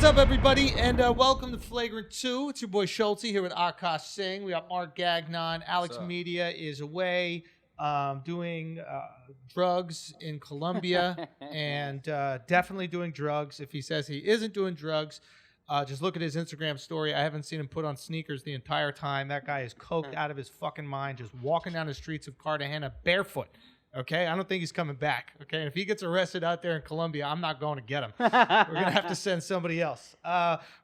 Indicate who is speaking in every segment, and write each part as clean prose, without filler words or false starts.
Speaker 1: up, everybody, and welcome to Flagrant 2. It's your boy Schulz here with Akaash Singh. We got Mark Gagnon. AlexxMedia is away doing drugs in Colombia and definitely doing drugs. If he says he isn't doing drugs, just look at his Instagram story. I haven't seen him put on sneakers the entire time. That guy is coked out of his fucking mind, just walking down the streets of Cartagena barefoot. Okay, I don't think he's coming back. Okay, and if he gets arrested out there in Colombia, I'm not going to get him. We're gonna have to send somebody else.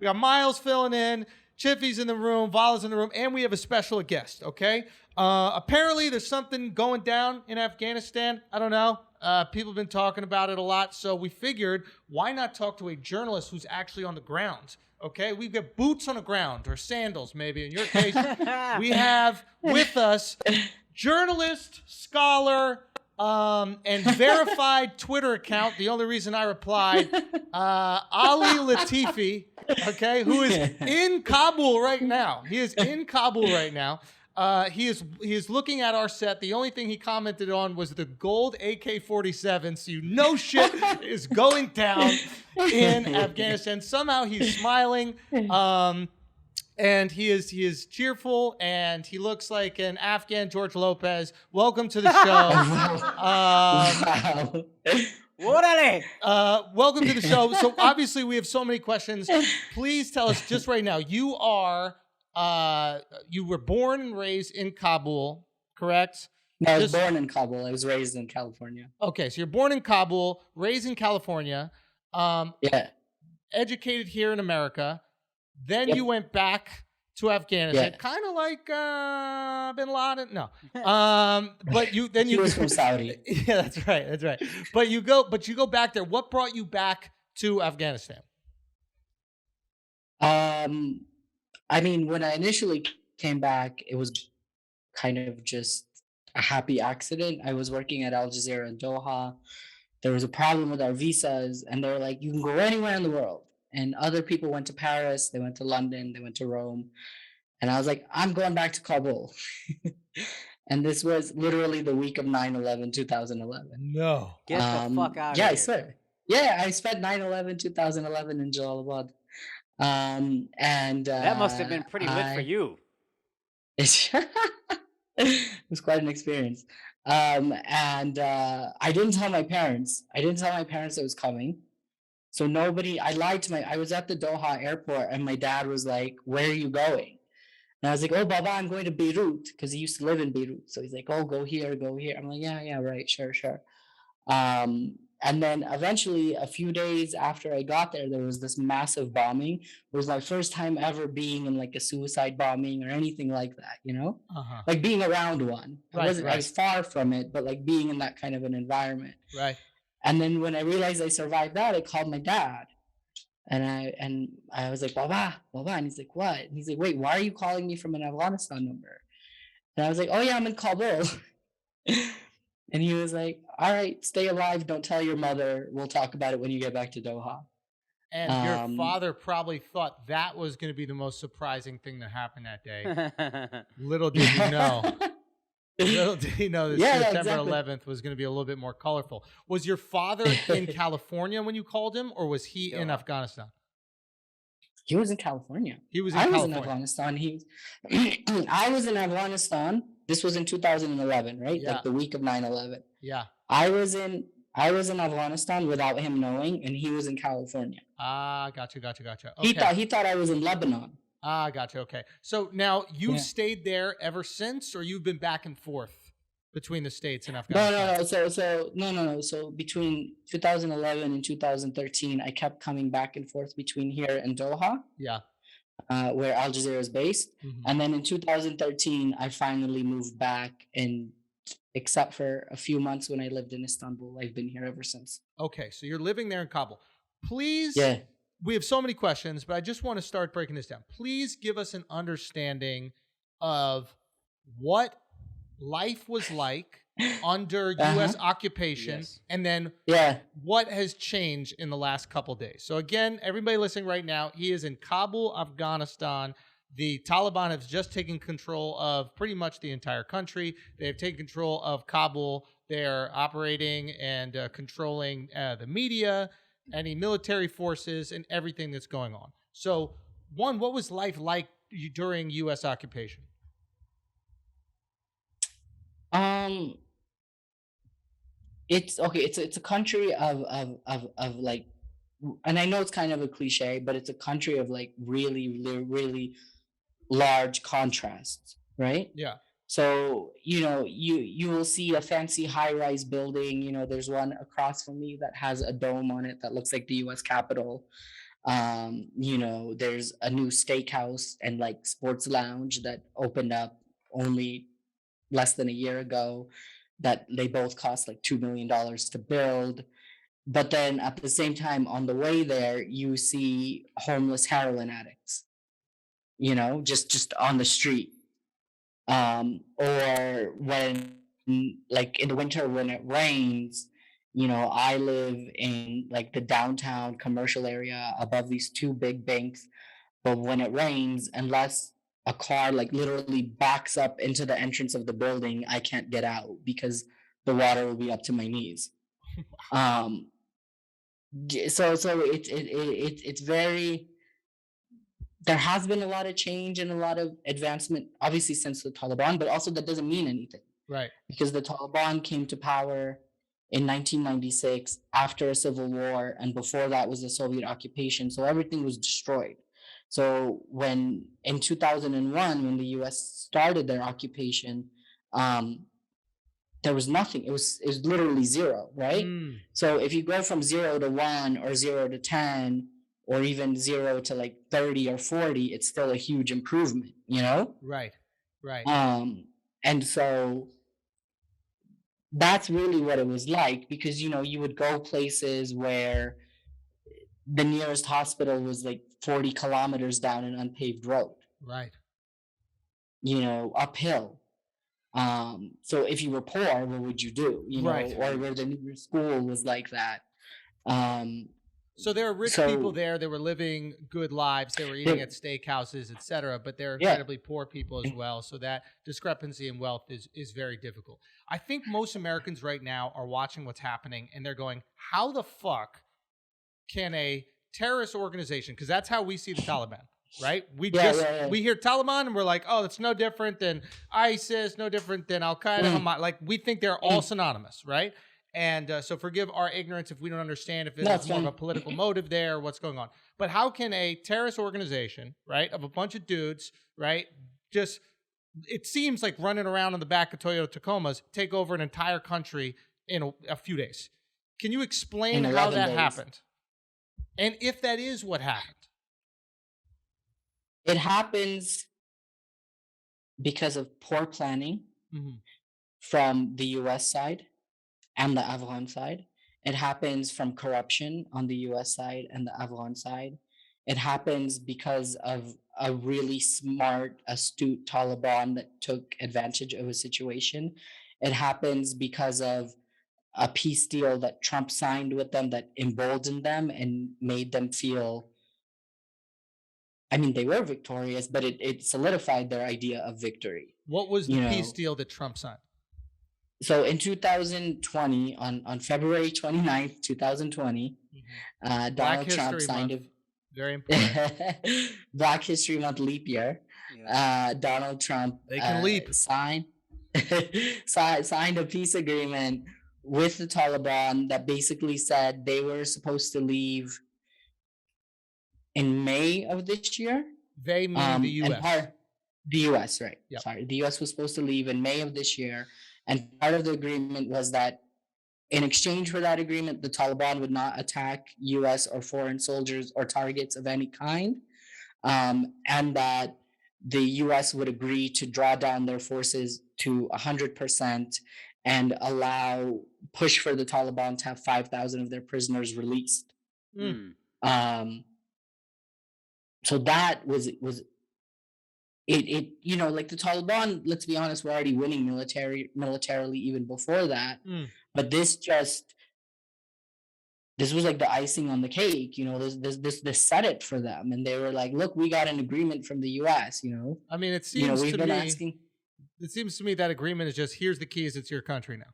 Speaker 1: We got Miles filling in, Chiffy's in the room, Vala's in the room, and we have a special guest. Okay, apparently there's something going down in Afghanistan. I don't know. People have been talking about it a lot, so we figured why not talk to a journalist who's actually on the ground. Okay, we've got boots on the ground, or sandals maybe in your case. We have with us journalist, scholar, and verified Twitter account. The only reason I replied, Ali Latifi, okay, who is in Kabul right now. He is in Kabul right now. He is looking at our set. The only thing he commented on was the gold AK-47. So you know shit is going down in Afghanistan. Somehow he's smiling. And he is cheerful, and he looks like an Afghan George Lopez. Welcome to the show. Welcome to the show. So obviously we have so many questions. Please tell us just right now. You were born and raised in Kabul, correct?
Speaker 2: No, I was born in Kabul. I was raised in California.
Speaker 1: Okay, so you're born in Kabul, raised in California.
Speaker 2: Yeah.
Speaker 1: Educated here in America. Then you went back to Afghanistan, kind of like Bin Laden. No, but you
Speaker 2: was from Saudi.
Speaker 1: Yeah, that's right. That's right. But you go back there. What brought you back to Afghanistan?
Speaker 2: I mean, when I initially came back, it was kind of just a happy accident. I was working at Al Jazeera in Doha. There was a problem with our visas, and they were like, "You can go anywhere in the world." And other people went to Paris, they went to London, they went to Rome. And I was like, I'm going back to Kabul. And this was literally the week of 9/11, 2011.
Speaker 1: No.
Speaker 3: Get the fuck out of
Speaker 2: here.
Speaker 3: here.
Speaker 2: I swear. Yeah, I spent 9/11, 2011 in Jalalabad.
Speaker 3: That must have been pretty lit for you.
Speaker 2: It was quite an experience. I didn't tell my parents. I was coming. So I was at the Doha airport, and my dad was like, "Where are you going?" And I was like, "Oh, Baba, I'm going to Beirut," because he used to live in Beirut. So he's like, "Oh, go here, go here." I'm like, yeah, right, sure. And then eventually, a few days after I got there, there was this massive bombing. It was my first time ever being in like a suicide bombing or anything like that, you know? Like being around one. I was far from it, but like being in that kind of an environment.
Speaker 1: Right.
Speaker 2: And then when I realized I survived that, I called my dad. And I was like, Baba. And he's like, what? And he's like, wait, why are you calling me from an Afghanistan number? And I was like, oh yeah, I'm in Kabul. And he was like, all right, stay alive. Don't tell your mother. We'll talk about it when you get back to Doha.
Speaker 1: And your father probably thought that was going to be the most surprising thing that happened that day. Little did you know. Little did he know that September 11th was going to be a little bit more colorful. Was your father in California when you called him, or was he in Afghanistan?
Speaker 2: He was in California.
Speaker 1: He was in California.
Speaker 2: I was in Afghanistan. I was in Afghanistan. This was in 2011, right?
Speaker 1: Yeah.
Speaker 2: Like the week of 9/11.
Speaker 1: Yeah.
Speaker 2: I was in Afghanistan without him knowing, and he was in California.
Speaker 1: Gotcha. Okay.
Speaker 2: He thought I was in Lebanon.
Speaker 1: Gotcha. Okay. So now you've stayed there ever since, or you've been back and forth between the States and Afghanistan?
Speaker 2: No. So between 2011 and 2013, I kept coming back and forth between here and Doha.
Speaker 1: Yeah.
Speaker 2: Where Al Jazeera is based.
Speaker 1: Mm-hmm.
Speaker 2: And then in 2013, I finally moved back, and except for a few months when I lived in Istanbul, I've been here ever since.
Speaker 1: Okay. So you're living there in Kabul. Please.
Speaker 2: Yeah.
Speaker 1: We have so many questions, but I just want to start breaking this down. Please give us an understanding of what life was like under U.S. occupation, and then what has changed in the last couple days. So again, everybody listening right now, he is in Kabul, Afghanistan. The Taliban have just taken control of pretty much the entire country. They have taken control of Kabul. They're operating and controlling the media. any military forces, and everything that's going on. So, one, what was life like during U.S. occupation?
Speaker 2: It's okay. It's a country of like, and I know it's kind of a cliche, but it's a country of like really, really large contrasts, right?
Speaker 1: Yeah.
Speaker 2: So, you will see a fancy high-rise building. There's one across from me that has a dome on it that looks like the US Capitol. There's a new steakhouse and like sports lounge that opened up only less than a year ago, that they both cost like $2 million to build. But then at the same time, on the way there, you see homeless heroin addicts, just on the street. Or when, like in the winter when it rains, I live in like the downtown commercial area above these two big banks. But when it rains, unless a car like literally backs up into the entrance of the building, I can't get out because the water will be up to my knees. So it's very, there has been a lot of change and a lot of advancement, obviously, since the Taliban, but also that doesn't mean anything.
Speaker 1: Right.
Speaker 2: Because the Taliban came to power in 1996 after a civil war, and before that was the Soviet occupation. So everything was destroyed. So when in 2001, when the US started their occupation, there was nothing. It was literally zero, right? So if you go from 0 to 1 or 0 to 10, or even 0 to like 30 or 40, it's still a huge improvement,
Speaker 1: Right.
Speaker 2: And so that's really what it was like, because you would go places where the nearest hospital was like 40 kilometers down an unpaved road,
Speaker 1: right,
Speaker 2: uphill. So if you were poor, what would you do?
Speaker 1: Right.
Speaker 2: Or where the nearest school was like that.
Speaker 1: So there are rich people there. They were living good lives. They were eating at steakhouses, etc. But they're incredibly poor people as well. So that discrepancy in wealth is very difficult. I think most Americans right now are watching what's happening and they're going, how the fuck can a terrorist organization, because that's how we see the Taliban, right? We hear Taliban and we're like, oh, that's no different than ISIS, no different than Al-Qaeda. Like, we think they're all synonymous, right? And so forgive our ignorance if we don't understand if there's more of a political motive there, what's going on. But how can a terrorist organization, right, of a bunch of dudes, right, just, it seems like running around on the back of Toyota Tacomas, take over an entire country in a few days? Can you explain how that happened? And if that is what happened?
Speaker 2: It happens because of poor planning from the US side and the Afghan side. It happens from corruption on the US side and the Afghan side. It happens because of a really smart, astute Taliban that took advantage of a situation. It happens because of a peace deal that Trump signed with them that emboldened them and made them feel, I mean, they were victorious, but it solidified their idea of victory.
Speaker 1: What was the peace deal that Trump signed?
Speaker 2: So in 2020, on February 29th, 2020, Donald Trump signed a
Speaker 1: very important
Speaker 2: Black History Month leap year. Donald Trump signed a peace agreement with the Taliban that basically said they were supposed to leave in May of this year.
Speaker 1: They mean the U.S.
Speaker 2: The U.S., right? Yep. Sorry, the U.S. was supposed to leave in May of this year. And part of the agreement was that in exchange for that agreement, the Taliban would not attack U.S. or foreign soldiers or targets of any kind, and that the U.S. would agree to draw down their forces to 100% and push for the Taliban to have 5,000 of their prisoners released. So that was it, like the Taliban, let's be honest, were already winning militarily even before that. But this was like the icing on the cake, this set it for them. And they were like, look, we got an agreement from the US,
Speaker 1: I mean, it seems to me that agreement is just, here's the keys, it's your country now.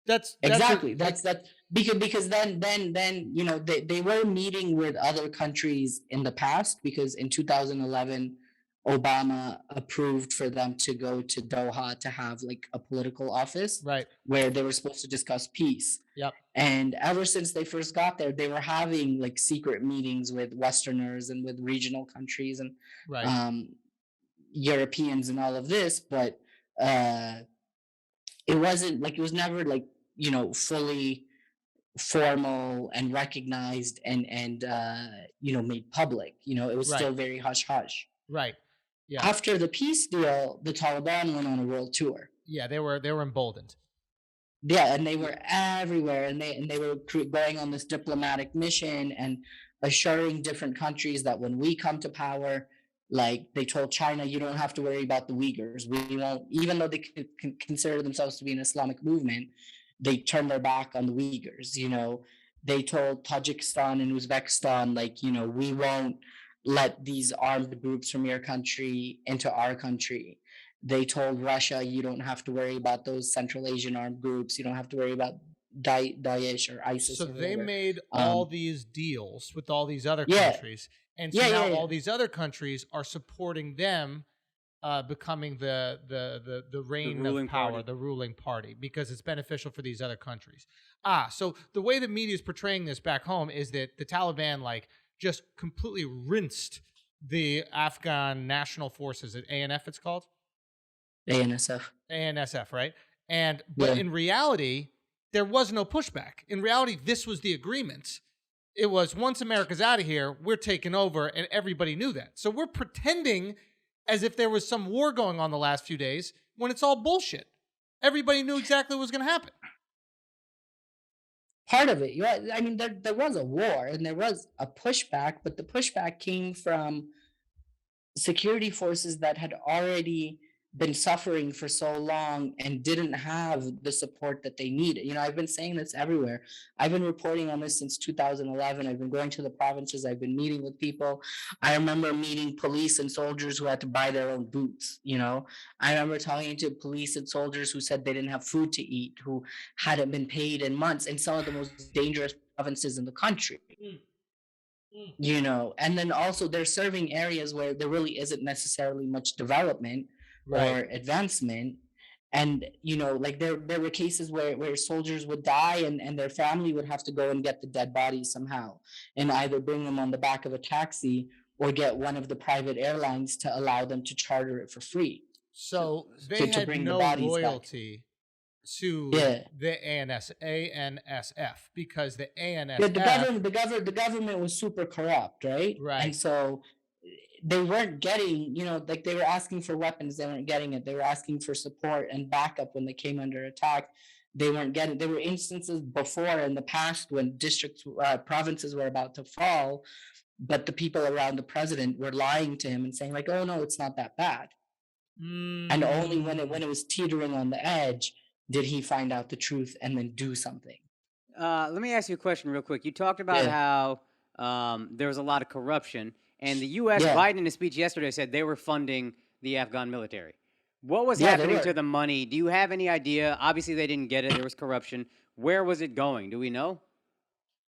Speaker 1: That's
Speaker 2: exactly. That's because then you know they were meeting with other countries in the past, because in 2011 Obama approved for them to go to Doha to have like a political office,
Speaker 1: right.
Speaker 2: where they were supposed to discuss peace.
Speaker 1: Yep.
Speaker 2: And ever since they first got there, they were having like secret meetings with Westerners and with regional countries and
Speaker 1: Right.
Speaker 2: Europeans and all of this, but it wasn't like, it was never like, you know, fully formal and recognized and you know, made public. You know, it was
Speaker 1: Right.
Speaker 2: still very hush hush.
Speaker 1: Right. Yeah.
Speaker 2: After the peace deal, the Taliban went on a world tour.
Speaker 1: Yeah, they were emboldened.
Speaker 2: Yeah, and they were everywhere, and they were going on this diplomatic mission and assuring different countries that when we come to power, like they told China, you don't have to worry about the Uyghurs. We won't, even though they consider themselves to be an Islamic movement, they turned their back on the Uyghurs. You know, they told Tajikistan and Uzbekistan, like, you know, we won't let these armed groups from your country into our country. They told Russia, you don't have to worry about those Central Asian armed groups. You don't have to worry about Daesh or ISIS.
Speaker 1: So
Speaker 2: or
Speaker 1: they
Speaker 2: whatever.
Speaker 1: made all these deals with all these other countries. And so now all these other countries are supporting them becoming the reign of power, the ruling party, because it's beneficial for these other countries. So the way the media is portraying this back home is that the Taliban like just completely rinsed the Afghan National Forces at ANF, it's called? ANSF, right? But in reality, there was no pushback. In reality, this was the agreement. It was, once America's out of here, we're taking over, and everybody knew that. So we're pretending as if there was some war going on the last few days when it's all bullshit. Everybody knew exactly what was going to happen.
Speaker 2: Part of it, I mean, there was a war and there was a pushback, but the pushback came from security forces that had already been suffering for so long and didn't have the support that they needed. You know, I've been saying this everywhere. I've been reporting on this since 2011. I've been going to the provinces. I've been meeting with people. I remember meeting police and soldiers who had to buy their own boots. You know, I remember talking to police and soldiers who said they didn't have food to eat, who hadn't been paid in months in some of the most dangerous provinces in the country. You know, and then also they're serving areas where there really isn't necessarily much development or advancement. And, you know, like there were cases where soldiers would die and their family would have to go and get the dead bodies somehow and either bring them on the back of a taxi or get one of the private airlines to allow them to charter it for free.
Speaker 1: So they had
Speaker 2: bring
Speaker 1: no
Speaker 2: the bodies
Speaker 1: loyalty
Speaker 2: back
Speaker 1: to the ANSF because the ANSF...
Speaker 2: the government was super corrupt, right?
Speaker 1: Right.
Speaker 2: And so they weren't getting, you know, like they were asking for weapons, they weren't getting it. They were asking for support and backup when they came under attack. They weren't getting. There were instances before in the past when provinces were about to fall, but the people around the president were lying to him and saying like, "Oh no, it's not that bad." And only when it was teetering on the edge did he find out the truth and then do something.
Speaker 3: Let me ask you a question real quick. You talked about how there was a lot of corruption. And the U.S., Biden in a speech yesterday said they were funding the Afghan military. What was happening to the money? Do you have any idea? Obviously, they didn't get it. There was corruption. Where was it going? Do we know?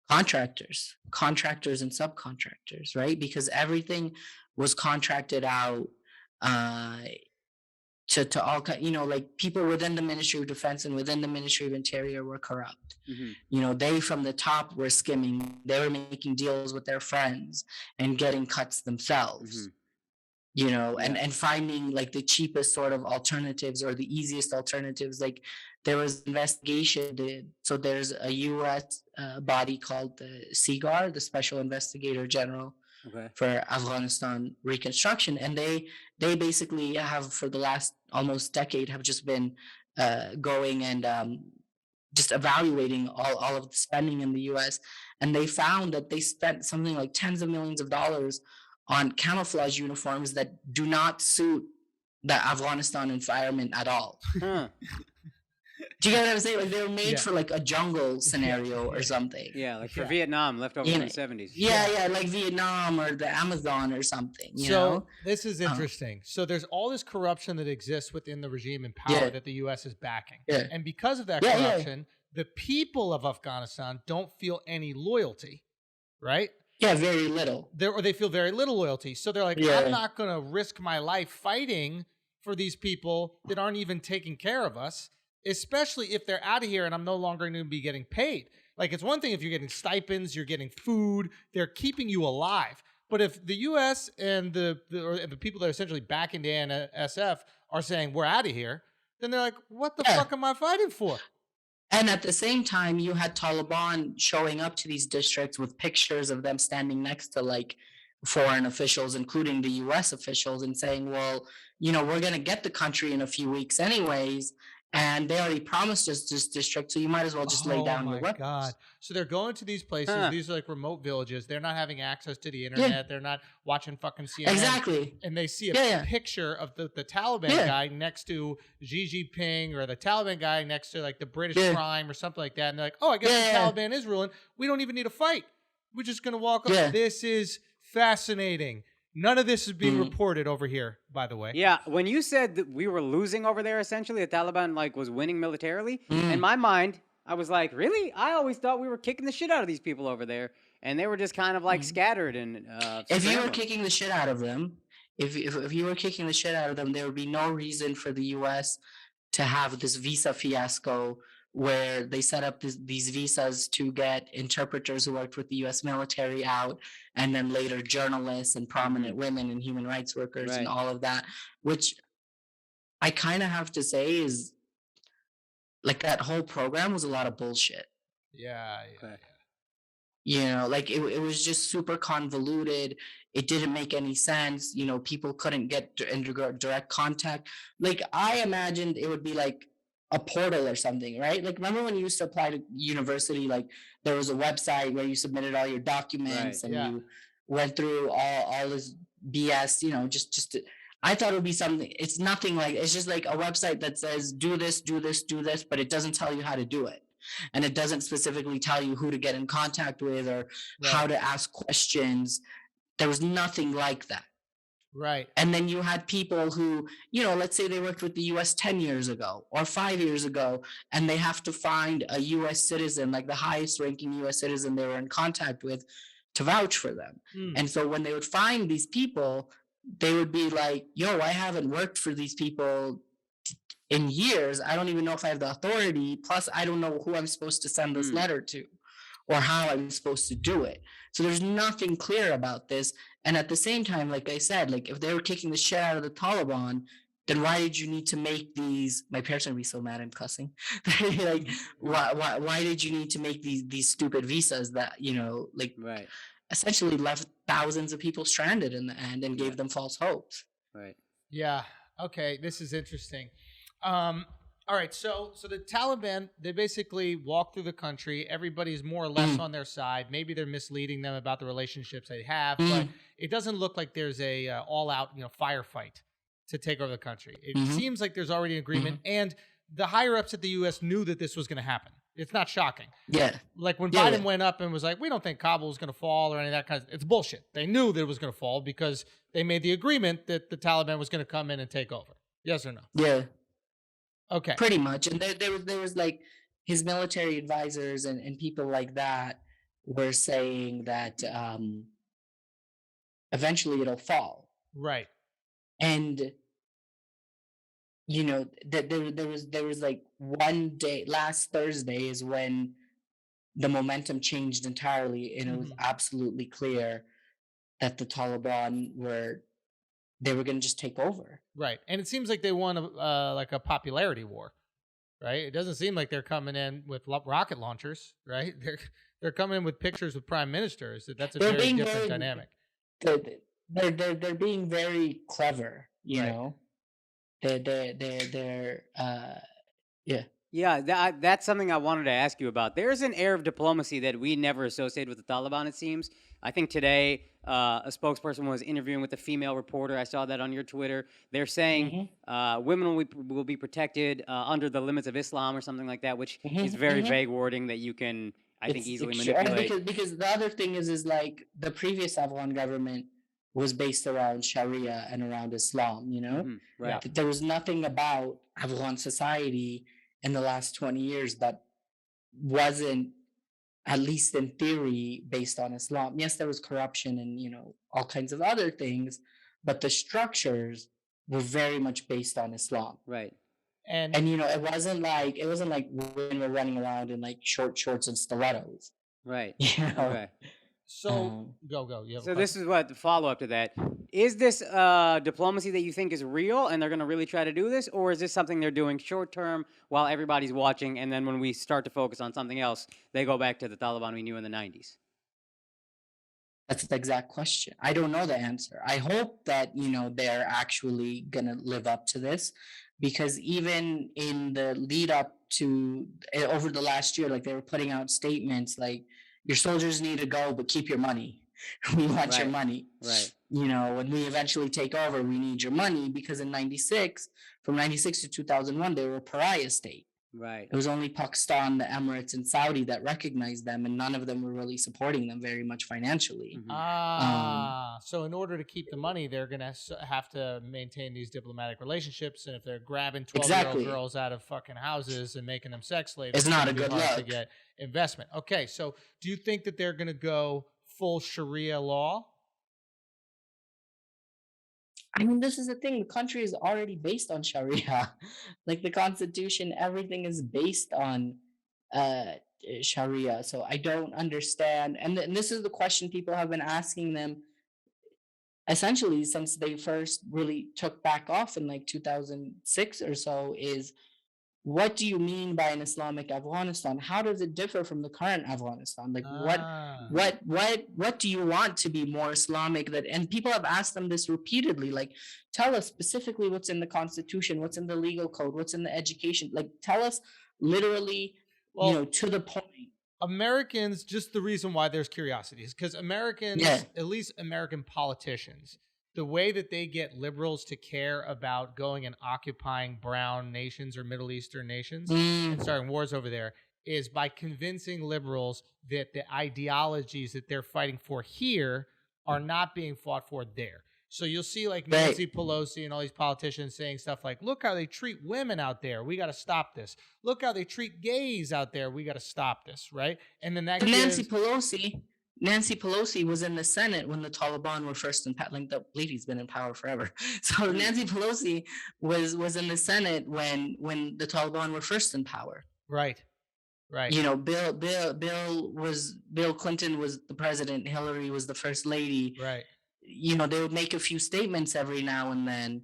Speaker 2: Contractors and subcontractors, right? Because everything was contracted out to all, you know, like people within the Ministry of Defense and within the Ministry of Interior were corrupt. You know, they from the top were skimming. They were making deals with their friends and getting cuts themselves. You know, and finding like the cheapest sort of alternatives or the easiest alternatives. Like there was investigation. So there's a U.S. Body called the SIGAR, the Special Investigator General for Afghanistan Reconstruction, and they basically have for the last almost decade have just been going and just evaluating all of the spending in the U.S. And they found that they spent something like tens of millions of dollars on camouflage uniforms that do not suit the Afghanistan environment at all. Do you get what I'm saying? Like they were made for like a jungle scenario or something.
Speaker 3: Yeah, like for Vietnam, left over from the 70s.
Speaker 2: Yeah, like Vietnam or the Amazon or something. You know?
Speaker 1: This is interesting. So there's all this corruption that exists within the regime and power that the U.S. is backing.
Speaker 2: Yeah.
Speaker 1: And because of that corruption, the people of Afghanistan don't feel any loyalty, right?
Speaker 2: Yeah, very little.
Speaker 1: They feel very little loyalty. So they're like, I'm not going to risk my life fighting for these people that aren't even taking care of us, especially if they're out of here and I'm no longer going to be getting paid. Like, it's one thing if you're getting stipends, you're getting food, they're keeping you alive. But if the U.S. and the people that are essentially backing the NSF are saying, we're out of here, then they're like, what the fuck am I fighting for?
Speaker 2: And at the same time, you had Taliban showing up to these districts with pictures of them standing next to like foreign officials, including the U.S. officials, and saying, well, you know, we're going to get the country in a few weeks anyways. And they already promised us this district, so you might as well just lay down your weapons. God.
Speaker 1: So they're going to these places. These are like remote villages. They're not having access to the internet. Yeah. They're not watching fucking CNN.
Speaker 2: Exactly.
Speaker 1: And they see a picture of the Taliban guy next to Xi Jinping, or the Taliban guy next to like the British Prime or something like that. And they're like, oh, I guess the Taliban is ruling. We don't even need a fight. We're just going to walk up. This is fascinating. None of this is being reported over here, by the way.
Speaker 3: Yeah, when you said that we were losing over there, essentially, the Taliban like was winning militarily, in my mind, I was like, really? I always thought we were kicking the shit out of these people over there, and they were just kind of like scattered and.
Speaker 2: If you were kicking the shit out of them, if you were kicking the shit out of them, there would be no reason for the U.S. to have this visa fiasco where they set up these visas to get interpreters who worked with the U.S. military out, and then later journalists and prominent women and human rights workers and all of that, which I kind of have to say is like that whole program was a lot of bullshit.
Speaker 1: Yeah.
Speaker 2: You know, like it was just super convoluted. It didn't make any sense. You know, people couldn't get in direct contact. Like I imagined it would be like a portal or something, right? Like remember when you used to apply to university, like there was a website where you submitted all your documents and you went through all this BS, you know, I thought it would be something. It's nothing like, it's just like a website that says do this, but it doesn't tell you how to do it. And it doesn't specifically tell you who to get in contact with or how to ask questions. There was nothing like that.
Speaker 1: Right.
Speaker 2: And then you had people who, you know, let's say they worked with the U.S. 10 years ago or 5 years ago, and they have to find a U.S. citizen, like the highest ranking U.S. citizen they were in contact with, to vouch for them. And so when they would find these people, they would be like, yo, I haven't worked for these people in years. I don't even know if I have the authority. Plus, I don't know who I'm supposed to send this letter to or how I'm supposed to do it. So there's nothing clear about this. And at the same time, like I said, like if they were kicking the shit out of the Taliban, then why did you need to make these? My parents are gonna be so mad I'm cussing. Like, why did you need to make these stupid visas that, you know, like essentially left thousands of people stranded in the end and gave them false hopes?
Speaker 3: Right.
Speaker 1: Yeah. Okay. This is interesting. All right, so the Taliban, they basically walk through the country. Everybody's more or less on their side. Maybe they're misleading them about the relationships they have, but it doesn't look like there's a all-out, you know, firefight to take over the country. It seems like there's already an agreement, and the higher-ups at the U.S. knew that this was going to happen. It's not shocking.
Speaker 2: Yeah.
Speaker 1: Like when Biden went up and was like, we don't think Kabul is going to fall or any of that kind of, it's bullshit. They knew that it was going to fall because they made the agreement that the Taliban was going to come in and take over. Yes or no?
Speaker 2: Yeah.
Speaker 1: Okay.
Speaker 2: Pretty much. And there was like his military advisors and people like that were saying that eventually it'll fall.
Speaker 1: Right.
Speaker 2: And you know, that there was like one day, last Thursday is when the momentum changed entirely, and it was absolutely clear that the Taliban were going to just take over.
Speaker 1: Right. And it seems like they won a popularity war, right? It doesn't seem like they're coming in with rocket launchers, right? They're coming in with pictures with prime ministers. That's a very different dynamic.
Speaker 2: They're being very clever, you know. They're
Speaker 3: Yeah, that's something I wanted to ask you about. There's an air of diplomacy that we never associate with the Taliban, it seems. I think today a spokesperson was interviewing with a female reporter. I saw that on your Twitter. They're saying women will be protected under the limits of Islam or something like that, which is very vague wording that you can, I think, easily manipulate.
Speaker 2: Because the other thing is like the previous Afghan government was based around Sharia and around Islam, you know?
Speaker 3: Right.
Speaker 2: There was nothing about Afghan society in the last 20 years that wasn't, at least in theory, based on Islam. Yes, there was corruption and, you know, all kinds of other things, but the structures were very much based on Islam.
Speaker 3: Right.
Speaker 2: And you know, it wasn't like women were running around in like short shorts and stilettos.
Speaker 3: Right.
Speaker 2: You know?
Speaker 3: Okay.
Speaker 1: So go.
Speaker 3: So this is what the follow up to that. Is this diplomacy that you think is real and they're going to really try to do this? Or is this something they're doing short term while everybody's watching, and then when we start to focus on something else, they go back to the Taliban we knew in the 90s?
Speaker 2: That's the exact question. I don't know the answer. I hope that, you know, they're actually going to live up to this, because even in the lead up to over the last year, like they were putting out statements like, your soldiers need to go, but keep your money. We want your money.
Speaker 3: Right.
Speaker 2: You know, when we eventually take over, we need your money, because in 96, from 96 to 2001, they were a pariah state.
Speaker 3: Right.
Speaker 2: It was only Pakistan, the Emirates, and Saudi that recognized them, and none of them were really supporting them very much financially.
Speaker 1: So in order to keep the money, they're going to have to maintain these diplomatic relationships, and if they're grabbing 12-year-old girls out of fucking houses and making them sex slaves,
Speaker 2: it's not a good look
Speaker 1: to get investment. Okay, so do you think that they're going to go full Sharia law?
Speaker 2: I mean, this is the thing. The country is already based on Sharia. Like the constitution, everything is based on Sharia. So I don't understand. And this is the question people have been asking them essentially since they first really took back off in like 2006 or so, is what do you mean by an Islamic Afghanistan? How does it differ from the current Afghanistan? Like what do you want to be more Islamic? That, and people have asked them this repeatedly, like, tell us specifically what's in the constitution, what's in the legal code, what's in the education. Like, tell us literally, you know, to the point.
Speaker 1: Americans, just the reason why there's curiosity is because Americans, at least American politicians, the way that they get liberals to care about going and occupying brown nations or Middle Eastern nations and starting wars over there is by convincing liberals that the ideologies that they're fighting for here are not being fought for there. So you'll see like Nancy Pelosi and all these politicians saying stuff like, look how they treat women out there. We got to stop this. Look how they treat gays out there. We got to stop this, right? And then that
Speaker 2: Nancy Pelosi was in the Senate when the Taliban were first in power. Like, the lady's been in power forever. So Nancy Pelosi was in the Senate when the Taliban were first in power.
Speaker 1: Right.
Speaker 2: You know, Bill Clinton was the president. Hillary was the first lady.
Speaker 1: Right.
Speaker 2: You know, they would make a few statements every now and then,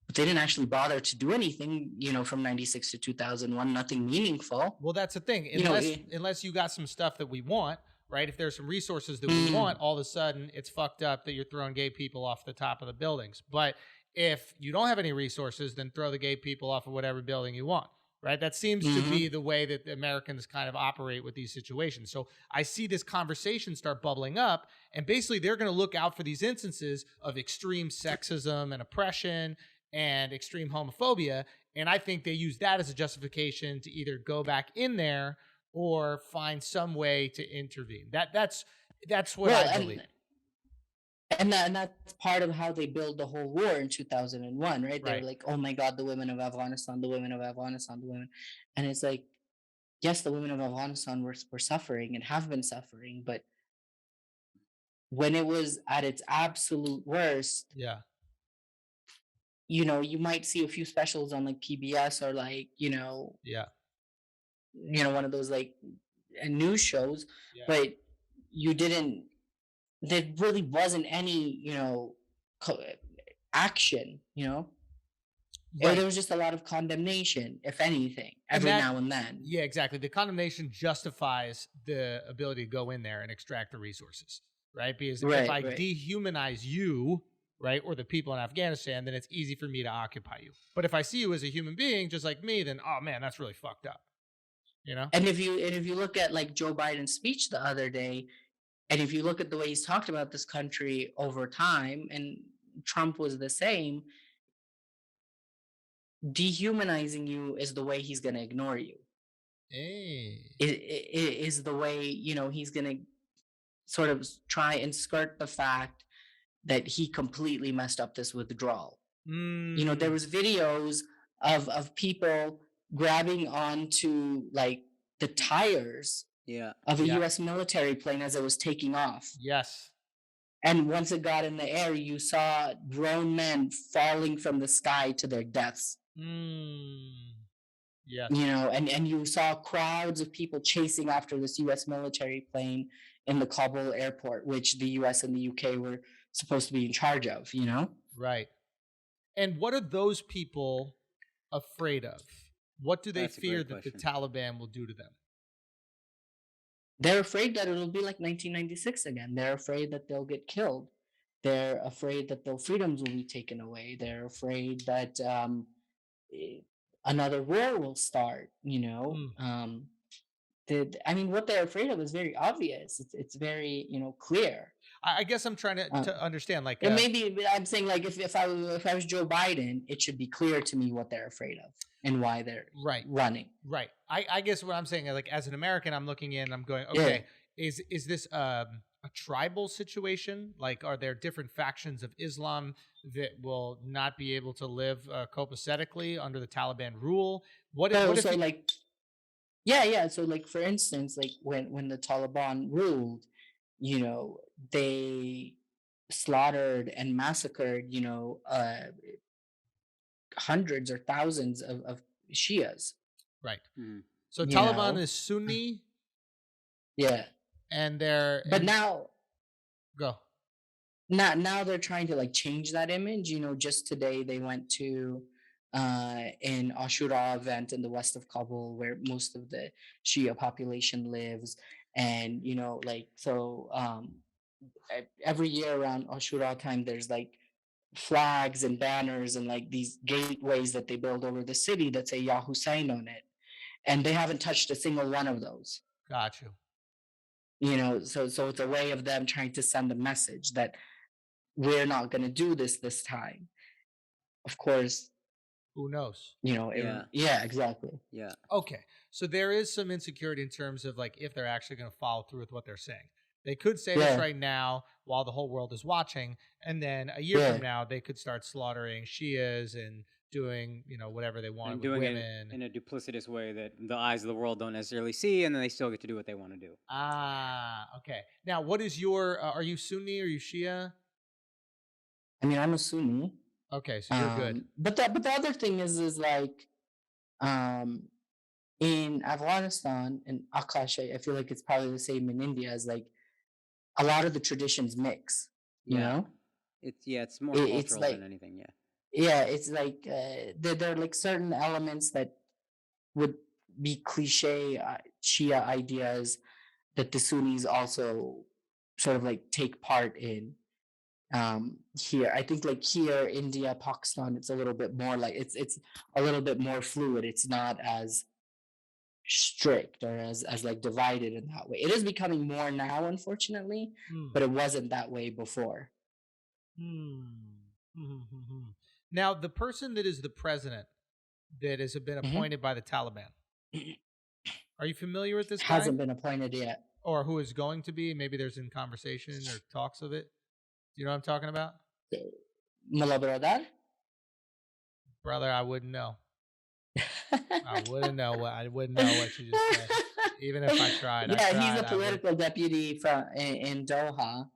Speaker 2: but they didn't actually bother to do anything, you know, from 96 to 2001, nothing meaningful.
Speaker 1: Well, that's the thing. Unless you got some stuff that we want, right? If there's some resources that we want, all of a sudden it's fucked up that you're throwing gay people off the top of the buildings. But if you don't have any resources, then throw the gay people off of whatever building you want. Right. That seems to be the way that the Americans kind of operate with these situations. So I see this conversation start bubbling up, and basically they're going to look out for these instances of extreme sexism and oppression and extreme homophobia. And I think they use that as a justification to either go back in there or find some way to intervene. That's what I believe.
Speaker 2: And that's part of how they build the whole war in 2001, right? They were like, oh my God, the women of Afghanistan, the women of Afghanistan, the women. And it's like, yes, the women of Afghanistan were suffering and have been suffering, but when it was at its absolute worst, you know, you might see a few specials on like PBS or like, you know, one of those like news shows, but there really wasn't any, you know, action, you know? There was just a lot of condemnation, if anything, every now and then.
Speaker 1: Yeah, exactly. The condemnation justifies the ability to go in there and extract the resources, right? Because if I dehumanize you, right, or the people in Afghanistan, then it's easy for me to occupy you. But if I see you as a human being just like me, then oh man, that's really fucked up. You know?
Speaker 2: And if you look at like Joe Biden's speech the other day, and if you look at the way he's talked about this country over time, and Trump was the same, dehumanizing you is the way he's going to ignore you.
Speaker 1: Hey.
Speaker 2: Is the way, he's going to sort of try and skirt the fact that he completely messed up this withdrawal. There was videos of people grabbing onto like the tires of a U.S. military plane as it was taking off.
Speaker 1: Yes.
Speaker 2: And once it got in the air, you saw grown men falling from the sky to their deaths.
Speaker 1: Yes.
Speaker 2: And you saw crowds of people chasing after this U.S. military plane in the Kabul airport, which the U.S. and the U.K. were supposed to be in charge of,
Speaker 1: Right. And what are those people afraid of? What do they fear that the Taliban will do to them?
Speaker 2: They're afraid that it'll be like 1996 again. They're afraid that they'll get killed. They're afraid that their freedoms will be taken away. They're afraid that another war will start, what they're afraid of is very obvious. It's very, clear.
Speaker 1: I guess I'm trying to understand, like,
Speaker 2: and maybe I'm saying, like, if I was Joe Biden, it should be clear to me what they're afraid of and why they're running.
Speaker 1: Right. I guess what I'm saying, like, as an American, I'm looking in, I'm going, okay, is this a tribal situation? Like, are there different factions of Islam that will not be able to live copacetically under the Taliban rule?
Speaker 2: So, for instance, like when the Taliban ruled, they slaughtered and massacred, hundreds or thousands of Shias.
Speaker 1: Right. So Taliban is Sunni.
Speaker 2: Yeah.
Speaker 1: And they're...
Speaker 2: But now...
Speaker 1: Go.
Speaker 2: Now they're trying to like change that image. Just today they went to an Ashura event in the west of Kabul where most of the Shia population lives. And, every year around Ashura time, there's like flags and banners and like these gateways that they build over the city that say Ya Hussein on it. And they haven't touched a single one of those.
Speaker 1: Got you.
Speaker 2: So it's a way of them trying to send a message that we're not going to do this time. Of course.
Speaker 1: Who knows?
Speaker 2: Yeah, exactly.
Speaker 3: Yeah.
Speaker 1: Okay. So there is some insecurity in terms of like if they're actually going to follow through with what they're saying. They could say this right now while the whole world is watching, and then a year from now they could start slaughtering Shias and doing whatever they want with
Speaker 3: doing
Speaker 1: women
Speaker 3: it in a duplicitous way that the eyes of the world don't necessarily see, and then they still get to do what they want to do.
Speaker 1: Okay. Now, what is your? Are you Sunni? Are you Shia?
Speaker 2: I mean, I'm a Sunni.
Speaker 1: Okay, so you're good.
Speaker 2: But the other thing is like, in Afghanistan and Akaash, I feel like it's probably the same in India. Is like a lot of the traditions mix. You know,
Speaker 3: it's more cultural than anything. Yeah.
Speaker 2: Yeah, it's like there are like certain elements that would be cliche Shia ideas that the Sunnis also sort of like take part in. Here, I think like here, India, Pakistan, it's a little bit more like it's a little bit more fluid. It's not as strict or as like divided in that way. It is becoming more now, unfortunately, but it wasn't that way before.
Speaker 1: Now, the person that is the president that has been appointed by the Taliban, are you familiar with this guy?
Speaker 2: Hasn't been appointed yet.
Speaker 1: Or who is going to be? Maybe there's in conversation or talks of it. Do you know what I'm talking about?
Speaker 2: Mullah Brother?
Speaker 1: Brother, I wouldn't know. I wouldn't know what you just said. Even if I tried.
Speaker 2: Yeah, he's a political deputy in Doha.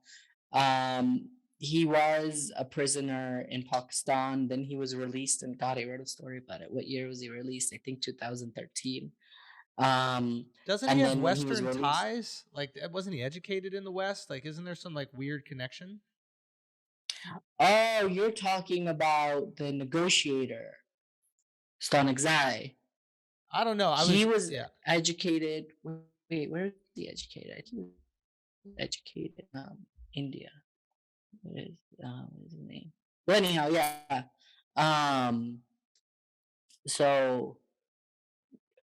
Speaker 2: He was a prisoner in Pakistan. Then he was released, and God, I wrote a story about it. What year was he released? I think 2013.
Speaker 1: Doesn't he have Western ties? Like, wasn't he educated in the West? Like, isn't there some like weird connection?
Speaker 2: Oh, you're talking about the negotiator, Stanexai.
Speaker 1: I don't know.
Speaker 2: He was educated. Wait, where is he educated? I think he was educated in India. What is his name? But anyhow, yeah. So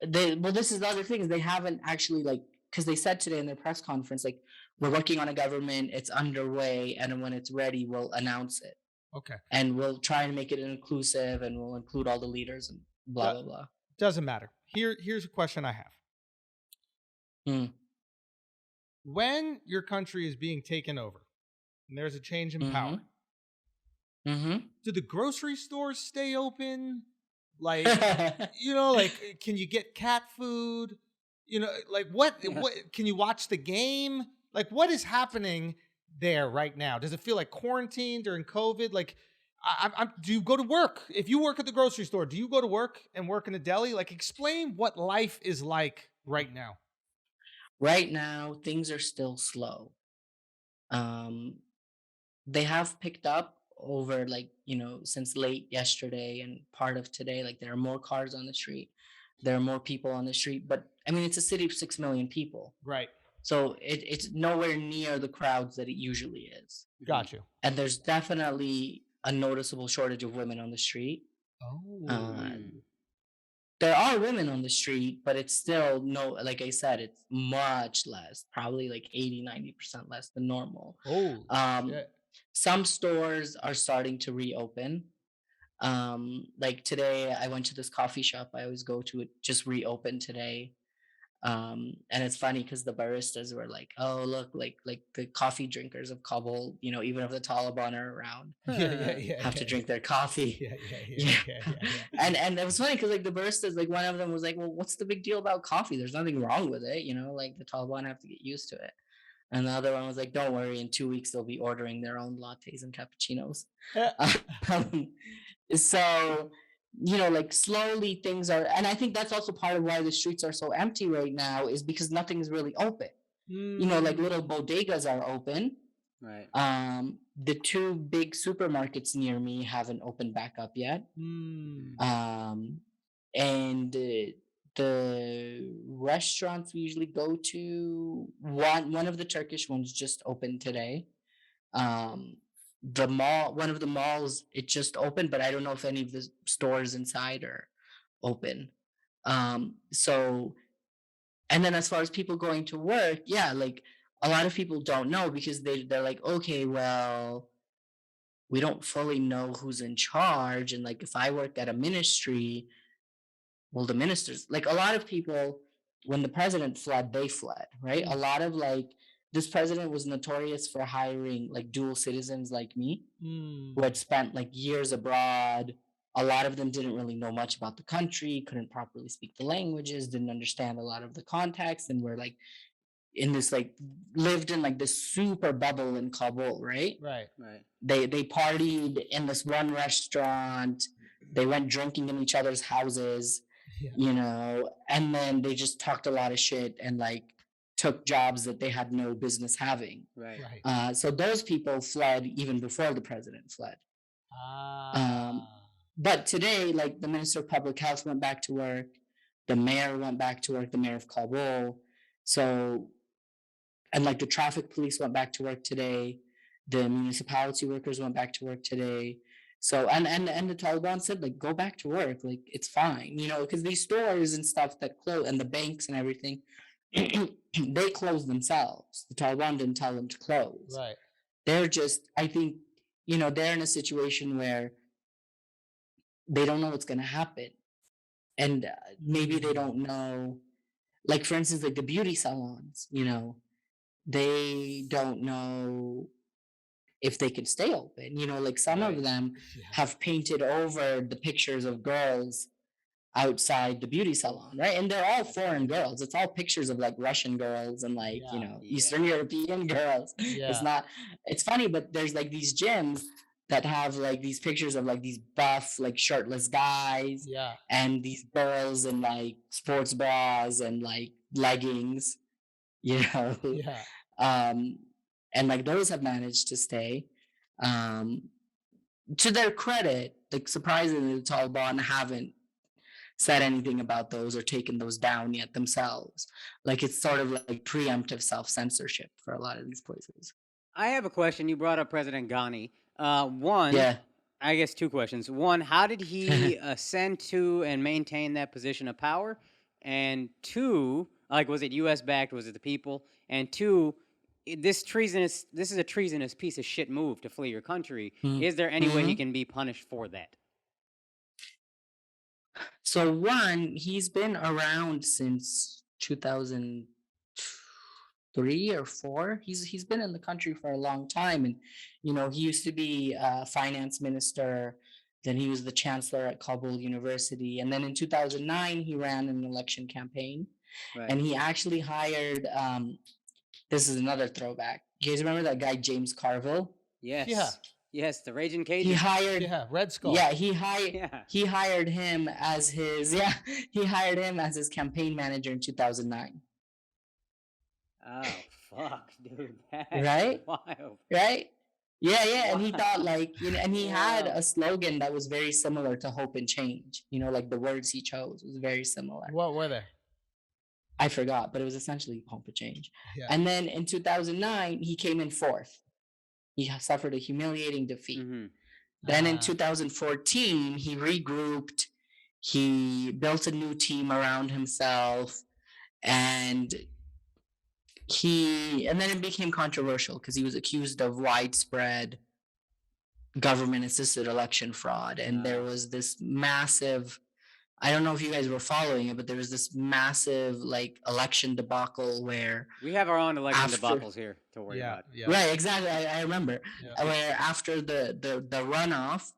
Speaker 2: this is the other thing is they haven't actually because they said today in their press conference we're working on a government, it's underway, and when it's ready we'll announce it.
Speaker 1: Okay.
Speaker 2: And we'll try and make it inclusive, and we'll include all the leaders and blah blah blah.
Speaker 1: Doesn't matter. Here's a question I have. When your country is being taken over and there's a change in power, do the grocery stores stay open? Like, can you get cat food? What can you watch the game? Like, what is happening there right now? Does it feel like quarantine during COVID? Like, do you go to work? If you work at the grocery store, do you go to work and work in a deli? Like, explain what life is like right now.
Speaker 2: Right now, things are still slow. They have picked up over since late yesterday and part of today. There are more cars on the street. There are more people on the street. But, I mean, it's a city of 6 million people.
Speaker 1: Right.
Speaker 2: So it's nowhere near the crowds that it usually is.
Speaker 1: Got you.
Speaker 2: And there's definitely a noticeable shortage of women on the street.
Speaker 1: Oh.
Speaker 2: There are women on the street, but it's still like I said, it's much less, probably 80-90% less than normal.
Speaker 1: Shit.
Speaker 2: Some stores are starting to reopen. Like today I went to this coffee shop I always go to, it just reopened today. And it's funny because the baristas were like, "Oh, look, like the coffee drinkers of Kabul, even if the Taliban are around, have to drink their coffee." Yeah. And it was funny because the baristas, one of them was like, "Well, what's the big deal about coffee? There's nothing wrong with it, the Taliban have to get used to it." And the other one was like, "Don't worry, in 2 weeks they'll be ordering their own lattes and cappuccinos." So slowly things are, and I think that's also part of why the streets are so empty right now, is because nothing is really open. Little bodegas are open.
Speaker 3: Right.
Speaker 2: The 2 big supermarkets near me haven't opened back up yet. And the restaurants we usually go to, one of the Turkish ones just opened today. The mall, one of the malls, it just opened, but I don't know if any of the stores inside are open. So, and then as far as people going to work, yeah, a lot of people don't know because they're like, okay, well, we don't fully know who's in charge. And if I work at a ministry, well, the ministers, a lot of people, when the president fled, they fled, right? A lot of this president was notorious for hiring dual citizens like me, who had spent years abroad. A lot of them didn't really know much about the country, couldn't properly speak the languages, didn't understand a lot of the context, and were in this lived in this super bubble in Kabul, right?
Speaker 1: Right.
Speaker 2: They partied in this one restaurant. They went drinking in each other's houses, and then they just talked a lot of shit and took jobs that they had no business having.
Speaker 3: Right.
Speaker 2: So those people fled even before the president fled. But today, the Minister of Public Health went back to work. The mayor went back to work, the mayor of Kabul. So, and the traffic police went back to work today. The municipality workers went back to work today. So, and the Taliban said, go back to work. It's fine, because these stores and stuff that close, and the banks and everything, they closed themselves. The Taliban didn't tell them to close.
Speaker 1: Right.
Speaker 2: They're just, I think, they're in a situation where they don't know what's going to happen. And maybe they don't know, for instance, the beauty salons, they don't know if they can stay open. Some of them have painted over the pictures of girls outside the beauty salon, right? And they're all foreign girls. It's all pictures of Russian girls and Eastern European girls. It's funny, but there's these gyms that have these pictures of these buff shirtless guys, and these girls in sports bras and leggings, and those have managed to stay. To their credit, surprisingly, the Taliban haven't said anything about those or taken those down yet themselves. It's sort of preemptive self-censorship for a lot of these places.
Speaker 3: I have a question. You brought up President Ghani. One,
Speaker 2: Yeah.
Speaker 3: I guess 2 questions. One, how did he ascend to and maintain that position of power? And 2, like, was it U.S. backed? Was it the people? And 2, this is a treasonous piece of shit move to flee your country. Is there any way he can be punished for that?
Speaker 2: So one, he's been around since 2003 or 4. He's been in the country for a long time, and he used to be a finance minister. Then he was the chancellor at Kabul University, and then in 2009 he ran an election campaign, and he actually hired. This is another throwback. You guys remember that guy James Carville?
Speaker 3: Yes. Yeah. Yes, the Raging Cajun.
Speaker 2: He hired
Speaker 1: Red Skull.
Speaker 2: Yeah, he hired him as his campaign manager in 2009.
Speaker 3: Oh fuck, dude.
Speaker 2: Right?
Speaker 3: Wild.
Speaker 2: Right? Yeah, and he thought and he had a slogan that was very similar to hope and change. Like the words he chose was very similar.
Speaker 1: What were they?
Speaker 2: I forgot, but it was essentially hope and change.
Speaker 1: Yeah.
Speaker 2: And then in 2009, he came in 4th. He suffered a humiliating defeat. Then in 2014, he regrouped. He built a new team around himself, and then it became controversial because he was accused of widespread government-assisted election fraud, and there was this massive. I don't know if you guys were following it, but there was this massive election debacle where
Speaker 3: we have our own election debacles here to worry about.
Speaker 2: Yeah. Right, exactly. I remember where after the runoff,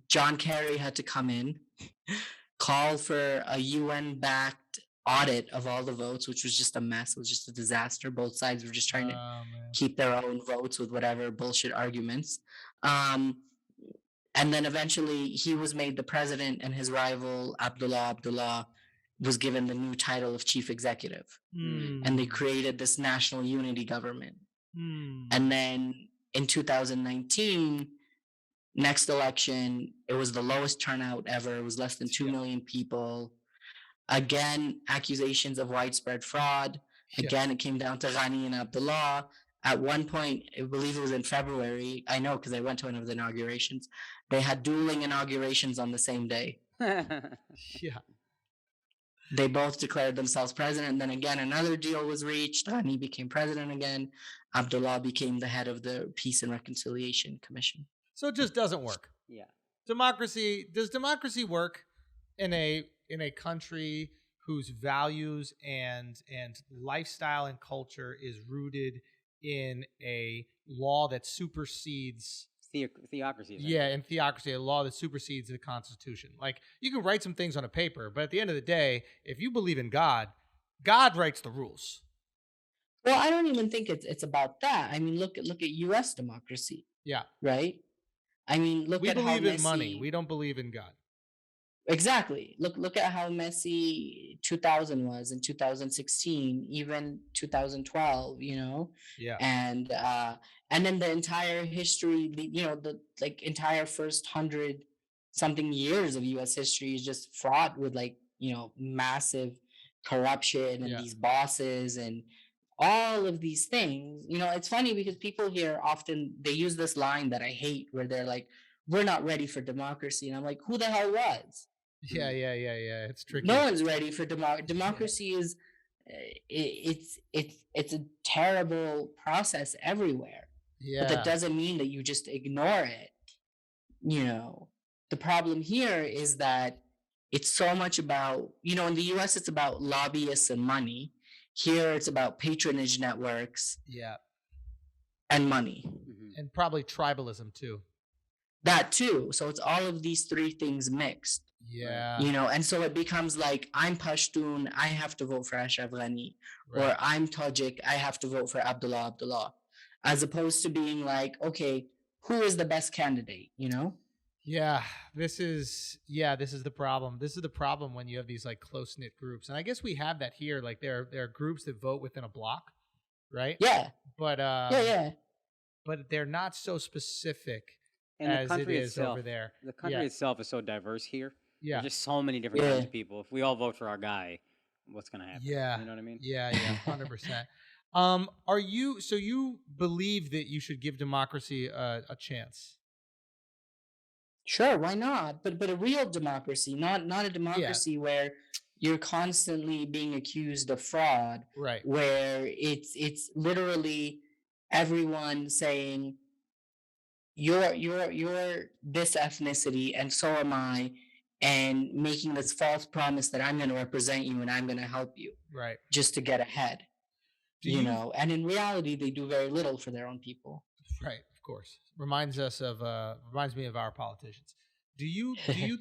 Speaker 2: John Kerry had to come in, call for a UN-backed audit of all the votes, which was just a mess. It was just a disaster. Both sides were just trying to keep their own votes with whatever bullshit arguments. And then eventually he was made the president, and his rival, Abdullah, was given the new title of chief executive. And they created this national unity government. And then in 2019, next election, it was the lowest turnout ever. It was less than 2 million people. Again, accusations of widespread fraud. Again, it came down to Ghani and Abdullah. At one point, I believe it was in February, I know because I went to one of the inaugurations, they had dueling inaugurations on the same day. They both declared themselves president. Then again, another deal was reached. Ghani became president again. Abdullah became the head of the Peace and Reconciliation Commission.
Speaker 1: So it just doesn't work.
Speaker 3: Yeah.
Speaker 1: Does democracy work in a country whose values and lifestyle and culture is rooted in a law that supersedes
Speaker 3: theocracy?
Speaker 1: In theocracy, a law that supersedes the Constitution. Like, you can write some things on a paper, but at the end of the day, if you believe in God, God writes the rules.
Speaker 2: Well, I don't even think it's about that. I mean, look at U.S. democracy.
Speaker 1: Yeah.
Speaker 2: Right. I mean,
Speaker 1: we believe in money. We don't believe in God.
Speaker 2: Exactly. Look at how messy 2000 was, and 2016, even 2012.
Speaker 1: Yeah.
Speaker 2: And then the entire history, the entire first 100-something years of U.S. history is just fraught with massive corruption and these bosses and all of these things. It's funny because people here often they use this line that I hate, where they're like, "We're not ready for democracy," and I'm like, "Who the hell was?"
Speaker 1: Yeah. It's tricky.
Speaker 2: No one's ready for democracy. Is it's a terrible process everywhere.
Speaker 1: Yeah.
Speaker 2: But that doesn't mean that you just ignore it. The problem here is that it's so much about, in the US, it's about lobbyists and money. Here, it's about patronage networks.
Speaker 1: Yeah.
Speaker 2: And money.
Speaker 1: And probably tribalism, too.
Speaker 2: That, too. So it's all of these three things mixed.
Speaker 1: Yeah.
Speaker 2: And so it becomes like, I'm Pashtun, I have to vote for Ashraf Ghani. Right. Or I'm Tajik, I have to vote for Abdullah. As opposed to being like, okay, who is the best candidate,
Speaker 1: Yeah, this is the problem. This is the problem when you have these close-knit groups. And I guess we have that here. There are groups that vote within a block, right?
Speaker 2: Yeah.
Speaker 1: But but they're not so specific as it is over there.
Speaker 3: The country itself is so diverse here.
Speaker 1: Yeah.
Speaker 3: There's just so many different kinds of people. If we all vote for our guy, what's going to happen?
Speaker 1: Yeah.
Speaker 3: You know what I mean?
Speaker 1: Yeah, 100%. Are you so you believe that you should give democracy a chance?
Speaker 2: Sure, why not? But a real democracy, not a democracy where you're constantly being accused of fraud,
Speaker 1: Right.
Speaker 2: where it's literally everyone saying you're this ethnicity and so am I, and making this false promise that I'm going to represent you and I'm going to help you,
Speaker 1: Right.
Speaker 2: just to get ahead. Know, and in reality, they do very little for their own people.
Speaker 1: Right, of course. Reminds me of our politicians. Do you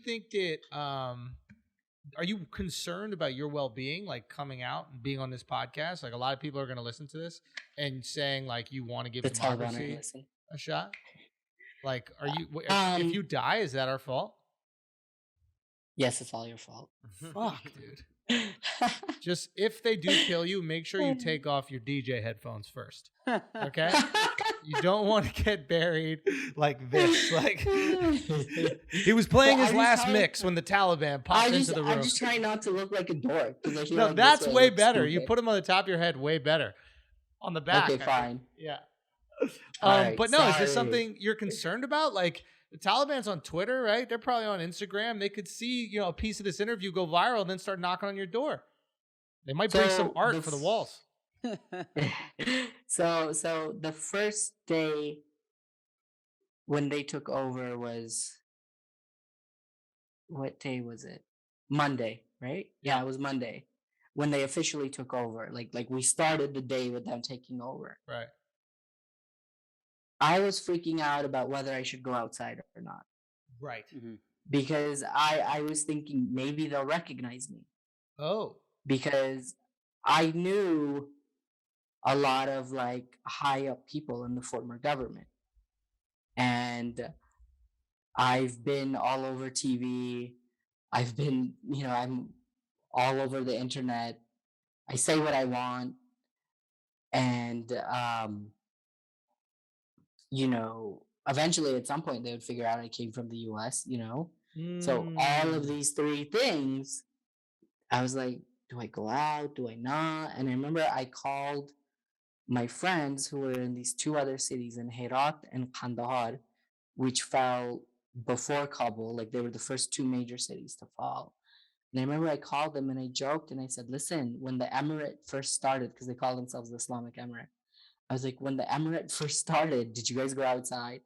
Speaker 1: think that are you concerned about your well-being, like coming out and being on this podcast? Like a lot of people are going to listen to this and saying like you want to give democracy a shot. Like, are you? If you die, is that our fault?
Speaker 2: Yes, it's all your fault.
Speaker 1: Fuck, dude. Just if they do kill you, make sure you take off your DJ headphones first. Okay? You don't want to get buried like this. Like he was playing his last mix when the Taliban popped into the room.
Speaker 2: I'm just trying not to look like a dork.
Speaker 1: No, like that's way better. Stupid. You put them on the top of your head, way better. On the back.
Speaker 2: Okay, fine.
Speaker 1: Yeah.
Speaker 2: Right,
Speaker 1: but no, is this something you're concerned about? Like the Taliban's on Twitter, right? They're probably on Instagram. They could see, a piece of this interview go viral and then start knocking on your door. They might bring some art for the walls.
Speaker 2: So the first day when they took over was, what day was it? Monday, right? Yeah, it was Monday when they officially took over. Like we started the day with them taking over.
Speaker 1: Right.
Speaker 2: I was freaking out about whether I should go outside or not.
Speaker 1: Right.
Speaker 2: Mm-hmm. Because I was thinking maybe they'll recognize me.
Speaker 1: Oh.
Speaker 2: Because I knew a lot of like high up people in the former government. And I've been all over TV. I've been, I'm all over the internet. I say what I want. And, eventually at some point they would figure out I came from the US, So all of these three things, I was like, do I go out? Do I not? And I remember I called my friends who were in these two other cities in Herat and Kandahar, which fell before Kabul. Like they were the first two major cities to fall. And I remember I called them and I joked and I said, listen, when the emirate first started, because they call themselves the Islamic Emirate, I was like, when the emirate first started, did you guys go outside?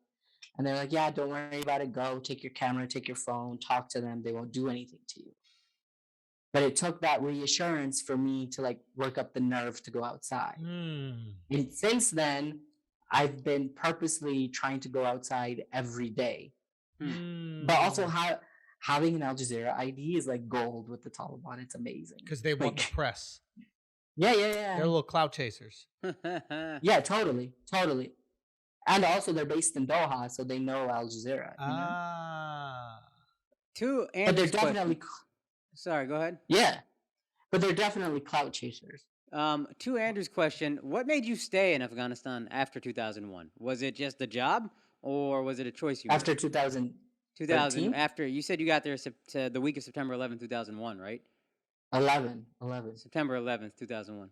Speaker 2: And they're like, yeah, don't worry about it. Go, take your camera, take your phone, talk to them. They won't do anything to you. But it took that reassurance for me to like work up the nerve to go outside. And since then, I've been purposely trying to go outside every day. But also having an Al Jazeera ID is like gold with the Taliban. It's amazing.
Speaker 1: Because they want the press.
Speaker 2: Yeah.
Speaker 1: They're little clout chasers.
Speaker 2: Yeah, totally. And also they're based in Doha, so they know Al Jazeera. But they're definitely...
Speaker 3: Sorry, go ahead.
Speaker 2: Yeah, but they're definitely clout chasers.
Speaker 3: To Andrew's question, what made you stay in Afghanistan after 2001? Was it just the job, or was it a choice you made?
Speaker 2: After 2000,
Speaker 3: after you said you got there to the week of September 11th, 2001, right?
Speaker 2: 11.
Speaker 3: September 11th, 2001.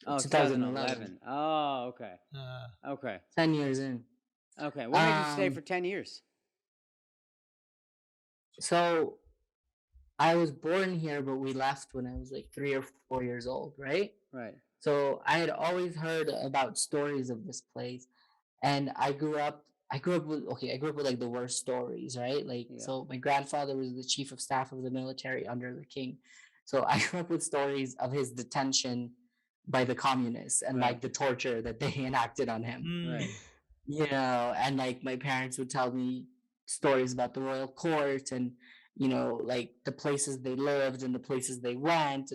Speaker 3: Oh,
Speaker 2: 2011.
Speaker 3: Oh, okay. Okay.
Speaker 2: 10 years in.
Speaker 3: Okay. What made you stay for 10 years?
Speaker 2: So I was born here, but we left when I was like 3 or 4 years old, right?
Speaker 3: Right.
Speaker 2: So I had always heard about stories of this place, and I grew up with like the worst stories, right? Like, So my grandfather was the chief of staff of the military under the king. So I grew up with stories of his detention by the communists and like the torture that they enacted on him.
Speaker 3: Right.
Speaker 2: And like my parents would tell me stories about the royal court and, like the places they lived and the places they went.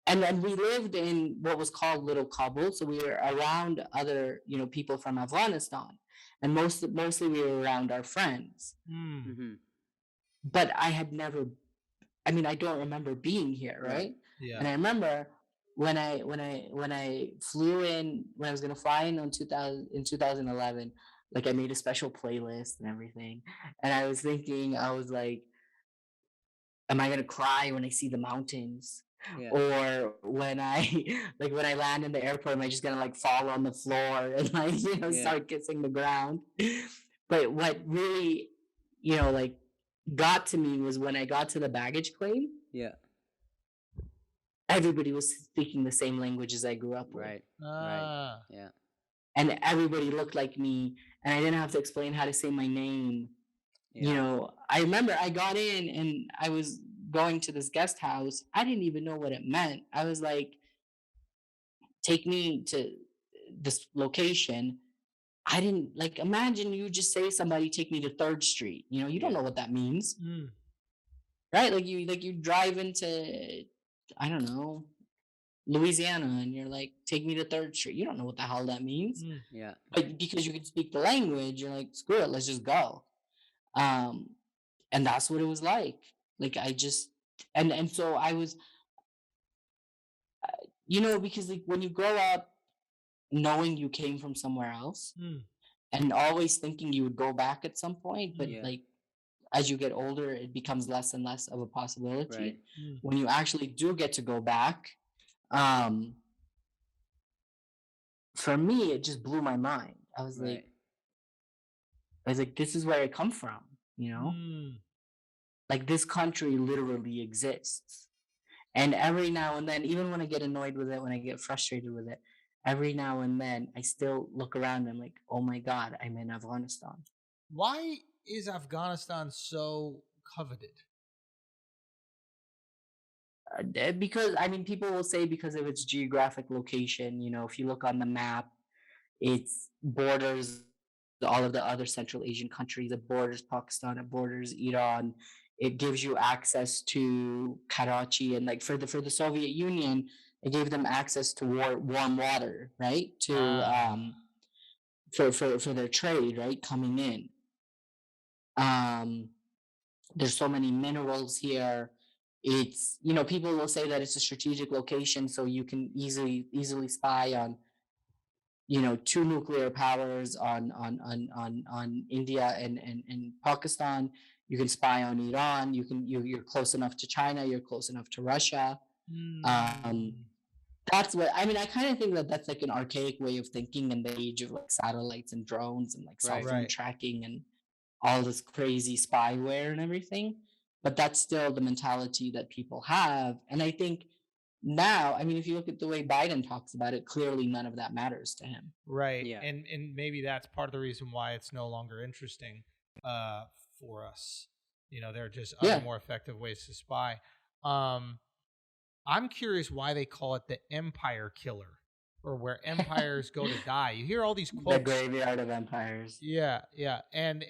Speaker 2: And then we lived in what was called Little Kabul. So we were around other, people from Afghanistan. And mostly we were around our friends.
Speaker 3: Mm-hmm.
Speaker 2: But I don't remember being here, right?
Speaker 1: Yeah.
Speaker 2: And I remember when I flew in, when I was gonna fly in in 2011, like I made a special playlist and everything. And I was like, am I gonna cry when I see the mountains? Or when I when I land in the airport, am I just gonna like fall on the floor and like start kissing the ground? But what really like got to me was when I got to the baggage claim.
Speaker 3: Yeah.
Speaker 2: Everybody was speaking the same language as I grew up with.
Speaker 3: Right. Right. Yeah.
Speaker 2: And everybody looked like me, and I didn't have to explain how to say my name. I remember I got in and I was going to this guest house. I didn't even know what it meant. I was like, take me to this location. I didn't imagine you just say somebody take me to 3rd Street. You don't know what that means. Right? You drive into, I don't know, Louisiana, and you're like, take me to 3rd Street. You don't know what the hell that means.
Speaker 3: Yeah.
Speaker 2: But because you can speak the language, you're like, screw it, let's just go. And that's what it was like. I just, and so I was, because when you grow up knowing you came from somewhere else and always thinking you would go back at some point, but as you get older, it becomes less and less of a possibility.
Speaker 3: Right.
Speaker 2: When you actually do get to go back, for me, it just blew my mind. I was like, this is where I come from, this country literally exists. And every now and then, even when I get annoyed with it, when I get frustrated with it, every now and then I still look around and I'm like, oh my God, I'm in Afghanistan.
Speaker 1: Why is Afghanistan so coveted?
Speaker 2: Because, people will say because of its geographic location. If you look on the map, it's borders all of the other Central Asian countries. It borders Pakistan, it borders Iran. It gives you access to Karachi, and for the Soviet Union, it gave them access to warm water, right? To for their trade, right, coming in. There's so many minerals here. It's people will say that it's a strategic location, so you can easily spy on 2 nuclear powers on India and Pakistan. You can spy on Iran. You're close enough to China. You're close enough to Russia. That's what I kind of think that's an archaic way of thinking in the age of satellites and drones and cell phone tracking and all this crazy spyware and everything. But that's still the mentality that people have. And I think now, if you look at the way Biden talks about it, clearly none of that matters to him.
Speaker 1: Right. Yeah. And maybe that's part of the reason why it's no longer interesting for us. There are just other more effective ways to spy. I'm curious why they call it the Empire Killer, or where empires go to die. You hear all these quotes.
Speaker 2: The graveyard of empires.
Speaker 1: Yeah, yeah. And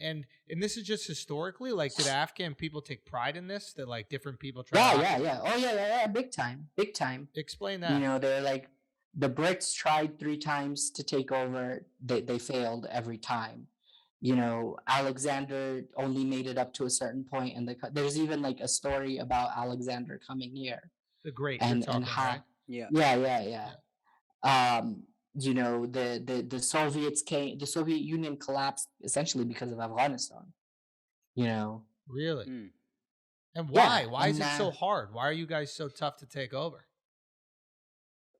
Speaker 1: this is just historically, did Afghan people take pride in this? That different people try
Speaker 2: Yeah. Oh yeah, big time.
Speaker 1: Explain that.
Speaker 2: They're the Brits tried 3 times to take over. They failed every time. Alexander only made it up to a certain point, and there's even a story about Alexander coming here.
Speaker 1: The Great,
Speaker 2: and how,
Speaker 1: right?
Speaker 2: Yeah. The Soviets came. The Soviet Union collapsed essentially because of Afghanistan.
Speaker 1: Really? And why?
Speaker 2: Yeah,
Speaker 1: why is it so hard? Why are you guys so tough to take over?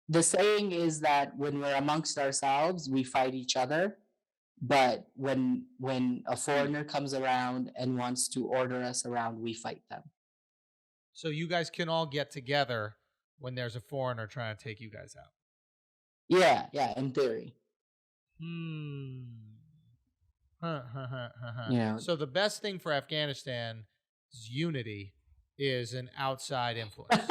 Speaker 2: The saying is that when we're amongst ourselves, we fight each other. But when a foreigner comes around and wants to order us around, we fight them.
Speaker 1: So you guys can all get together when there's a foreigner trying to take you guys out.
Speaker 2: Yeah, in theory.
Speaker 1: So the best thing for Afghanistan's unity is an outside influence.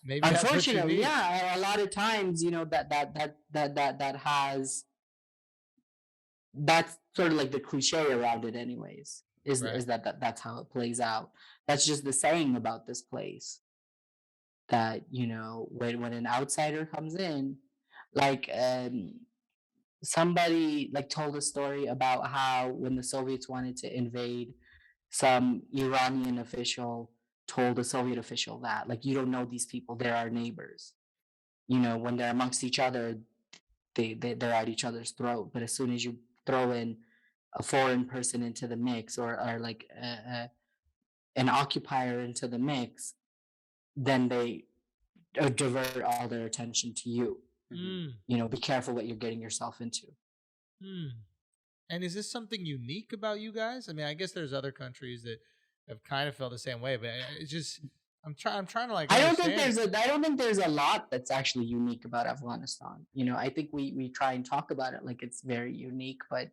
Speaker 1: Maybe
Speaker 2: unfortunately, a lot of times, that has, that's sort of the cliche around it anyways. Is that's how it plays out. That's just the saying about this place. That when an outsider comes in, somebody told a story about how when the Soviets wanted to invade, some Iranian official told a Soviet official that you don't know these people, they're our neighbors. When they're amongst each other, they're at each other's throat. But as soon as you throw in a foreign person into the mix, or an occupier into the mix, then they divert all their attention to you. Be careful what you're getting yourself into.
Speaker 1: And is this something unique about you guys? I mean, I guess there's other countries that have kind of felt the same way, but it's just I'm trying to like.
Speaker 2: I don't think there's a lot that's actually unique about Afghanistan. I think we try and talk about it like it's very unique, but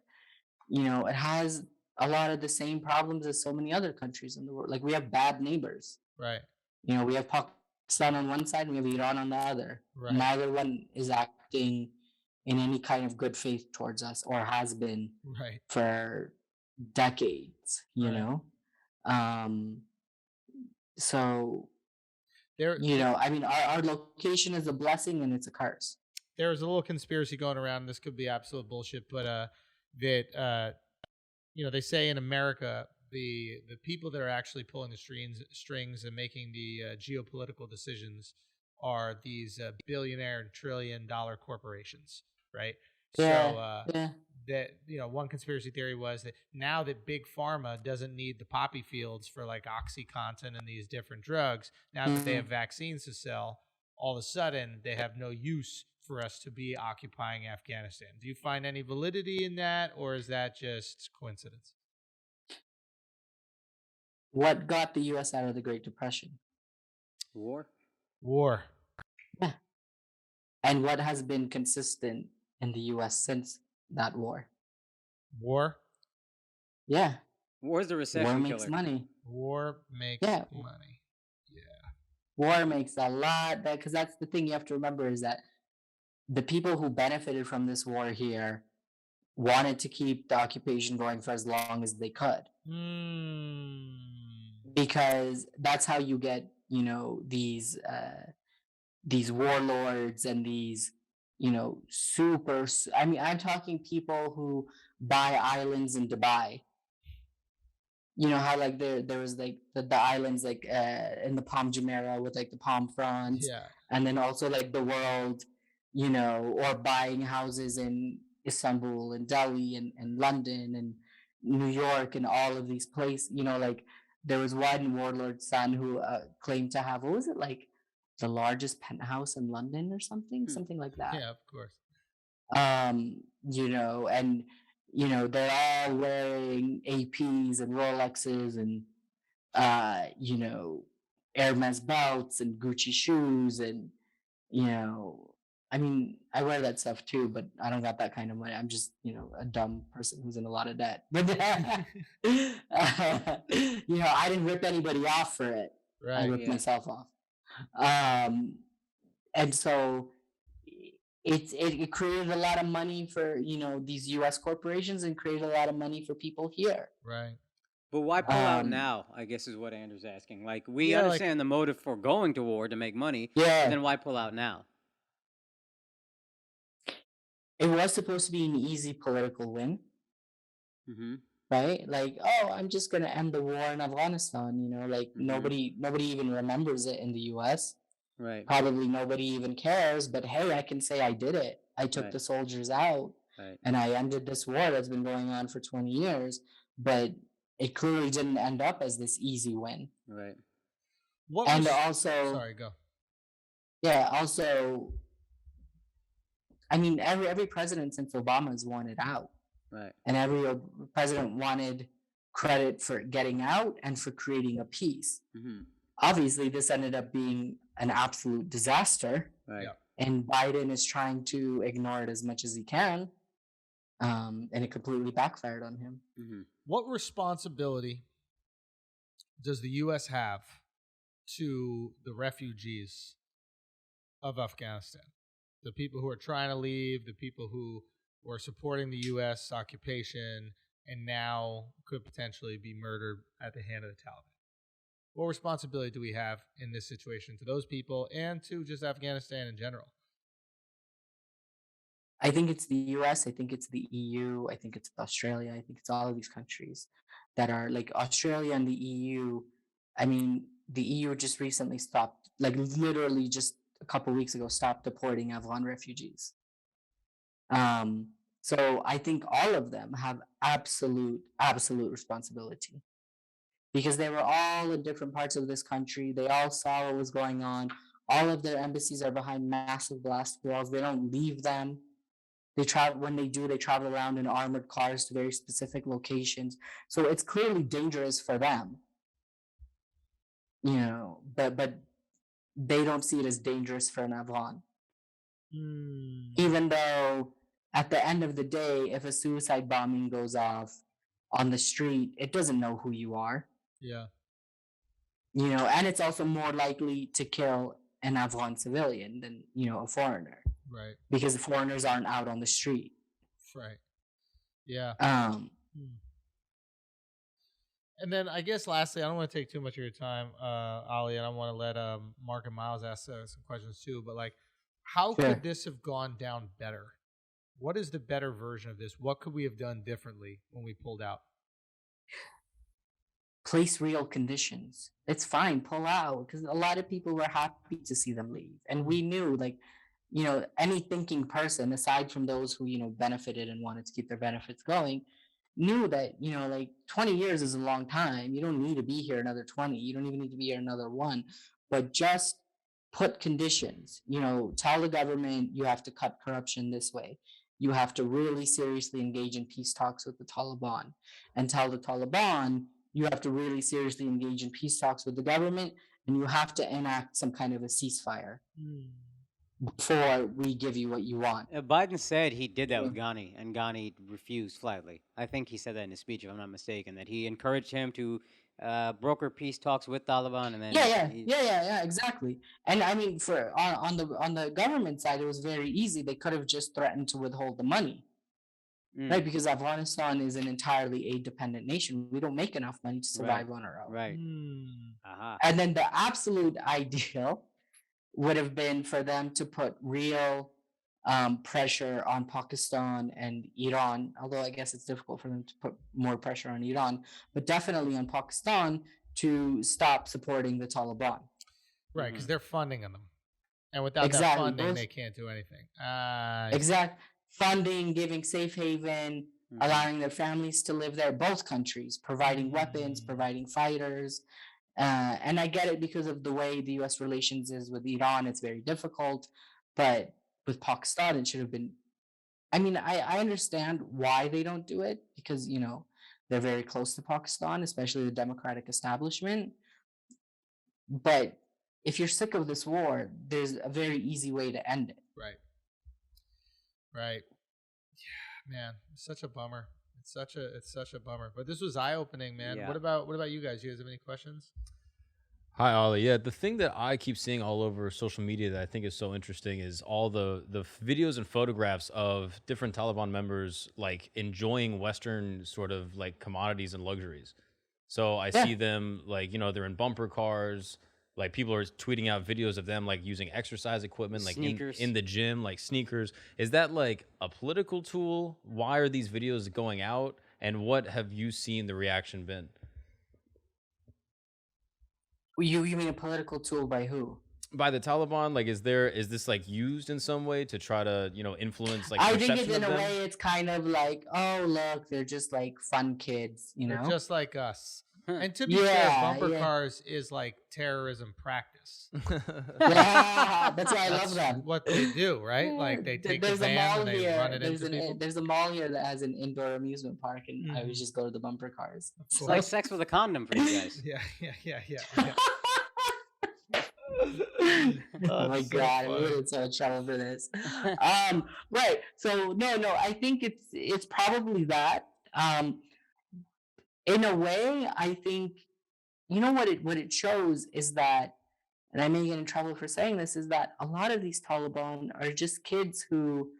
Speaker 2: it has a lot of the same problems as so many other countries in the world. Like we have bad neighbors,
Speaker 1: right?
Speaker 2: We have Pakistan on one side and we have Iran on the other. Right. Neither one is acting in any kind of good faith towards us, or has been for decades. You know, so there. I mean, our location is a blessing and it's a curse.
Speaker 1: There's a little conspiracy going around. This could be absolute bullshit, but that they say in America the people that are actually pulling the strings and making the geopolitical decisions are these billionaire and $1 trillion corporations, right?
Speaker 2: Yeah.
Speaker 1: So that one conspiracy theory was that now that big pharma doesn't need the poppy fields for like OxyContin and these different drugs, now that they have vaccines to sell, all of a sudden they have no use for us to be occupying Afghanistan. Do you find any validity in that, or is that just coincidence?
Speaker 2: What got the U.S. out of the Great Depression?
Speaker 3: War.
Speaker 2: Yeah. And what has been consistent in the U.S. since that war? Yeah.
Speaker 3: War is the recession
Speaker 2: killer.
Speaker 3: War
Speaker 2: makes money.
Speaker 1: War makes money. Yeah.
Speaker 2: War makes a lot, because that's the thing you have to remember, is that the people who benefited from this war here wanted to keep the occupation going for as long as they could. Because that's how you get, these warlords and these, I'm talking people who buy islands in Dubai. You know how like there was like the islands like in the Palm Jumeirah with like the palm fronts, and then also like the world, or buying houses in Istanbul and Delhi and London and New York and all of these places. Like there was one warlord's son who claimed to have, what was it, like the largest penthouse in London or something like that.
Speaker 1: Yeah, of course.
Speaker 2: And they're all wearing APs and Rolexes and Hermes belts and Gucci shoes, and I mean, I wear that stuff too, but I don't got that kind of money. I'm just a dumb person who's in a lot of debt. But I didn't rip anybody off for it.
Speaker 1: Right.
Speaker 2: I ripped myself off. And so it created a lot of money for these U.S. corporations, and created a lot of money for people here.
Speaker 1: Right.
Speaker 3: But why pull out now, I guess is what Andrew's asking. Like, we understand the motive for going to war to make money.
Speaker 2: Yeah.
Speaker 3: Then why pull out now?
Speaker 2: It was supposed to be an easy political win. Right? Like, I'm just going to end the war in Afghanistan. Like nobody even remembers it in the U.S.
Speaker 3: Right.
Speaker 2: Probably nobody even cares, but hey, I can say I did it. I took the soldiers out, and I ended this war that's been going on for 20 years, but it clearly didn't end up as this easy win.
Speaker 3: Right.
Speaker 2: Sorry,
Speaker 1: go.
Speaker 2: Yeah, also, I mean, every president since Obama's wanted out.
Speaker 3: Right.
Speaker 2: And every president wanted credit for getting out and for creating a peace. Obviously, this ended up being an absolute disaster.
Speaker 3: Right.
Speaker 2: And Biden is trying to ignore it as much as he can. And it completely backfired on him.
Speaker 1: What responsibility does the U.S. have to the refugees of Afghanistan? The people who are trying to leave, the people who were supporting the U.S. occupation and now could potentially be murdered at the hand of the Taliban. What responsibility do we have in this situation to those people and to just Afghanistan in general?
Speaker 2: I think it's the U.S., I think it's the EU, I think it's Australia, I think it's all of these countries that are like Australia and the EU. I mean, the EU just recently stopped, like literally just a couple of weeks ago, stopped deporting Afghan refugees. So I think all of them have absolute responsibility. because they were all in different parts of this country. They all saw what was going on. All of their embassies are behind massive glass walls. They don't leave them. They travel when they do. They travel around in armored cars to very specific locations. So it's clearly dangerous for them, But they don't see it as dangerous for an Afghan. Even though at the end of the day, if a suicide bombing goes off on the street, it doesn't know who you are.
Speaker 1: Yeah.
Speaker 2: And it's also more likely to kill an Afghan civilian than, a foreigner.
Speaker 1: Right.
Speaker 2: Because the foreigners aren't out on the street.
Speaker 1: Right. Yeah. And then I guess lastly, I don't want to take too much of your time, Ali, and I want to let Mark and Miles ask some questions too. But how could this have gone down better? What is the better version of this? What could we have done differently when we pulled out?
Speaker 2: Place real conditions. It's fine, pull out, because a lot of people were happy to see them leave, and we knew, any thinking person, aside from those who benefited and wanted to keep their benefits going, knew that 20 years is a long time. You don't need to be here another 20. You don't even need to be here another 1. But just put conditions. Tell the government you have to cut corruption this way. You have to really seriously engage in peace talks with the Taliban, and tell the Taliban you have to really seriously engage in peace talks with the government, and you have to enact some kind of a ceasefire before we give you what you want.
Speaker 3: Biden said he did that with Ghani, and Ghani refused flatly. I think he said that in his speech, if I'm not mistaken, that he encouraged him to broker peace talks with Taliban, and then
Speaker 2: yeah, exactly. And I mean, on the government side, it was very easy. They could have just threatened to withhold the money. Right, because Afghanistan is an entirely aid-dependent nation. We don't make enough money to survive on our own.
Speaker 3: Right.
Speaker 2: And then the absolute ideal would have been for them to put real pressure on Pakistan and Iran, although I guess it's difficult for them to put more pressure on Iran, but definitely on Pakistan to stop supporting the Taliban.
Speaker 1: Right, because they're funding them. And without that funding, they can't do anything.
Speaker 2: Exactly. Funding, giving safe haven, allowing their families to live there, both countries, providing weapons, providing fighters. And I get it because of the way the U.S. relations is with Iran. It's very difficult. But with Pakistan, it should have been. I mean, I understand why they don't do it, because, they're very close to Pakistan, especially the democratic establishment. But if you're sick of this war, there's a very easy way to end it.
Speaker 1: Right. Yeah, man, it's such a bummer. It's such a bummer. But this was eye-opening, man. Yeah. What about you guys? You guys have any questions?
Speaker 4: Hi, Ollie. Yeah, the thing that I keep seeing all over social media that I think is so interesting is all the videos and photographs of different Taliban members enjoying Western sort of commodities and luxuries. So I see them they're in bumper cars. People are tweeting out videos of them using exercise equipment, in the gym, sneakers. Is that a political tool? Why are these videos going out? And what have you seen the reaction been?
Speaker 2: You mean a political tool by who?
Speaker 4: By the Taliban? Is this used in some way to try to influence
Speaker 2: I think in a way it's kind of oh look, they're just fun kids,
Speaker 1: They're just like us. And to be fair, bumper cars is terrorism practice.
Speaker 2: That's why I love them.
Speaker 1: What they do, right? They take the van and they run it into people.
Speaker 2: There's a mall here that has an indoor amusement park, and I would just go to the bumper cars.
Speaker 3: It's like sex with a condom for you guys.
Speaker 1: Yeah.
Speaker 2: Oh my God, I'm in so much trouble for this. Right. So no, I think it's probably that. In a way, I think, what it shows is that, and I may get in trouble for saying this, is that a lot of these Taliban are just kids who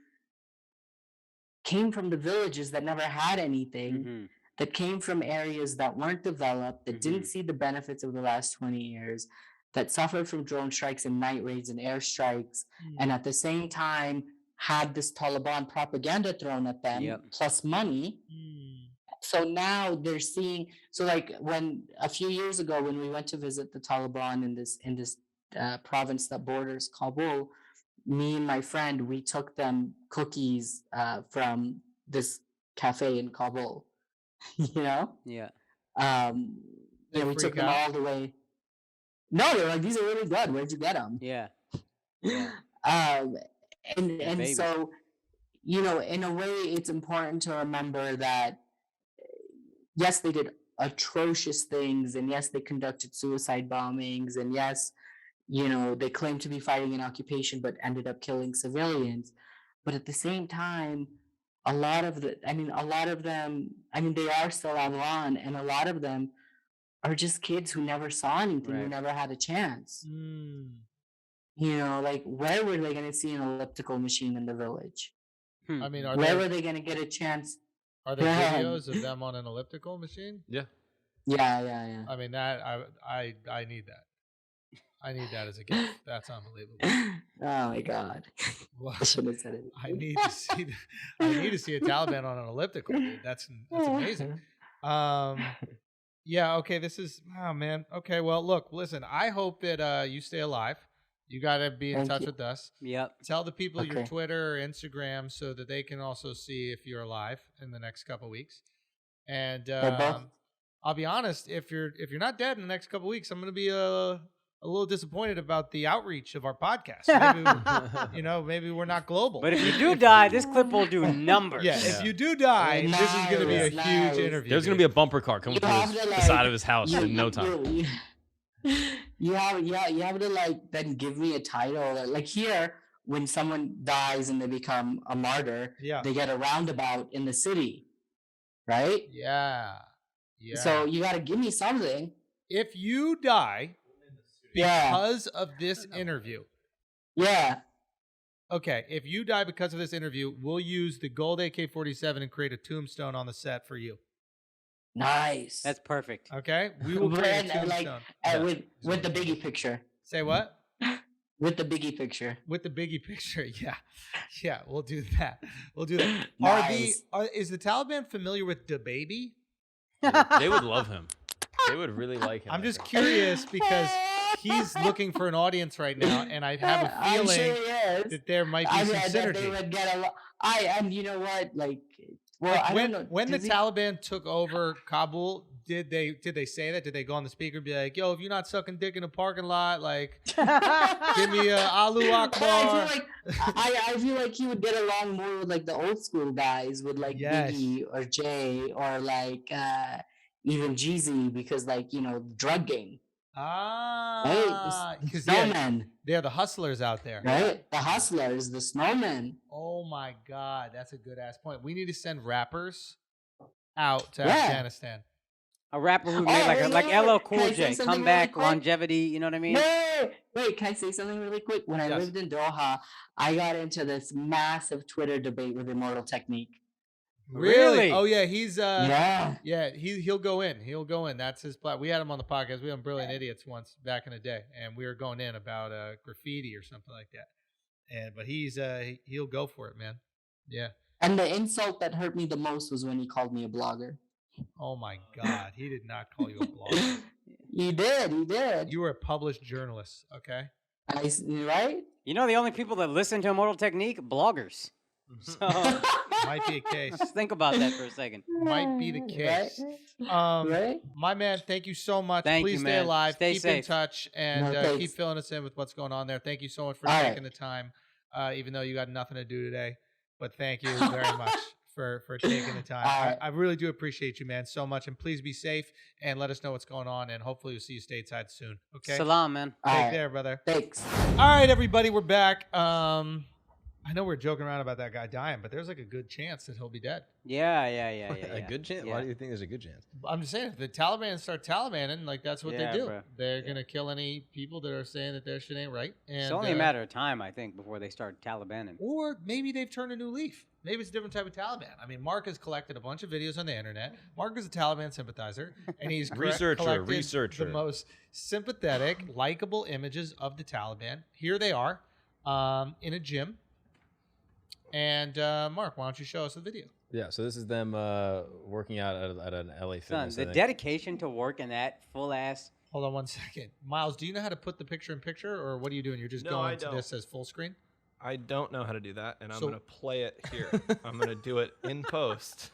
Speaker 2: came from the villages that never had anything, that came from areas that weren't developed, that didn't see the benefits of the last 20 years, that suffered from drone strikes and night raids and airstrikes, and at the same time had this Taliban propaganda thrown at them, plus money. So now they're seeing. So when a few years ago, when we went to visit the Taliban in this province that borders Kabul, me and my friend, we took them cookies from this cafe in Kabul.
Speaker 3: Yeah.
Speaker 2: Yeah, we took them all the way. No, they're like, these are really good. Where'd you get them?
Speaker 3: Yeah.
Speaker 2: And so, you know, in a way, it's important to remember that, yes, they did atrocious things, and yes, they conducted suicide bombings, and yes, you know, they claimed to be fighting an occupation, but ended up killing civilians. But at the same time, a lot of them, they are still online, and a lot of them are just kids who never saw anything, who never had a chance. You know, like, where were they going to see an elliptical machine in the village?
Speaker 1: I mean,
Speaker 2: where were they going to get a chance?
Speaker 1: Are there videos of them on an elliptical machine?
Speaker 4: Yeah.
Speaker 2: Yeah.
Speaker 1: I mean, that I need that. I need that as a gift. That's unbelievable.
Speaker 2: Oh my God.
Speaker 1: Well,
Speaker 2: I should have said it.
Speaker 1: I need to see. I need to see a Taliban on an elliptical. Dude. That's amazing. Yeah. Okay. This is. Oh man. Okay. Well, look. Listen. I hope that you stay alive. You got to be in touch with us.
Speaker 3: Yep.
Speaker 1: Tell the people your Twitter or Instagram so that they can also see if you're alive in the next couple of weeks. And I'll be honest, if you're not dead in the next couple of weeks, I'm going to be a little disappointed about the outreach of our podcast. Maybe, maybe we're not global.
Speaker 3: But if you do die, this clip will do numbers.
Speaker 1: Yeah, if you do die, this is going to be a huge interview.
Speaker 4: There's going to be a bumper car coming through the side of his house in no time.
Speaker 2: You have to like then give me a title. Like here, when someone dies and they become a martyr, they get a roundabout in the city, right?
Speaker 1: Yeah.
Speaker 2: So you got to give me something.
Speaker 1: If you die because of this interview, okay. If you die because of this interview, we'll use the gold AK-47 and create a tombstone on the set for you.
Speaker 2: Nice.
Speaker 3: That's perfect.
Speaker 1: Okay, we will create a tombstone
Speaker 2: with the Biggie picture.
Speaker 1: Say what?
Speaker 2: With the Biggie picture.
Speaker 1: With the Biggie picture, yeah. We'll do that.
Speaker 2: Nice.
Speaker 1: Is the Taliban familiar with DaBaby?
Speaker 4: They would love him. They would really like him.
Speaker 1: I'm just curious because he's looking for an audience right now, and I have a feeling that there might be some synergy.
Speaker 2: They would get a lot. And you know what? I don't know.
Speaker 1: When the Taliban took over Kabul, did they say that? Did they go on the speaker and be like, "Yo, if you're not sucking dick in a parking lot, like, give me a Allahu Akbar"?
Speaker 2: I feel like he would get along more with like the old school guys, with like Biggie or Jay or like even Jeezy, because like drug game.
Speaker 1: Right? Because
Speaker 2: snowmen.
Speaker 1: They're the hustlers out there.
Speaker 2: Right? The hustlers, the snowmen.
Speaker 1: Oh my God, that's a good ass point. We need to send rappers out to Afghanistan.
Speaker 3: A rapper who made like LL Cool J, comeback, really longevity, you know what I mean?
Speaker 2: Wait, can I say something really quick? When I lived in Doha, I got into this massive Twitter debate with Immortal Technique.
Speaker 1: Really? Oh yeah, he's he'll go in. That's his plot. We had him on the podcast. We had Brilliant Idiots once back in the day, and we were going in about graffiti or something like that. But he'll go for it, man. Yeah.
Speaker 2: And the insult that hurt me the most was when he called me a blogger.
Speaker 1: Oh my God, he did not call you a blogger.
Speaker 2: He did.
Speaker 1: You were a published journalist, okay?
Speaker 2: Right?
Speaker 3: You know the only people that listen to Immortal Technique? Bloggers. So
Speaker 1: might be a case.
Speaker 3: Let's think about that for a second.
Speaker 1: Might be the case.
Speaker 2: Right?
Speaker 1: My man, thank you so much.
Speaker 3: Please
Speaker 1: stay alive.
Speaker 3: Keep
Speaker 1: in touch and keep filling us in with what's going on there. Thank you so much for taking the time, even though you got nothing to do today. But thank you very much for taking the time. I really do appreciate you, man, so much. And please be safe and let us know what's going on. And hopefully we'll see you stateside soon. Okay?
Speaker 3: Salam, man.
Speaker 1: Take care, brother.
Speaker 2: Thanks.
Speaker 1: All right, everybody, we're back. I know we're joking around about that guy dying, but there's like a good chance that he'll be dead.
Speaker 3: Yeah.
Speaker 4: A good chance? Yeah. Why do you think there's a good chance?
Speaker 1: I'm just saying, if the Taliban start Talibaning, like that's what they do.
Speaker 3: Bro.
Speaker 1: They're gonna kill any people that are saying that their shit ain't right. And,
Speaker 3: it's only a matter of time, I think, before they start Talibaning.
Speaker 1: Or maybe they've turned a new leaf. Maybe it's a different type of Taliban. I mean, Mark has collected a bunch of videos on the internet. Mark is a Taliban sympathizer, and he's collected the most sympathetic, likable images of the Taliban. Here they are, in a gym. And Mark, why don't you show us the video?
Speaker 4: Yeah, so this is them working out at an LA Fitness.
Speaker 3: The dedication to work in that full ass.
Speaker 1: Hold on one second. Miles, do you know how to put the picture in picture, or what are you doing? You're just going to this as full screen?
Speaker 5: I don't know how to do that, and I'm going to play it here. I'm going to do it in post.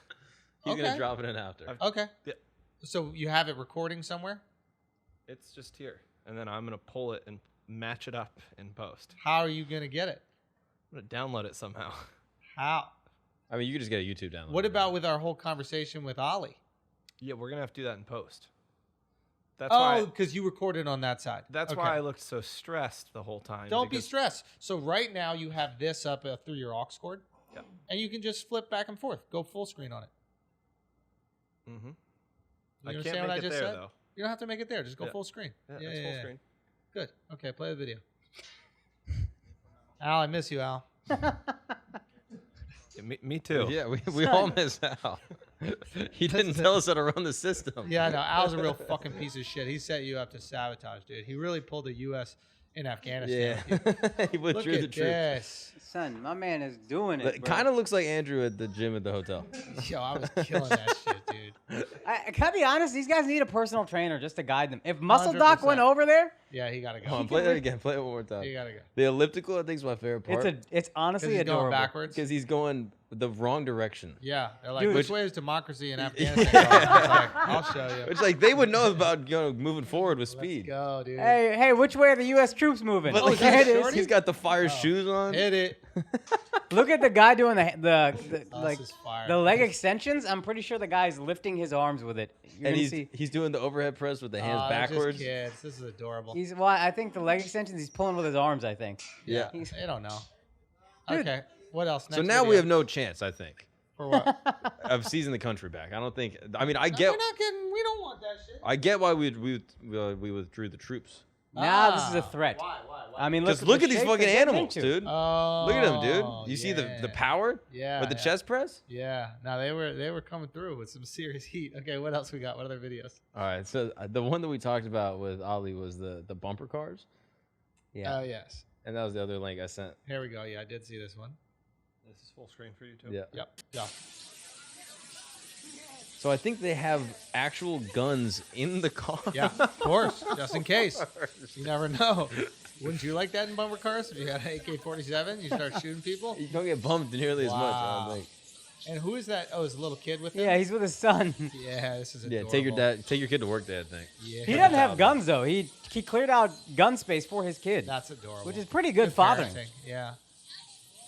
Speaker 4: He's going to drop it in after.
Speaker 1: Okay.
Speaker 5: Yeah.
Speaker 1: So you have it recording somewhere?
Speaker 5: It's just here. And then I'm going to pull it and match it up in post.
Speaker 1: How are you going to get it?
Speaker 5: I'm going to download it somehow.
Speaker 1: How?
Speaker 4: I mean, you could just get a YouTube download.
Speaker 1: What about with our whole conversation with Ollie?
Speaker 5: Yeah, we're going to have to do that in post. That's why
Speaker 1: because you recorded on that side.
Speaker 5: That's why I looked so stressed the whole time.
Speaker 1: Don't be stressed. So right now you have this up through your aux cord.
Speaker 5: Yeah.
Speaker 1: And you can just flip back and forth. Go full screen on it.
Speaker 5: Mm-hmm.
Speaker 1: You
Speaker 5: I
Speaker 1: understand
Speaker 5: can't
Speaker 1: what I
Speaker 5: make it
Speaker 1: just
Speaker 5: there,
Speaker 1: said?
Speaker 5: though.
Speaker 1: You don't have to make it there. Just go full screen.
Speaker 5: Yeah, that's full screen.
Speaker 1: Good. Okay, play the video. Al, I miss you, Al.
Speaker 5: Yeah, me too.
Speaker 4: Yeah, we all miss Al. He didn't tell us how to run the system.
Speaker 1: Yeah, no, Al's a real fucking piece of shit. He set you up to sabotage, dude. He really pulled the U.S. in Afghanistan.
Speaker 4: Yeah. He
Speaker 1: Look
Speaker 4: withdrew
Speaker 1: at
Speaker 4: the troops.
Speaker 1: this.
Speaker 3: Son, my man is doing it.
Speaker 4: It kind of looks like Andrew at the gym at the hotel.
Speaker 1: Yo, I was killing that shit, dude.
Speaker 3: Can I be honest? These guys need a personal trainer just to guide them. If Muscle Doc
Speaker 1: 100%.
Speaker 3: went over there,
Speaker 1: Yeah, he gotta go.
Speaker 4: Come on, play that again. Play it one more time.
Speaker 1: He gotta go.
Speaker 4: The elliptical, I think, is my favorite part.
Speaker 3: it's honestly
Speaker 1: Because he's
Speaker 3: adorable.
Speaker 1: going backwards.
Speaker 4: Because he's going the wrong direction.
Speaker 1: Yeah, they're like,
Speaker 3: Dude.
Speaker 1: which way is democracy in Afghanistan? I was like, I'll show you.
Speaker 4: Which, like, they would know about moving forward with speed.
Speaker 1: Go, dude.
Speaker 3: Hey, which way are the U.S. troops moving?
Speaker 4: But
Speaker 1: Oh,
Speaker 4: like,
Speaker 1: is that
Speaker 3: There it is.
Speaker 1: shorty?
Speaker 4: he's got the fire shoes on.
Speaker 1: Hit it.
Speaker 3: Look at the guy doing the
Speaker 1: Oh,
Speaker 3: like
Speaker 1: this is fire.
Speaker 3: the leg extensions. I'm pretty sure the guy's lifting his arms with it. You're
Speaker 4: And
Speaker 3: gonna
Speaker 4: he's doing the overhead press with the hands
Speaker 1: They're just
Speaker 4: backwards.
Speaker 1: kids. This is adorable.
Speaker 3: well, I think the leg extensions he's pulling with his arms. I think.
Speaker 1: Yeah,
Speaker 3: He's-
Speaker 1: they don't know.
Speaker 3: Dude.
Speaker 1: Okay, what else?
Speaker 4: So
Speaker 1: Next
Speaker 4: now we
Speaker 1: video.
Speaker 4: have no chance, I think,
Speaker 1: For what?
Speaker 4: of seizing the country back. I don't think. I mean, I
Speaker 1: No,
Speaker 4: get.
Speaker 1: we're not getting. We don't want that shit.
Speaker 4: I get why we withdrew the troops.
Speaker 3: Now this is a threat.
Speaker 1: Why?
Speaker 3: I mean,
Speaker 4: Just
Speaker 3: look
Speaker 4: look
Speaker 3: the
Speaker 4: at these
Speaker 3: shape
Speaker 4: fucking
Speaker 3: they're getting
Speaker 4: animals,
Speaker 3: into.
Speaker 4: dude.
Speaker 1: Oh,
Speaker 4: Look at them, dude. You see the power?
Speaker 1: Yeah.
Speaker 4: With the
Speaker 1: yeah.
Speaker 4: chest press?
Speaker 1: Yeah. No, they were coming through with some serious heat. Okay, what else we got? What other videos?
Speaker 4: All right. So the one that we talked about with Ali was the bumper cars,
Speaker 3: Yeah.
Speaker 1: Oh yes.
Speaker 4: and that was the other link I sent.
Speaker 1: Here we go. Yeah, I did see this one.
Speaker 5: This is full screen for you too.
Speaker 4: Yeah.
Speaker 1: Yep. Yeah.
Speaker 4: So I think they have actual guns in the car.
Speaker 1: Yeah. Of course, just in case. You never know. Wouldn't you like that in bumper cars? If you had an AK-47, you start shooting people.
Speaker 4: You don't get bumped nearly as much. I
Speaker 1: Wow.
Speaker 4: don't think.
Speaker 1: And who is that? Oh, it's a little kid with him.
Speaker 3: Yeah, he's with his son.
Speaker 1: Yeah, this is
Speaker 4: Yeah,
Speaker 1: adorable.
Speaker 4: take your kid to work day, I think.
Speaker 1: Yeah.
Speaker 3: He doesn't have guns though. He cleared out gun space for his kid,
Speaker 1: That's adorable.
Speaker 3: which is pretty good fathering.
Speaker 1: parenting. Yeah.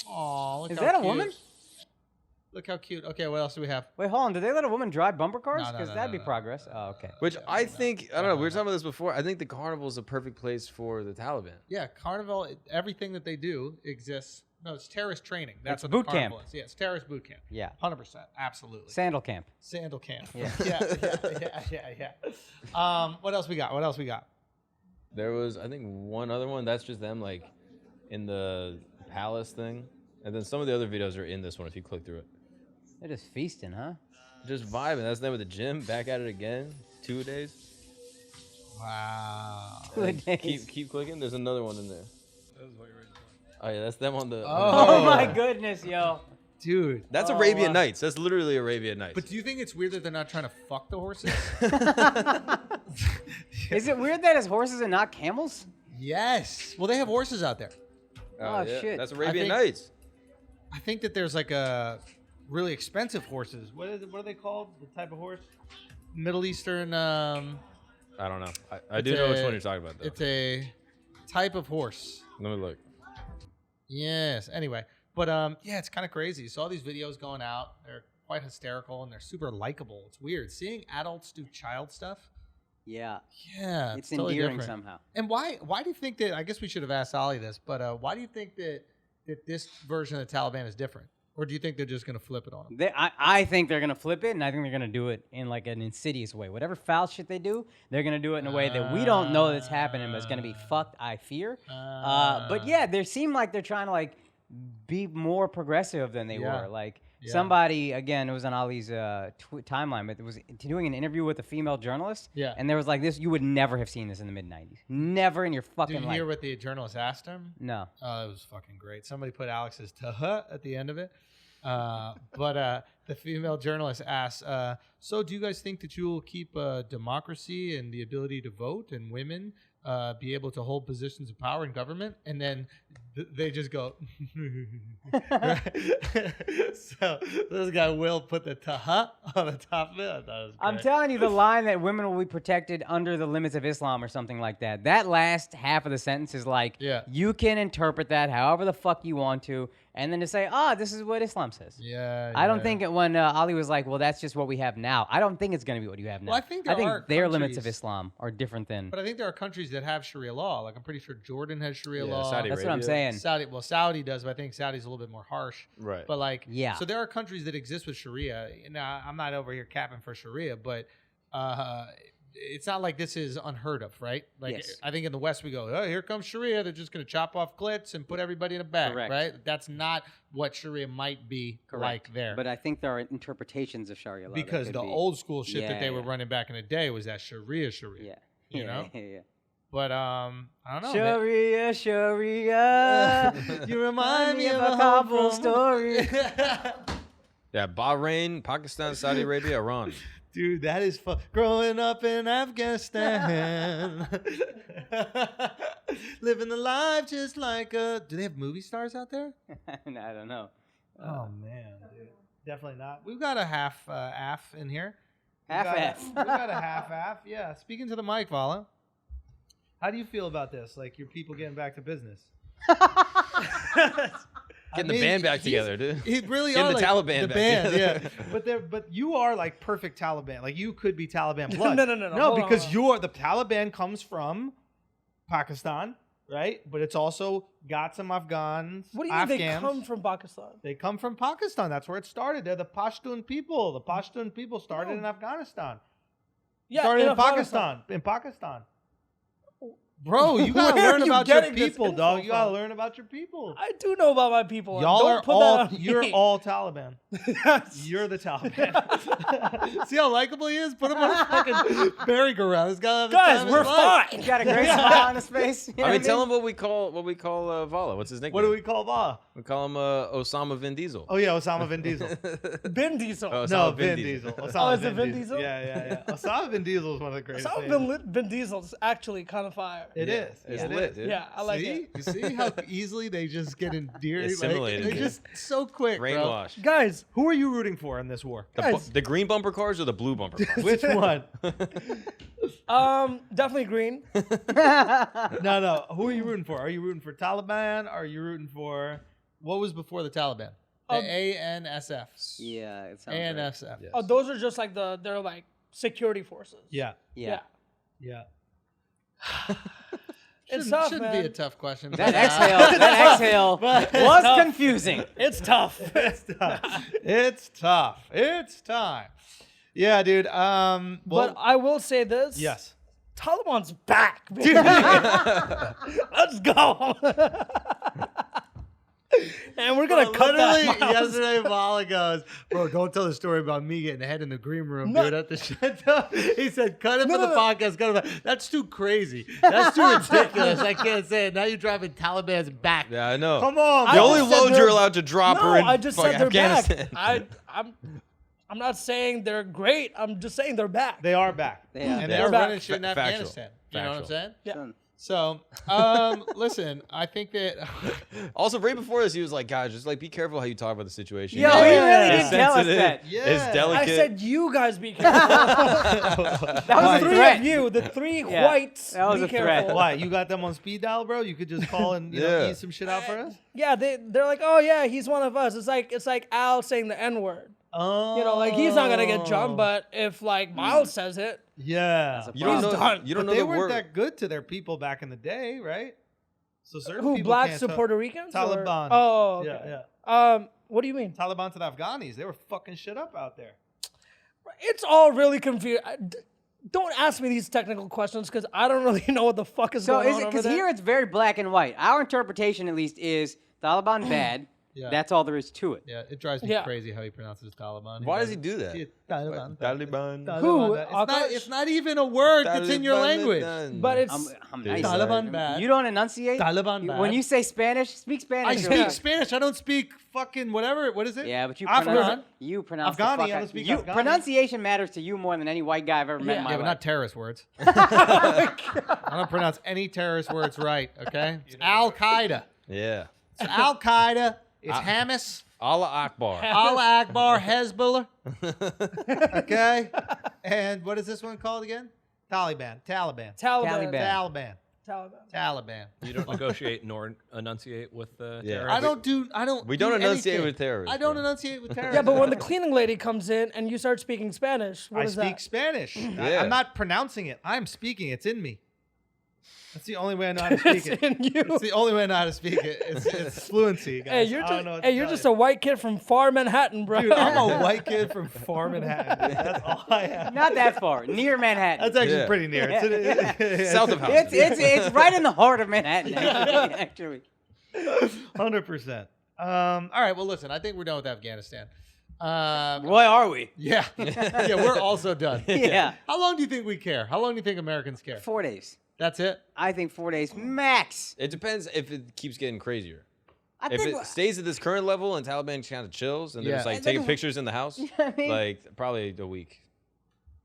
Speaker 1: Oh, look
Speaker 3: Is
Speaker 1: how
Speaker 3: that a
Speaker 1: cute.
Speaker 3: woman?
Speaker 1: Look how cute. Okay, what else do we have?
Speaker 3: Wait, hold on. Did they let a woman drive bumper cars?
Speaker 1: No, no,
Speaker 3: Because
Speaker 1: no,
Speaker 3: that'd
Speaker 1: no,
Speaker 3: be
Speaker 1: no.
Speaker 3: progress. Oh, okay.
Speaker 4: Which I think, I don't know, we were talking about this before. I think the carnival is a perfect place for the Taliban.
Speaker 1: Yeah, Carnival, everything that they do exists. No, it's terrorist training. That's
Speaker 3: It's
Speaker 1: what
Speaker 3: boot
Speaker 1: the Carnival
Speaker 3: camp.
Speaker 1: is. Yeah, it's terrorist boot camp.
Speaker 3: Yeah.
Speaker 1: 100%. Absolutely.
Speaker 3: Sandal camp.
Speaker 1: Sandal camp.
Speaker 3: Yeah.
Speaker 1: yeah. What else we got? What else we got?
Speaker 4: There was, I think, one other one. That's just them, like, in the palace thing. And then some of the other videos are in this one if you click through it.
Speaker 3: They're just feasting, huh?
Speaker 4: Just vibing. That's them with the gym. Back at it again. 2 days.
Speaker 1: Wow.
Speaker 3: Good days.
Speaker 4: Keep clicking. There's another one in there.
Speaker 5: That was what you're ready for.
Speaker 4: Oh, yeah, that's them on the...
Speaker 3: Oh my goodness, yo.
Speaker 1: Dude.
Speaker 4: That's
Speaker 3: Oh,
Speaker 4: Arabian
Speaker 3: wow.
Speaker 4: Nights. That's literally Arabian Nights.
Speaker 1: But do you think it's weird that they're not trying to fuck the horses?
Speaker 3: Is it weird that it's horses and not camels?
Speaker 1: Yes. Well, they have horses out there.
Speaker 3: Oh, shit.
Speaker 4: That's Arabian
Speaker 1: think-
Speaker 4: Nights.
Speaker 1: I think that there's like a really expensive horses. What are they called? The type of horse? Middle Eastern.
Speaker 4: I don't know. I do
Speaker 1: It's
Speaker 4: know which
Speaker 1: a-
Speaker 4: one you're talking about, though.
Speaker 1: It's a type of horse.
Speaker 4: Let me look.
Speaker 1: Yes. Anyway, but yeah, it's kind of crazy. So all these videos going out, they're quite hysterical and they're super likable. It's weird seeing adults do child stuff.
Speaker 3: Yeah.
Speaker 1: Yeah,
Speaker 3: It's
Speaker 1: totally
Speaker 3: endearing
Speaker 1: different.
Speaker 3: somehow.
Speaker 1: And why do you think that? I guess we should have asked Ali this, but why do you think that this version of the Taliban is different, or do you think they're just going to flip it on them?
Speaker 3: I think they're going to flip it, and I think they're going to do it in like an insidious way. Whatever foul shit they do, they're going to do it in a way that we don't know that's happening, but it's going to be fucked, I fear. But yeah, they seem like they're trying to like be more progressive than they
Speaker 1: Yeah.
Speaker 3: were. Like
Speaker 1: Yeah.
Speaker 3: somebody, again, it was on Ali's timeline, but it was doing an interview with a female journalist.
Speaker 1: Yeah.
Speaker 3: And there was like this, you would never have seen this in the mid-90s. Never in your fucking
Speaker 1: Did you
Speaker 3: life.
Speaker 1: hear what the journalist asked him?
Speaker 3: No.
Speaker 1: Oh, it was fucking great. Somebody put Alex's "tuh" at the end of it. But the female journalist asked, so do you guys think that you will keep democracy and the ability to vote and women be able to hold positions of power in government? And then they just go. So this guy Will put the taha on the top of it. I thought it was
Speaker 3: I'm
Speaker 1: great.
Speaker 3: telling you, the line that women will be protected under the limits of Islam or something like that. That last half of the sentence is like, you can interpret that however the fuck you want to, and then to say, this is what Islam says.
Speaker 1: Yeah.
Speaker 3: I don't think when Ali was like, well, that's just what we have now. I don't think it's going to be what you have now.
Speaker 1: Well, I think
Speaker 3: their limits of Islam are different than.
Speaker 1: But I think there are countries that have Sharia law. Like I'm pretty sure Jordan has Sharia law.
Speaker 4: Saudi
Speaker 3: That's what I'm
Speaker 4: Arabia.
Speaker 3: saying.
Speaker 1: Saudi does, but I think Saudi's a little bit more harsh.
Speaker 4: Right.
Speaker 1: But like,
Speaker 3: Yeah.
Speaker 1: So there are countries that exist with Sharia. Now, I'm not over here capping for Sharia, but it's not like this is unheard of, right? Like,
Speaker 3: Yes.
Speaker 1: I think in the West we go, oh, here comes Sharia. They're just going to chop off clits and put everybody in a bag,
Speaker 3: Correct.
Speaker 1: right? That's not what Sharia might be like there.
Speaker 3: But I think there are interpretations of Sharia law. that
Speaker 1: because
Speaker 3: could
Speaker 1: the
Speaker 3: be-
Speaker 1: old school shit that they were
Speaker 3: yeah.
Speaker 1: running back in the day was that Sharia.
Speaker 3: Yeah.
Speaker 1: You
Speaker 3: yeah,
Speaker 1: know?
Speaker 3: Yeah.
Speaker 1: But I don't know.
Speaker 3: Sharia, Sharia.
Speaker 1: You remind me of
Speaker 3: a
Speaker 1: a
Speaker 3: couple
Speaker 1: home
Speaker 3: story.
Speaker 4: Yeah, Bahrain, Pakistan, Saudi Arabia, Iran.
Speaker 1: Dude, that is fun. Growing up in Afghanistan. Living the life just like a... Do they have movie stars out there?
Speaker 3: I don't know.
Speaker 1: Oh, man, dude. Definitely not. We've got a half AF in here. We've
Speaker 3: Half-ass.
Speaker 1: got a half AF, yeah. Speaking to the mic, Vala. How do you feel about this? Like, your people getting back to business?
Speaker 4: Getting the band back together, dude.
Speaker 1: It really
Speaker 4: Getting
Speaker 1: are
Speaker 4: the
Speaker 1: like
Speaker 4: Taliban
Speaker 1: the
Speaker 4: back
Speaker 1: band,
Speaker 4: together.
Speaker 1: yeah. But you are like perfect Taliban. Like you could be Taliban blood.
Speaker 6: No.
Speaker 1: No,
Speaker 6: Hold on,
Speaker 1: because
Speaker 6: hold on.
Speaker 1: the Taliban comes from Pakistan, right? But it's also got some Afghans.
Speaker 6: What do you mean
Speaker 1: Afghans.
Speaker 6: they come from Pakistan?
Speaker 1: They come from Pakistan. That's where it started. They're the Pashtun people. The Pashtun people started in Afghanistan.
Speaker 6: Yeah,
Speaker 1: Started in
Speaker 6: Afghanistan.
Speaker 1: Pakistan. In Pakistan. Bro, you gotta
Speaker 6: Where are
Speaker 1: learn
Speaker 6: you
Speaker 1: about your
Speaker 6: getting this
Speaker 1: people,
Speaker 6: info
Speaker 1: dog. You gotta
Speaker 6: from?
Speaker 1: learn about your people.
Speaker 6: I do know about my people. and
Speaker 1: Y'all
Speaker 6: don't
Speaker 1: are
Speaker 6: put
Speaker 1: all.
Speaker 6: that on
Speaker 1: You're
Speaker 6: me.
Speaker 1: all Taliban. You're the Taliban. See how likable he is? Put him on a fucking merry-go-round. This guy
Speaker 6: Guys, we're fine.
Speaker 3: He's got a great smile on his face. You know
Speaker 4: I mean,
Speaker 3: what
Speaker 4: tell him what we call Vala. What's his nickname?
Speaker 1: What do we call Ba?
Speaker 4: We call him Osama Vin Diesel.
Speaker 1: Oh yeah, Osama Vin Diesel.
Speaker 6: Vin Diesel.
Speaker 4: Oh,
Speaker 1: No,
Speaker 4: Osama
Speaker 1: Vin Diesel.
Speaker 6: Oh,
Speaker 1: Osama
Speaker 6: is it Vin Diesel?
Speaker 1: Yeah. Osama Vin Diesel is one of the greatest.
Speaker 6: Vin Diesel is actually kind of fire.
Speaker 1: It is.
Speaker 4: It's
Speaker 1: It
Speaker 4: lit,
Speaker 1: is.
Speaker 4: dude.
Speaker 6: Yeah, I like
Speaker 1: See?
Speaker 6: it.
Speaker 1: You see how easily they just get endeared?
Speaker 4: Assimilated,
Speaker 1: They're
Speaker 4: dude.
Speaker 1: just so quick, bro.
Speaker 4: Brainwash.
Speaker 6: Guys,
Speaker 1: Who are you rooting for in this war?
Speaker 6: guys,
Speaker 4: The green bumper cars or the blue bumper cars?
Speaker 1: Which one?
Speaker 6: definitely green.
Speaker 1: No. Who are you rooting for? Are you rooting for Taliban? Are you rooting for what was before the Taliban? The ANSF.
Speaker 3: Yeah, it sounds right.
Speaker 1: ANSF.
Speaker 4: Yes.
Speaker 6: Oh, those are just like they're like security forces.
Speaker 1: Yeah.
Speaker 3: Yeah.
Speaker 6: It's tough,
Speaker 1: Shouldn't
Speaker 6: man.
Speaker 1: be a tough question.
Speaker 3: That exhale was confusing.
Speaker 6: It's tough.
Speaker 1: It's tough. It's time. Yeah, dude. Well,
Speaker 6: But I will say this.
Speaker 1: yes.
Speaker 6: Taliban's back, baby. Let's go. And we're gonna cut
Speaker 1: Literally,
Speaker 6: that. mouse.
Speaker 1: yesterday, Vala goes, bro, don't tell the story about me getting the head in the green room,
Speaker 6: No.
Speaker 1: dude, at the shit. He said, cut it for the
Speaker 6: no.
Speaker 1: podcast. Cut it. That's too crazy. That's too ridiculous. I can't say it. Now you're driving Taliban's back.
Speaker 4: Yeah, I know.
Speaker 1: Come on,
Speaker 4: The
Speaker 1: bro.
Speaker 4: only
Speaker 6: just said
Speaker 4: loads
Speaker 6: they're-
Speaker 4: you're allowed to drop
Speaker 6: No,
Speaker 4: are in
Speaker 6: I just
Speaker 4: fucking
Speaker 6: said they're
Speaker 4: Afghanistan.
Speaker 6: back. I'm not saying they're great. I'm just saying they're back.
Speaker 1: They are back.
Speaker 3: They are
Speaker 1: And
Speaker 3: back.
Speaker 1: they're
Speaker 6: They're
Speaker 1: running
Speaker 6: back.
Speaker 1: shit in
Speaker 4: Factual.
Speaker 1: Afghanistan. You know what I'm
Speaker 4: Factual.
Speaker 1: saying?
Speaker 6: Yeah.
Speaker 3: Son.
Speaker 1: So, listen, I think that
Speaker 4: Also, right before this, he was like, "Guys, just like be careful how you talk about the situation.
Speaker 3: Yo,
Speaker 6: he really
Speaker 4: It's
Speaker 3: did tell us
Speaker 4: sensitive,
Speaker 3: that.
Speaker 1: Yeah.
Speaker 4: It's
Speaker 6: I
Speaker 4: delicate."
Speaker 6: said you guys be careful.
Speaker 3: That was
Speaker 6: the
Speaker 3: a
Speaker 6: three
Speaker 3: threat.
Speaker 6: of you, the three
Speaker 3: Yeah,
Speaker 6: whites,
Speaker 3: that was
Speaker 6: be
Speaker 3: a threat.
Speaker 6: careful.
Speaker 1: why you got them on speed dial, bro? You could just call and
Speaker 4: Yeah.
Speaker 1: ease some shit out for us.
Speaker 6: Yeah, they're like, oh yeah, he's one of us. It's like Al saying the N word.
Speaker 1: Oh,
Speaker 6: You know, like he's not gonna get jumped, but if like Miles says it,
Speaker 1: yeah.
Speaker 3: That's a
Speaker 4: you don't
Speaker 6: He's
Speaker 4: know.
Speaker 6: done.
Speaker 4: You don't
Speaker 1: But
Speaker 4: know
Speaker 1: they
Speaker 4: the
Speaker 1: weren't
Speaker 4: word.
Speaker 1: that good to their people back in the day, right? So certain
Speaker 6: who
Speaker 1: people
Speaker 6: blacks
Speaker 1: can't
Speaker 6: to
Speaker 1: talk-
Speaker 6: Puerto Ricans? or-
Speaker 1: Taliban.
Speaker 6: Oh, okay.
Speaker 1: Yeah.
Speaker 6: What do you mean?
Speaker 1: Taliban to the Afghanis. They were fucking shit up out there.
Speaker 6: It's all really confused. Don't ask me these technical questions because I don't really know what the fuck is
Speaker 3: So
Speaker 6: going
Speaker 3: is
Speaker 6: on
Speaker 3: it
Speaker 6: over
Speaker 3: because
Speaker 6: there.
Speaker 3: here it's very black and white? Our interpretation, at least, is Taliban bad.
Speaker 1: Yeah.
Speaker 3: That's all there is to it.
Speaker 1: Yeah, it drives me
Speaker 6: Yeah.
Speaker 1: crazy how he pronounces Taliban.
Speaker 4: Why does he do that?
Speaker 1: Taliban.
Speaker 4: Taliban.
Speaker 6: Who?
Speaker 1: It's not,
Speaker 6: Akash?
Speaker 1: it's not even a word that's in your language.
Speaker 6: But it's
Speaker 3: I'm
Speaker 4: Dude.
Speaker 3: nice.
Speaker 1: Taliban bad.
Speaker 3: You don't enunciate?
Speaker 1: Taliban bad.
Speaker 3: When you say Spanish, speak
Speaker 1: I
Speaker 3: Spanish.
Speaker 1: speak Spanish. I don't speak fucking whatever. What is it?
Speaker 3: Yeah, but you
Speaker 1: Afghan.
Speaker 3: pronounce, you pronounce the
Speaker 1: Afghani,
Speaker 3: fuck
Speaker 1: I don't
Speaker 3: out.
Speaker 1: speak
Speaker 3: You,
Speaker 1: Afghani.
Speaker 3: pronunciation matters to you more than any white guy I've ever met in my
Speaker 1: Yeah, but
Speaker 3: life.
Speaker 1: not terrorist words. I don't pronounce any terrorist words right, okay? It's Al Qaeda.
Speaker 4: Yeah.
Speaker 1: It's Al Qaeda. It's Hamas.
Speaker 4: Allah Akbar.
Speaker 1: Allah Akbar, Hezbollah. Okay. And what is this one called again? Taliban.
Speaker 5: You don't negotiate nor enunciate with the
Speaker 4: Yeah.
Speaker 5: terrorists?
Speaker 4: We don't enunciate with terrorists.
Speaker 1: I don't
Speaker 4: bro.
Speaker 1: enunciate with terrorists.
Speaker 6: Yeah, but when the cleaning lady comes in and you start speaking Spanish, what
Speaker 1: I
Speaker 6: is
Speaker 1: speak
Speaker 6: that?
Speaker 1: Spanish.
Speaker 4: Yeah.
Speaker 1: I'm not pronouncing it. I'm speaking. It's in me. That's the only way I know how to speak it.
Speaker 6: in you.
Speaker 1: It's the only way I know how to speak it. It's fluency, guys.
Speaker 6: Hey, you're
Speaker 1: I don't know what
Speaker 6: just,
Speaker 1: to
Speaker 6: you're
Speaker 1: tell
Speaker 6: just
Speaker 1: you.
Speaker 6: a white kid from far Manhattan, bro.
Speaker 1: Dude, I'm a white kid from far Manhattan. That's all I am.
Speaker 3: Not that far, near Manhattan.
Speaker 1: That's actually
Speaker 4: Yeah.
Speaker 1: pretty near. It's
Speaker 4: South of Houston.
Speaker 3: It's right in the heart of Manhattan, actually.
Speaker 1: 100%. All right. Well, listen. I think we're done with Afghanistan.
Speaker 3: Why are we?
Speaker 1: Yeah. Yeah. We're also done.
Speaker 3: Yeah.
Speaker 1: How long do you think we care? How long do you think Americans care?
Speaker 3: 4 days.
Speaker 1: That's it.
Speaker 3: I think 4 days max.
Speaker 4: It depends if it keeps getting crazier.
Speaker 3: I
Speaker 4: If
Speaker 3: think
Speaker 4: it stays at this current level and Taliban kind of chills and they're
Speaker 1: Yeah.
Speaker 4: just like
Speaker 3: And
Speaker 4: taking
Speaker 3: then-
Speaker 4: pictures in the house,
Speaker 3: You know what I mean?
Speaker 4: like probably a week.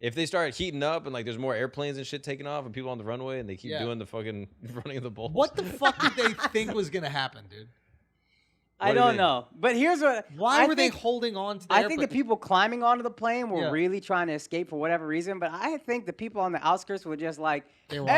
Speaker 4: If they start heating up and like there's more airplanes and shit taking off and people on the runway and they keep
Speaker 1: Yeah.
Speaker 4: doing the fucking running of the bulls.
Speaker 1: What the fuck did they think was gonna happen, dude?
Speaker 3: I
Speaker 4: What do you
Speaker 3: don't
Speaker 4: mean?
Speaker 3: know. But here's what
Speaker 1: Why
Speaker 3: I
Speaker 1: were
Speaker 3: think,
Speaker 1: they holding on to the
Speaker 3: I think the
Speaker 1: airplane?
Speaker 3: people climbing onto the plane were
Speaker 1: Yeah.
Speaker 3: really trying to escape for whatever reason, but I think the people on the outskirts were just like,
Speaker 1: They wanted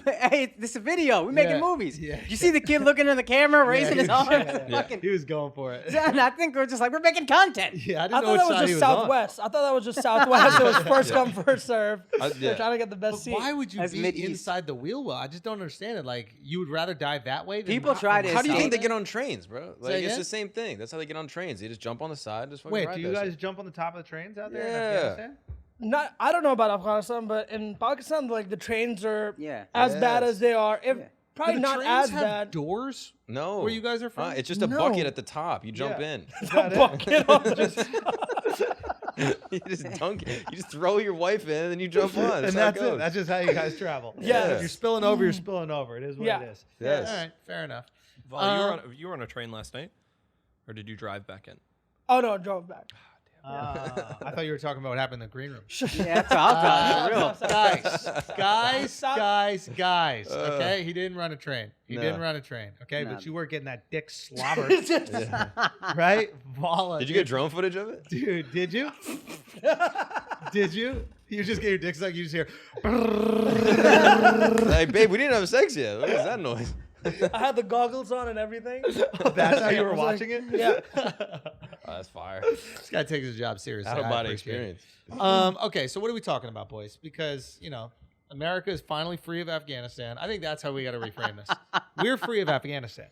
Speaker 3: hey, this is a video. We're making
Speaker 1: Yeah.
Speaker 3: movies.
Speaker 1: Yeah.
Speaker 3: You see the kid looking in the camera, raising his arms? Fucking-
Speaker 1: He was going for it.
Speaker 3: And I think we're just like, we're making content.
Speaker 1: Yeah, I
Speaker 6: I
Speaker 1: didn't know
Speaker 6: thought
Speaker 1: what
Speaker 6: that was
Speaker 1: side he
Speaker 6: just
Speaker 1: was on.
Speaker 6: Southwest. I thought that was just Southwest. It was first come, first serve.
Speaker 4: Yeah.
Speaker 6: They're trying to get the best
Speaker 1: But
Speaker 6: seat.
Speaker 1: why would you
Speaker 3: That's
Speaker 1: be
Speaker 3: Mideast.
Speaker 1: inside the wheel well? I just don't understand it. Like, you would rather die that way than
Speaker 3: People try to
Speaker 4: How do you think
Speaker 3: escape.
Speaker 4: they get on trains, bro? Like it's
Speaker 1: again?
Speaker 4: the same thing. That's how they get on trains. They just jump on the side and just fucking
Speaker 1: Wait,
Speaker 4: ride
Speaker 1: do you
Speaker 4: that
Speaker 1: guys
Speaker 4: shit.
Speaker 1: jump on the top of the trains out there in
Speaker 4: Yeah.
Speaker 1: Afghanistan?
Speaker 6: I don't know about Afghanistan, but in Pakistan, like the trains are
Speaker 3: Yeah.
Speaker 6: as bad
Speaker 4: Yes.
Speaker 6: as they are. If,
Speaker 3: Yeah.
Speaker 6: Probably
Speaker 1: Do the
Speaker 6: not
Speaker 1: trains
Speaker 6: as
Speaker 1: have
Speaker 6: bad.
Speaker 1: doors
Speaker 4: No.
Speaker 1: where you guys are from?
Speaker 4: It's just a
Speaker 6: No.
Speaker 4: bucket at the top. You jump
Speaker 1: Yeah.
Speaker 4: in.
Speaker 1: Is that it?
Speaker 6: Bucket on
Speaker 4: You just dunk it. You just throw your wife in and then you jump on.
Speaker 1: And
Speaker 4: how
Speaker 1: that's
Speaker 4: goes.
Speaker 1: it. That's just how you guys travel.
Speaker 6: Yeah.
Speaker 1: If you're spilling over, you're spilling over. It is what
Speaker 6: Yeah.
Speaker 1: it is.
Speaker 4: Yes.
Speaker 1: All right. Fair enough.
Speaker 5: Val, you were on a train last night, or did you drive back in?
Speaker 6: Oh no, I drove back.
Speaker 1: I thought you were talking about what happened in the green room.
Speaker 3: Yeah, that's what I'm talking for real.
Speaker 1: Guys. Okay, he didn't run a train. He
Speaker 4: No.
Speaker 1: didn't run a train. Okay,
Speaker 3: No.
Speaker 1: but you were getting that dick slobbered, right? Voila,
Speaker 4: Did you get drone footage of it?
Speaker 1: dude? Did you? Did you? You just get your dick sucked. You just hear.
Speaker 4: Like, babe, we didn't have sex yet. What is that noise?
Speaker 6: I had the goggles on and everything.
Speaker 1: That's how you were
Speaker 6: I was like,
Speaker 1: watching it.
Speaker 6: Yeah.
Speaker 4: Oh, that's fire.
Speaker 1: This guy takes his job seriously.
Speaker 4: Out of
Speaker 1: I
Speaker 4: body
Speaker 1: appreciate it.
Speaker 4: experience.
Speaker 1: Okay, so what are we talking about, boys? Because, America is finally free of Afghanistan. I think that's how we got to reframe this. We're free of Afghanistan.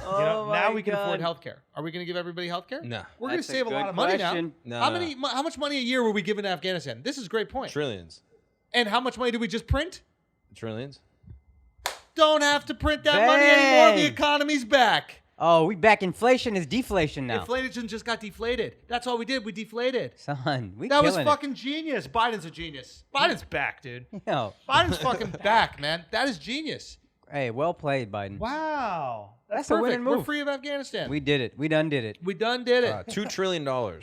Speaker 3: Oh
Speaker 1: now
Speaker 3: my
Speaker 1: we can afford
Speaker 3: God.
Speaker 1: health care. Are we going to give everybody health care?
Speaker 4: No.
Speaker 1: We're going to
Speaker 3: That's a
Speaker 1: save a lot
Speaker 3: good
Speaker 1: of money
Speaker 3: question.
Speaker 1: now.
Speaker 4: No.
Speaker 1: How much money a year were we giving to Afghanistan? This is a great point.
Speaker 4: Trillions.
Speaker 1: And how much money did we just print?
Speaker 4: Trillions.
Speaker 1: Don't have to print that money anymore. The
Speaker 3: Dang.
Speaker 1: economy's back.
Speaker 3: Oh, we back. Inflation is deflation now.
Speaker 1: Inflation just got deflated. That's all we did. We deflated.
Speaker 3: Son, we
Speaker 1: That was
Speaker 3: killing
Speaker 1: fucking genius. Biden's a genius. Biden's back, dude.
Speaker 3: it. Yo,
Speaker 1: Biden's fucking back, man. That is genius.
Speaker 3: hey, well played, Biden.
Speaker 1: Wow.
Speaker 3: That's a
Speaker 1: perfect.
Speaker 3: winning
Speaker 1: We're
Speaker 3: move.
Speaker 1: free of Afghanistan.
Speaker 3: We did it. We done did it.
Speaker 1: We done did it.
Speaker 4: $2 trillion. The war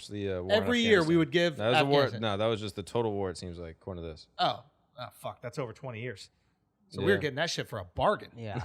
Speaker 4: in
Speaker 1: Every year we
Speaker 4: Afghanistan.
Speaker 1: would give
Speaker 4: That was the war.
Speaker 1: Afghanistan.
Speaker 4: No, that was just the total war. It seems like, according to this.
Speaker 1: Oh, fuck. That's over 20 years. So we
Speaker 4: Yeah.
Speaker 1: were getting that shit for a bargain.
Speaker 3: Yeah.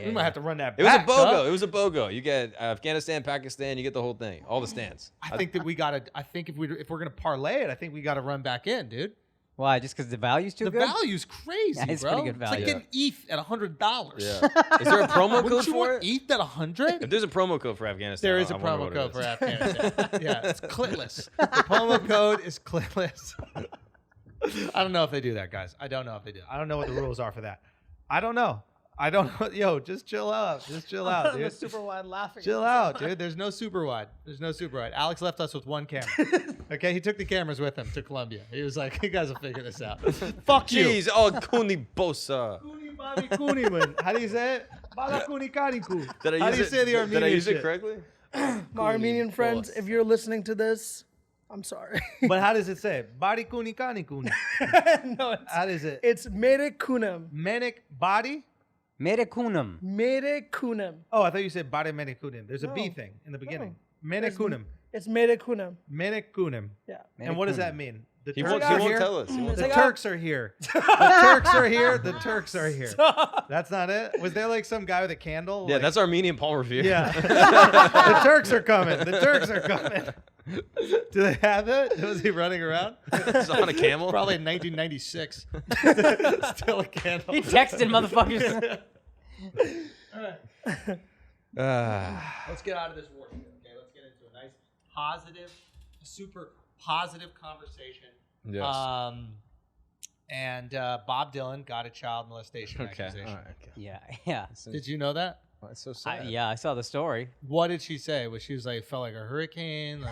Speaker 1: We might have to run that
Speaker 4: It was a
Speaker 1: back.
Speaker 4: BOGO.
Speaker 1: huh?
Speaker 4: It was a BOGO. You get Afghanistan, Pakistan. You get the whole thing, all the stands.
Speaker 1: I think that we got to. I think if we're gonna parlay it, I think we got to run back in, dude.
Speaker 3: Why? Just because the value's too
Speaker 1: The
Speaker 3: good?
Speaker 1: value's crazy,
Speaker 3: Yeah, it's
Speaker 1: bro.
Speaker 3: pretty good
Speaker 1: It's like
Speaker 3: value.
Speaker 1: getting ETH at $100.
Speaker 4: Yeah. Is there a promo
Speaker 1: Wouldn't
Speaker 4: code
Speaker 1: you
Speaker 4: for
Speaker 1: want
Speaker 4: it?
Speaker 1: ETH at 100?
Speaker 4: If there's a promo code for Afghanistan,
Speaker 1: There is
Speaker 4: I
Speaker 1: a
Speaker 4: wonder
Speaker 1: promo
Speaker 4: what it
Speaker 1: code
Speaker 4: is.
Speaker 1: for Afghanistan. Yeah, it's clitless. The promo code is clitless. I don't know if they do that, guys. I don't know if they do. I don't know what the rules are for that. I don't know. Yo, just chill out. Just chill out, dude.
Speaker 6: Super wide laughing.
Speaker 1: Chill out, dude. There's no super wide. Alexx left us with one camera. Okay, he took the cameras with him to Colombia. He was like, "You guys will figure this out." Fuck you.
Speaker 4: Jeez, oh, Kuni Bosa.
Speaker 1: Kuni babi kuni, man. How do you say it? Bala kuni kani ku.
Speaker 4: Did I
Speaker 1: How
Speaker 4: use
Speaker 1: do you
Speaker 4: it?
Speaker 1: say the Armenian
Speaker 4: Did I use
Speaker 1: shit?
Speaker 4: it correctly?
Speaker 6: My Armenian friends,
Speaker 4: boss.
Speaker 6: if you're listening to this, I'm sorry.
Speaker 1: But how does it say? Body kuni kani kuni.
Speaker 6: No,
Speaker 1: How does it?
Speaker 6: it's Mere Kunam.
Speaker 1: Manic body?
Speaker 3: Medekunum.
Speaker 6: Mere Kunam.
Speaker 1: Oh, I thought you said body manic kunim. There's a B thing in the beginning. Manic
Speaker 6: There's-
Speaker 1: kunim.
Speaker 6: It's Mere Kunam.
Speaker 1: Manic kunim.
Speaker 6: Yeah.
Speaker 1: And what does that mean? The
Speaker 4: He
Speaker 1: Turks
Speaker 4: won't
Speaker 1: are here.
Speaker 4: tell us. He won't
Speaker 1: The
Speaker 6: like,
Speaker 1: Turks are here. The Turks are here. The Turks are here. That's not it? Was there like some guy with a candle?
Speaker 4: Yeah,
Speaker 1: Like-
Speaker 4: that's Armenian Paul Revere.
Speaker 1: Yeah. The Turks are coming. The Turks are coming. Do they have it? Was he running around?
Speaker 4: He's on a camel.
Speaker 1: Probably in 1996. Still a candle.
Speaker 3: He texted motherfuckers.
Speaker 1: All right. Let's get out of this war shit, okay? Let's get into a nice, positive, super positive conversation.
Speaker 4: Yes.
Speaker 1: And Bob Dylan got a child molestation accusation.
Speaker 4: All right. Okay.
Speaker 3: Yeah.
Speaker 1: Did you know that?
Speaker 4: That's so sad.
Speaker 3: Yeah, I saw the story.
Speaker 1: What did she say? Was she like felt like a hurricane?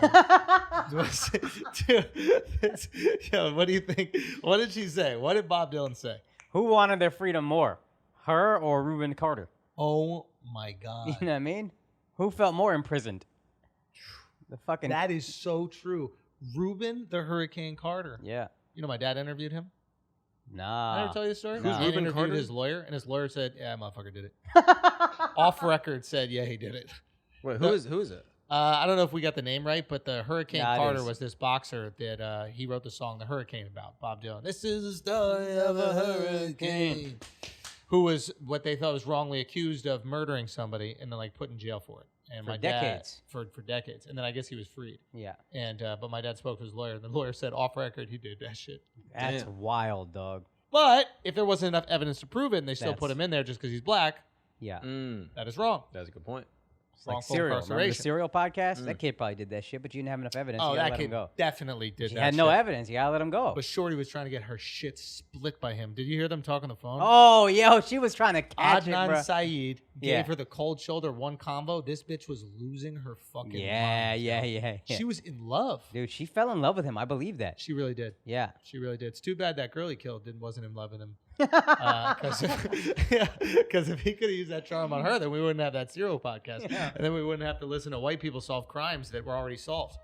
Speaker 1: Yo, what do you think? What did she say? What did Bob Dylan say?
Speaker 3: Who wanted their freedom more, her or Reuben Carter?
Speaker 1: Oh my God.
Speaker 3: You know what I mean? Who felt more imprisoned? The fucking
Speaker 1: That is so true. Reuben the Hurricane Carter.
Speaker 3: yeah.
Speaker 1: You know, my dad interviewed him. I
Speaker 3: Nah.
Speaker 1: ever tell you the story?
Speaker 3: Who's
Speaker 1: He
Speaker 4: Reuben
Speaker 1: interviewed
Speaker 4: Carter?
Speaker 1: his lawyer, and his lawyer said, "Yeah, motherfucker did it." Off record said, "Yeah, he did it."
Speaker 4: Wait, who is it?
Speaker 1: I don't know if we got the name right, but the Hurricane
Speaker 3: Nah, it
Speaker 1: Carter
Speaker 3: is.
Speaker 1: was this boxer that he wrote the song "The Hurricane" about. Bob Dylan. This is the story of a hurricane. Who was what they thought was wrongly accused of murdering somebody and then like put in jail for it. And
Speaker 3: For
Speaker 1: my
Speaker 3: decades.
Speaker 1: dad for decades, and then I guess he was freed.
Speaker 3: Yeah.
Speaker 1: And but my dad spoke to his lawyer, and the lawyer said off record he did that shit.
Speaker 3: That's
Speaker 4: Damn.
Speaker 3: wild, dog.
Speaker 1: But if there wasn't enough evidence to prove it, and they still put
Speaker 3: That's-
Speaker 1: him in there just because he's black,
Speaker 3: Yeah.
Speaker 1: that is wrong.
Speaker 4: That's a good point.
Speaker 3: It's like
Speaker 1: Wrongful
Speaker 3: Serial. Remember the
Speaker 1: incarceration.
Speaker 3: Serial podcast? That kid probably did that shit, but you didn't have enough evidence.
Speaker 1: Oh,
Speaker 3: you gotta
Speaker 1: that
Speaker 3: let him
Speaker 1: kid
Speaker 3: go.
Speaker 1: definitely did
Speaker 3: He
Speaker 1: that.
Speaker 3: had no
Speaker 1: shit.
Speaker 3: evidence. You gotta let him go.
Speaker 1: But Shorty was trying to get her shit split by him. Did you hear them talk on the phone?
Speaker 3: Oh, yo, she was trying to catch it,
Speaker 1: Adnan
Speaker 3: bro.
Speaker 1: Saeed gave
Speaker 3: Yeah.
Speaker 1: her the cold shoulder one combo. This bitch was losing her fucking
Speaker 3: Yeah,
Speaker 1: mind.
Speaker 3: yeah.
Speaker 1: She was in love.
Speaker 3: Dude, she fell in love with him. I believe that.
Speaker 1: She really did.
Speaker 3: Yeah.
Speaker 1: She really did. It's too bad that girl he killed wasn't in love with him. Because if he could have used that charm on her, then we wouldn't have that Serial podcast.
Speaker 3: Yeah.
Speaker 1: And then we wouldn't have to listen to white people solve crimes that were already solved.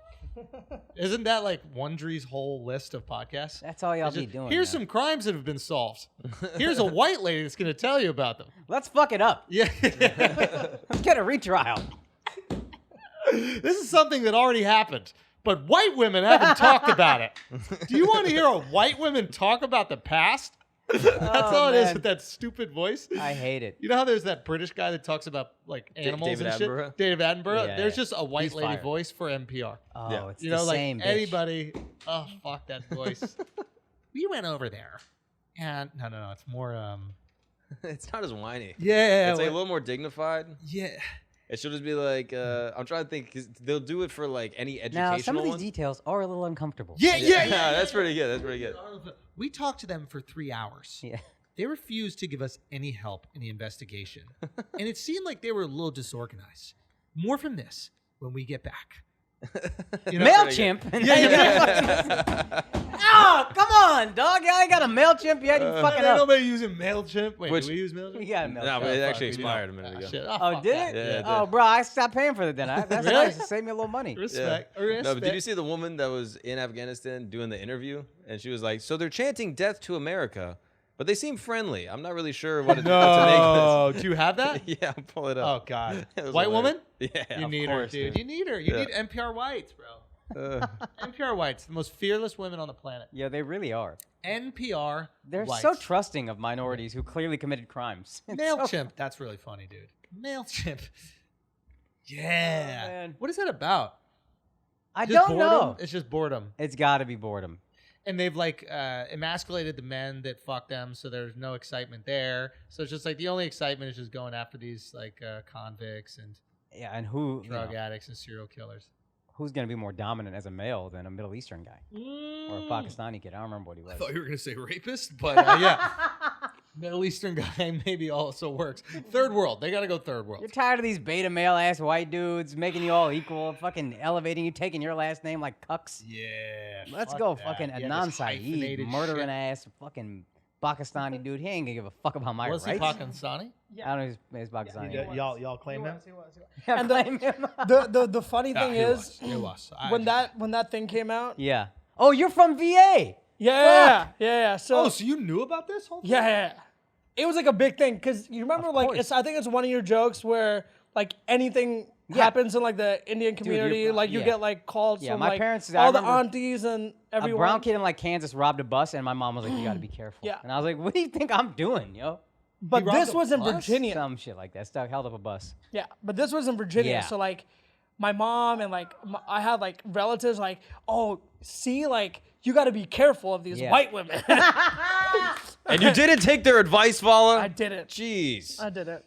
Speaker 1: Isn't that like Wondery's whole list of podcasts?
Speaker 3: That's all y'all
Speaker 1: It's
Speaker 3: be
Speaker 1: just,
Speaker 3: doing.
Speaker 1: Here's
Speaker 3: man.
Speaker 1: some crimes that have been solved. Here's a white lady that's going to tell you about them.
Speaker 3: Let's fuck it up.
Speaker 1: Yeah.
Speaker 3: Let's get a retrial.
Speaker 1: This is something that already happened, but white women haven't talked about it. Do you want to hear a white woman talk about the past? That's all it is
Speaker 3: man.
Speaker 1: with that stupid voice.
Speaker 3: I hate it.
Speaker 1: You know how there's that British guy that talks about like animals
Speaker 4: David
Speaker 1: and shit?
Speaker 4: Attenborough?
Speaker 1: David Attenborough.
Speaker 3: Yeah,
Speaker 1: There's
Speaker 3: yeah.
Speaker 1: just a white
Speaker 3: He's
Speaker 1: lady
Speaker 3: fired.
Speaker 1: voice for NPR.
Speaker 3: Oh,
Speaker 4: Yeah.
Speaker 3: it's
Speaker 1: You
Speaker 3: the
Speaker 1: know, like
Speaker 3: same bitch.
Speaker 1: anybody. Oh, fuck that voice. We went over there, and no, it's more.
Speaker 4: It's not as whiny.
Speaker 1: Yeah,
Speaker 4: It's like a little more dignified.
Speaker 1: yeah.
Speaker 4: It should just be like, I'm trying to think, 'cause they'll do it for like any educational
Speaker 3: Now, some of these
Speaker 4: one.
Speaker 3: details are a little uncomfortable.
Speaker 1: Yeah.
Speaker 4: That's pretty good. That's pretty good.
Speaker 1: We talked to them for 3 hours.
Speaker 3: Yeah.
Speaker 1: They refused to give us any help in the investigation. And it seemed like they were a little disorganized. More from this when we get back. You know?
Speaker 3: MailChimp. Oh, come on, dog. I ain't got a MailChimp yet. You fucking
Speaker 1: Ain't
Speaker 3: up.
Speaker 1: nobody using MailChimp. Wait,
Speaker 4: Which-
Speaker 1: do we use MailChimp?
Speaker 3: We got a
Speaker 4: No,
Speaker 3: MailChimp.
Speaker 4: but it
Speaker 1: fuck,
Speaker 4: actually
Speaker 1: we don't.
Speaker 4: expired a minute ago.
Speaker 1: Shit.
Speaker 3: Oh,
Speaker 1: fuck
Speaker 3: did
Speaker 1: that.
Speaker 3: it?
Speaker 4: Yeah, it
Speaker 3: Oh,
Speaker 4: did.
Speaker 3: bro, I stopped paying for it then. That's
Speaker 1: Really?
Speaker 3: nice. It saved me a little money.
Speaker 1: Respect.
Speaker 4: No, but did you see the woman that was in Afghanistan doing the interview? And she was like, so they're chanting death to America, but they seem friendly. I'm not really sure what to
Speaker 1: No. Do you have that?
Speaker 4: make this. Yeah, I'll pull it
Speaker 1: Oh,
Speaker 4: up.
Speaker 1: God.
Speaker 4: It was
Speaker 1: White
Speaker 4: hilarious.
Speaker 1: woman?
Speaker 4: Yeah,
Speaker 1: You
Speaker 4: of
Speaker 1: need
Speaker 4: course,
Speaker 1: her, dude. You need her. You
Speaker 4: Yeah.
Speaker 1: need NPR whites, bro.
Speaker 4: Uh,
Speaker 1: NPR whites, the most fearless women on the planet.
Speaker 3: Yeah, they really are.
Speaker 1: NPR
Speaker 3: They're
Speaker 1: whites.
Speaker 3: so trusting of minorities who clearly committed crimes. It's so-
Speaker 1: MailChimp. That's really funny, dude. MailChimp. Yeah.
Speaker 3: Oh, man.
Speaker 1: What is that about?
Speaker 3: I
Speaker 1: Just
Speaker 3: don't
Speaker 1: boredom?
Speaker 3: know.
Speaker 1: It's just boredom.
Speaker 3: It's got to be boredom.
Speaker 1: And they've like emasculated the men that fuck them, so there's no excitement there. So it's just like the only excitement is just going after these like convicts and
Speaker 3: Yeah, and who you
Speaker 1: drug
Speaker 3: know,
Speaker 1: addicts and serial killers.
Speaker 3: who's going to be more dominant as a male than a Middle Eastern guy or a Pakistani kid? I don't remember what he was.
Speaker 1: I thought you were gonna say rapist, but yeah, Middle Eastern guy maybe also works. Third world, they gotta go third world.
Speaker 3: You're tired of these beta male ass white dudes making you all equal, fucking elevating you, taking your last name like cucks.
Speaker 1: Yeah,
Speaker 3: Let's
Speaker 1: fuck
Speaker 3: go,
Speaker 1: that.
Speaker 3: fucking
Speaker 1: Yeah,
Speaker 3: Adnan
Speaker 1: this
Speaker 3: Saeed,
Speaker 1: hyphenated
Speaker 3: murdering
Speaker 1: shit.
Speaker 3: ass fucking Pakistani dude. He ain't gonna give a fuck about my
Speaker 1: Was he
Speaker 3: rights.
Speaker 1: Pakistani?
Speaker 3: I don't know if he's Pakistani.
Speaker 1: Y'all claim him?
Speaker 6: And
Speaker 3: Blame him.
Speaker 6: the funny thing is,
Speaker 1: it was.
Speaker 6: when that thing came out,
Speaker 3: Yeah. Oh, you're from VA.
Speaker 6: yeah. So
Speaker 1: Oh, so you knew about this whole thing?
Speaker 6: yeah. It was like a big thing because you remember,
Speaker 3: Of
Speaker 6: like,
Speaker 3: course.
Speaker 6: I think it's one of your jokes where like anything happens in like the Indian community. Like you get like calls from
Speaker 3: my
Speaker 6: like
Speaker 3: parents,
Speaker 6: all the aunties and everyone.
Speaker 3: A brown kid in like Kansas robbed a bus, and my mom was like, "You got to be careful."
Speaker 6: Yeah.
Speaker 3: And I was like, "What do you think I'm doing, yo?"
Speaker 6: But this was in Virginia.
Speaker 3: Some shit like that. Stuck held up a bus.
Speaker 6: Yeah, but this was in Virginia.
Speaker 3: Yeah.
Speaker 6: So like, my mom and like I had like relatives like, oh, see, like you got to be careful of these white women.
Speaker 4: And you didn't take their advice, Vala?
Speaker 6: I didn't.
Speaker 4: Jeez.
Speaker 6: I didn't.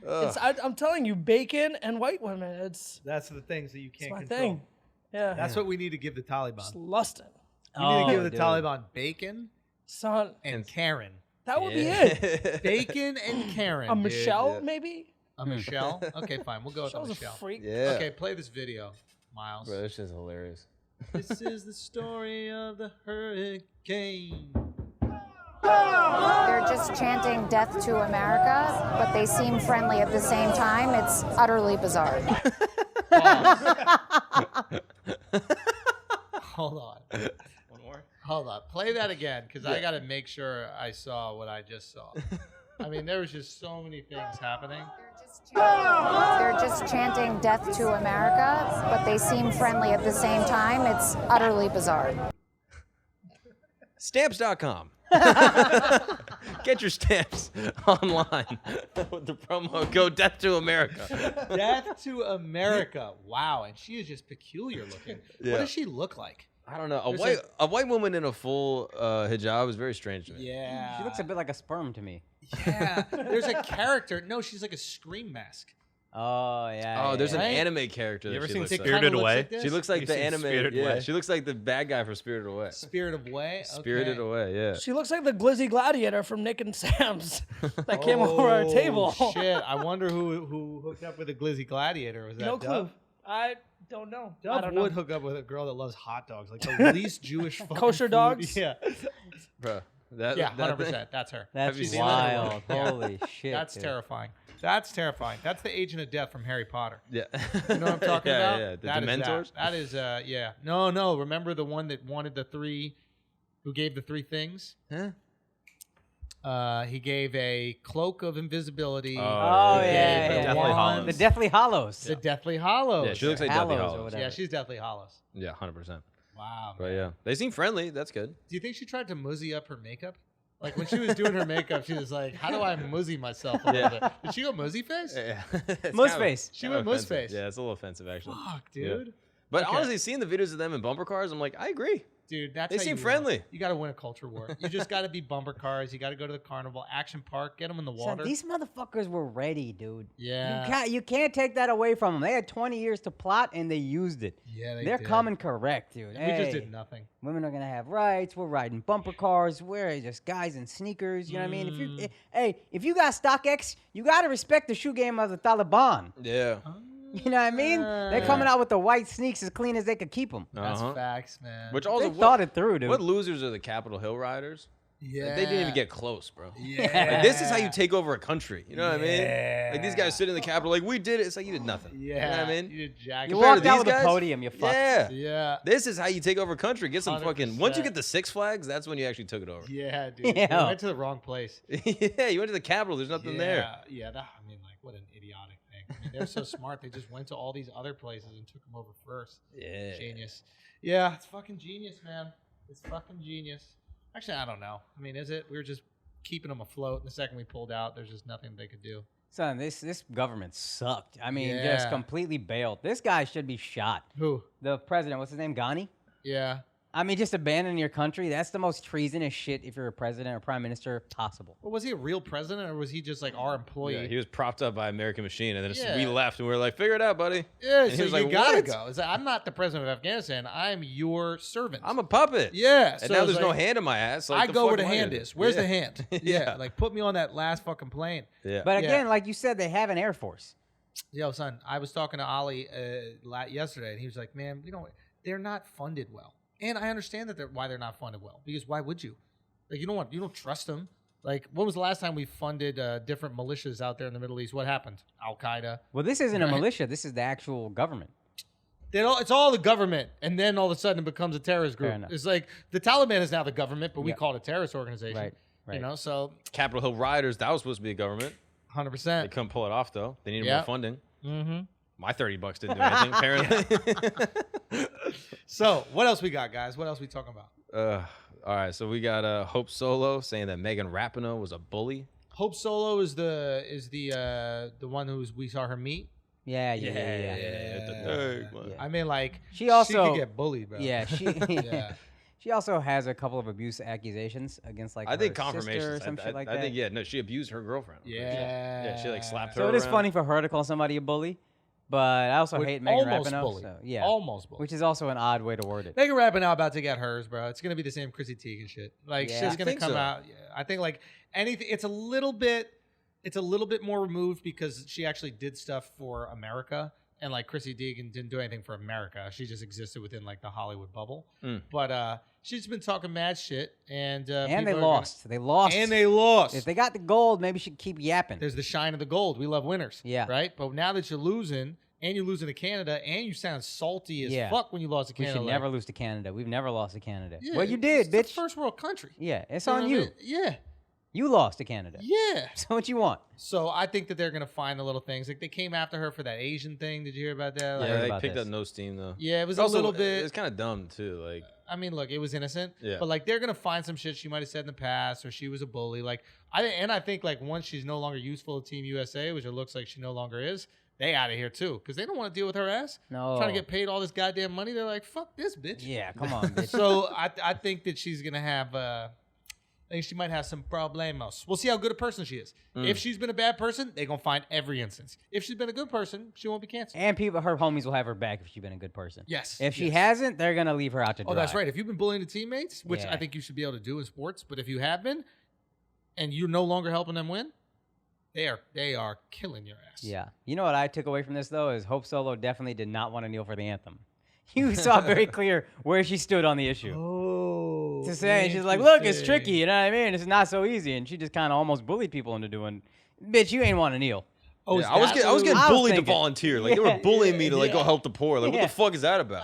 Speaker 6: I'm telling you, bacon and white women.
Speaker 1: That's the things that you can't
Speaker 6: my
Speaker 1: control.
Speaker 6: thing. Yeah.
Speaker 1: That's what we need to give the Taliban.
Speaker 6: Just lusting.
Speaker 1: We need to give the Taliban bacon
Speaker 6: Son,
Speaker 1: and Karen.
Speaker 6: that would be it.
Speaker 1: Bacon and Karen.
Speaker 6: A
Speaker 1: dude.
Speaker 6: Michelle, maybe?
Speaker 1: A Michelle? Okay, fine. We'll go with a
Speaker 6: Michelle's a
Speaker 1: Michelle.
Speaker 6: freak.
Speaker 4: Yeah.
Speaker 1: Okay, play this video, Miles.
Speaker 4: Bro, this shit's hilarious.
Speaker 1: This is the story of the hurricane.
Speaker 7: They're just chanting death to America, but they seem friendly at the same time. It's utterly bizarre.
Speaker 1: Hold on.
Speaker 5: One more.
Speaker 1: Hold on. Play that again, because I got to make sure I saw what I just saw. I mean, there was just so many things happening.
Speaker 7: They're just chanting death to America, but they seem friendly at the same time. It's utterly bizarre.
Speaker 4: Stamps.com. Get your stamps online with the promo code Death to America.
Speaker 1: Death to America. Wow. And she is just peculiar looking.
Speaker 4: Yeah.
Speaker 1: What does she look like?
Speaker 4: I don't know.
Speaker 1: There's
Speaker 4: A white woman in a full hijab is very strange to me.
Speaker 1: Yeah.
Speaker 3: She looks a bit like a sperm to me.
Speaker 1: Yeah. There's a character. No, she's like a scream mask.
Speaker 3: Oh yeah.
Speaker 4: Oh, there's an
Speaker 1: Right?
Speaker 4: anime character.
Speaker 5: You
Speaker 4: that
Speaker 5: ever
Speaker 4: she
Speaker 5: seen
Speaker 4: looks like.
Speaker 5: Spirited
Speaker 1: Kinda looks
Speaker 5: Away?
Speaker 1: like this.
Speaker 4: She looks like
Speaker 5: You
Speaker 4: the
Speaker 5: seen
Speaker 4: anime.
Speaker 5: Spirited
Speaker 4: Yeah,
Speaker 5: Away?
Speaker 4: she looks like the bad guy from Spirited Away.
Speaker 1: Spirit of Way. Okay.
Speaker 4: Spirited Away, yeah.
Speaker 6: She looks like the Glizzy Gladiator from Nick and Sam's that came over our table.
Speaker 1: Shit. I wonder who hooked up with a Glizzy Gladiator. Was that
Speaker 6: No
Speaker 1: Dub?
Speaker 6: clue. I don't know. I
Speaker 1: Dub
Speaker 6: don't
Speaker 1: would
Speaker 6: know.
Speaker 1: hook up with a girl that loves hot dogs, like the least Jewish fucking
Speaker 6: Kosher
Speaker 1: food.
Speaker 6: dogs?
Speaker 1: Yeah.
Speaker 4: Bro, that,
Speaker 1: Yeah,
Speaker 4: that
Speaker 1: 100%.
Speaker 4: thing-
Speaker 1: That's her.
Speaker 3: That's
Speaker 4: Have you seen that?
Speaker 3: wild. Holy shit.
Speaker 1: That's
Speaker 3: dude.
Speaker 1: terrifying. That's terrifying. That's the Agent of Death from Harry Potter.
Speaker 4: Yeah.
Speaker 1: You know what I'm talking
Speaker 4: yeah,
Speaker 1: about?
Speaker 4: Yeah, the
Speaker 1: That is
Speaker 4: Dementors?
Speaker 1: That is, yeah. No. Remember the one that wanted the three, who gave the three things?
Speaker 4: Huh?
Speaker 1: He gave a cloak of invisibility.
Speaker 3: Oh,
Speaker 1: He
Speaker 3: yeah,
Speaker 1: gave
Speaker 3: yeah,
Speaker 1: a
Speaker 5: Deathly
Speaker 1: wand,
Speaker 5: Hallows.
Speaker 3: The Deathly Hollows.
Speaker 1: The Deathly Hollows.
Speaker 4: Yeah, she looks like
Speaker 3: Hallows
Speaker 4: Deathly
Speaker 3: or
Speaker 4: Hollows.
Speaker 3: whatever.
Speaker 1: Yeah, she's Deathly Hollows.
Speaker 4: Yeah, 100%.
Speaker 1: Wow.
Speaker 4: But yeah, they seem friendly. That's good.
Speaker 1: Do you think she tried to muzzy up her makeup? Like when she was doing her makeup, she was like, "How do I muzzy myself a little bit?" Did she go muzzy face?
Speaker 4: Yeah.
Speaker 3: Moose face.
Speaker 1: She went moose face.
Speaker 4: Yeah, it's a little offensive actually.
Speaker 1: Fuck, dude.
Speaker 4: But
Speaker 1: Okay.
Speaker 4: honestly, seeing the videos of them in bumper cars, I'm like, I agree.
Speaker 1: Dude, that's
Speaker 4: They
Speaker 1: how
Speaker 4: seem
Speaker 1: you
Speaker 4: friendly.
Speaker 1: Win. You got to win a culture war. You just got to be bumper cars. You got to go to the carnival, Action Park, get them in the
Speaker 3: Son,
Speaker 1: water.
Speaker 3: these motherfuckers were ready, dude.
Speaker 1: Yeah.
Speaker 3: You can't take that away from them. They had 20 years to plot and they used it.
Speaker 1: Yeah,
Speaker 3: They're
Speaker 1: did.
Speaker 3: coming correct, dude.
Speaker 1: We just
Speaker 3: Hey,
Speaker 1: did nothing.
Speaker 3: women are gonna have rights. We're riding bumper cars. We're just guys in sneakers. You know what I mean? If you, if you got StockX, you gotta respect the shoe game of the Taliban.
Speaker 4: Yeah.
Speaker 3: You know what I mean? They're coming out with the white sneaks as clean as they could keep them.
Speaker 1: That's
Speaker 4: Uh-huh.
Speaker 1: facts, man.
Speaker 4: Which also
Speaker 3: They thought it through, dude.
Speaker 4: What losers are the Capitol Hill riders?
Speaker 1: yeah.
Speaker 4: Like, they didn't even get close, bro.
Speaker 1: Yeah.
Speaker 4: Like, this is how you take over a country. You know what I mean?
Speaker 1: Yeah.
Speaker 4: Like these guys sit in the Capitol, like we did it. It's like you did nothing.
Speaker 1: Yeah.
Speaker 4: You know what I mean?
Speaker 1: You did jack.
Speaker 3: You
Speaker 4: Compared
Speaker 3: walked
Speaker 4: to
Speaker 3: out
Speaker 4: these
Speaker 3: with
Speaker 4: guys?
Speaker 3: a podium, you fuck.
Speaker 4: Yeah.
Speaker 1: Yeah.
Speaker 4: This is how you take over a country. Get some fucking. Once you
Speaker 1: 100%.
Speaker 4: get the Six Flags, that's when you actually took it over.
Speaker 1: Yeah, dude.
Speaker 3: Yeah.
Speaker 1: You went to the wrong place.
Speaker 4: Yeah, you went to the Capitol. There's nothing there.
Speaker 1: Yeah. I mean, like, what an idiotic thing. I mean, they're so smart. They just went to all these other places and took them over first.
Speaker 4: Yeah.
Speaker 1: Genius. Yeah, it's fucking genius, man. It's fucking genius. Actually, I don't know. I mean, is it? We were just keeping them afloat. And the second we pulled out, there's just nothing they could do.
Speaker 3: Son, this government sucked. I mean,
Speaker 1: Yeah.
Speaker 3: just completely bailed. This guy should be shot.
Speaker 1: Who?
Speaker 3: The president, what's his name? Ghani?
Speaker 1: Yeah.
Speaker 3: I mean, just abandoning your country. That's the most treasonous shit if you're a president or prime minister possible.
Speaker 1: Well, was he a real president or was he just like our employee?
Speaker 4: Yeah, he was propped up by American Machine, and then
Speaker 1: Yeah.
Speaker 4: we left, and we were like, "Figure it out, buddy."
Speaker 1: Yeah,
Speaker 4: And he
Speaker 1: so
Speaker 4: was
Speaker 1: you
Speaker 4: like,
Speaker 1: gotta
Speaker 4: "What?
Speaker 1: go. It's like, I'm not the president of Afghanistan. I'm your servant.
Speaker 4: I'm a puppet."
Speaker 1: Yeah.
Speaker 4: And
Speaker 1: so
Speaker 4: now
Speaker 1: it's
Speaker 4: there's no
Speaker 1: like,
Speaker 4: hand in my ass. Like,
Speaker 1: I
Speaker 4: the
Speaker 1: go where
Speaker 4: fuck
Speaker 1: the
Speaker 4: am I
Speaker 1: hand
Speaker 4: gonna
Speaker 1: is.
Speaker 4: do?
Speaker 1: Where's
Speaker 4: Yeah.
Speaker 1: the hand?
Speaker 4: Yeah.
Speaker 1: Like put me on that last fucking plane.
Speaker 4: Yeah.
Speaker 3: But
Speaker 1: Yeah.
Speaker 3: again, like you said, they have an air force.
Speaker 1: Yo, son, I was talking to Ali yesterday, and he was like, "Man, they're not funded well." And I understand that why they're not funded well. Because why would you? Like, you don't trust them. Like, when was the last time we funded different militias out there in the Middle East? What happened? Al Qaeda.
Speaker 3: Well, this isn't a
Speaker 1: Right.
Speaker 3: militia. This is the actual government.
Speaker 1: It's all the government, and then all of a sudden it becomes a terrorist
Speaker 3: Fair
Speaker 1: group.
Speaker 3: enough.
Speaker 1: It's like the Taliban is now the government, but we
Speaker 3: Yeah.
Speaker 1: call it a terrorist organization.
Speaker 3: Right, right.
Speaker 1: You know, so
Speaker 4: Capitol Hill Riders, that was supposed to be a government.
Speaker 1: 100%.
Speaker 4: They couldn't pull it off though. They needed
Speaker 1: Yeah.
Speaker 4: more funding.
Speaker 1: Mm-hmm.
Speaker 4: My $30 didn't do anything, apparently.
Speaker 1: So, what else we got, guys? What else we talking about?
Speaker 4: All right, so we got Hope Solo saying that Megan Rapinoe was a bully.
Speaker 1: Hope Solo is the one we saw her meet.
Speaker 3: Yeah.
Speaker 1: I mean, like
Speaker 3: she also
Speaker 1: could get bullied, bro.
Speaker 3: Yeah, she also has a couple of abuse accusations against like
Speaker 4: I think
Speaker 3: her
Speaker 4: confirmation
Speaker 3: sister or some shit like that.
Speaker 4: I think she abused her girlfriend.
Speaker 1: Yeah,
Speaker 4: she like slapped her.
Speaker 3: So it is
Speaker 4: around.
Speaker 3: funny for her to call somebody a bully, but I also hate Megan Rapinoe.
Speaker 1: Bully.
Speaker 3: So, yeah,
Speaker 1: Almost bully.
Speaker 3: which is also an odd way to word it.
Speaker 1: Megan Rapinoe about to get hers, bro. It's gonna be the same Chrissy Teigen shit. Like
Speaker 3: Yeah.
Speaker 1: she's gonna
Speaker 4: think
Speaker 1: come
Speaker 4: so.
Speaker 1: out. Yeah, I think like anything. It's a little bit more removed because she actually did stuff for America, and like Chrissy Teigen didn't do anything for America. She just existed within like the Hollywood bubble. But she's been talking mad shit, and
Speaker 3: And they
Speaker 1: people are
Speaker 3: lost. They lost.
Speaker 1: And they lost.
Speaker 3: If they got the gold, maybe she could keep yapping.
Speaker 1: There's the shine of the gold. We love winners.
Speaker 3: Yeah.
Speaker 1: Right. But now that you're losing, and you're losing to Canada, and you sound salty as fuck when you lost to
Speaker 3: We
Speaker 1: Canada.
Speaker 3: should never lose to Canada. We've never lost to Canada.
Speaker 1: Yeah,
Speaker 3: Well, you did,
Speaker 1: it's
Speaker 3: bitch.
Speaker 1: the first world country.
Speaker 3: Yeah, it's
Speaker 1: You know
Speaker 3: on
Speaker 1: what I
Speaker 3: you.
Speaker 1: mean? Yeah.
Speaker 3: You lost to Canada.
Speaker 1: Yeah.
Speaker 3: So what you want?
Speaker 1: So I think that they're gonna find the little things. Like they came after her for that Asian thing. Did you hear about that? Like,
Speaker 4: Yeah, they
Speaker 3: about
Speaker 4: picked
Speaker 3: this.
Speaker 4: up no steam though.
Speaker 1: yeah, it was
Speaker 4: Also,
Speaker 1: a little bit.
Speaker 4: It was kind of dumb too. Like,
Speaker 1: I mean, look, it was innocent.
Speaker 4: Yeah.
Speaker 1: But like they're gonna find some shit she might have said in the past, or she was a bully. Like I think like once she's no longer useful to Team USA, which it looks like she no longer is, they out of here too, because they don't want to deal with her ass.
Speaker 3: No.
Speaker 1: Trying to get paid all this goddamn money. They're like, fuck this bitch.
Speaker 3: Yeah, come on, bitch.
Speaker 1: So I think that she's gonna have. I think she might have some problemos. We'll see how good a person she is. If she's been a bad person, they're gonna find every instance. If she's been a good person, she won't be canceled.
Speaker 3: And her homies will have her back if she's been a good person.
Speaker 1: Yes.
Speaker 3: If she
Speaker 1: yes.
Speaker 3: hasn't, they're gonna leave her out to dry.
Speaker 1: Oh, that's right. If you've been bullying the teammates, which
Speaker 3: Yeah.
Speaker 1: I think you should be able to do in sports, but if you have been, and you're no longer helping them win, they are killing your ass.
Speaker 3: Yeah. You know what I took away from this though is Hope Solo definitely did not want to kneel for the anthem. You saw very clear where she stood on the issue.
Speaker 1: Oh.
Speaker 3: To say, and she's like, look, it's tricky, you know what I mean? It's not so easy. And she just kind of almost bullied people into doing, bitch, you ain't want to kneel.
Speaker 1: Oh,
Speaker 4: yeah, I was getting
Speaker 3: I was
Speaker 4: bullied to
Speaker 3: thinking.
Speaker 4: volunteer. Like they were bullying me to like go
Speaker 3: Yeah.
Speaker 4: help the poor. Like what
Speaker 3: Yeah.
Speaker 4: the fuck is that about?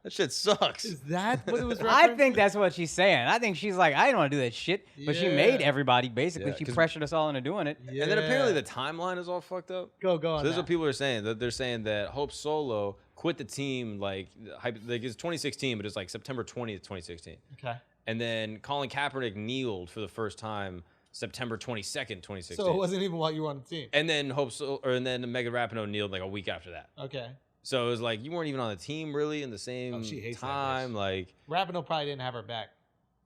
Speaker 4: That shit sucks.
Speaker 1: Is that what it was?
Speaker 3: I
Speaker 1: referenced?
Speaker 3: think that's what she's saying. I think she's like, I didn't want to do that shit. But she made
Speaker 1: Yeah.
Speaker 3: everybody, basically.
Speaker 4: Yeah,
Speaker 3: She
Speaker 4: 'cause-
Speaker 3: pressured us all into doing it.
Speaker 1: Yeah.
Speaker 4: And then apparently the timeline is all fucked up.
Speaker 1: Go on.
Speaker 4: So this is
Speaker 1: that.
Speaker 4: what people are saying. That they're saying that Hope Solo quit the team like it's 2016, but it's like September 20th, 2016.
Speaker 1: Okay.
Speaker 4: And then Colin Kaepernick kneeled for the first time September 22nd, 2016.
Speaker 1: So it wasn't even while you were on the team.
Speaker 4: And then and then Megan Rapinoe kneeled like a week after that.
Speaker 1: Okay.
Speaker 4: So it was like you weren't even on the team really in the same
Speaker 1: she hates that
Speaker 4: time.
Speaker 1: bitch.
Speaker 4: Like
Speaker 1: Rapinoe probably didn't have her back.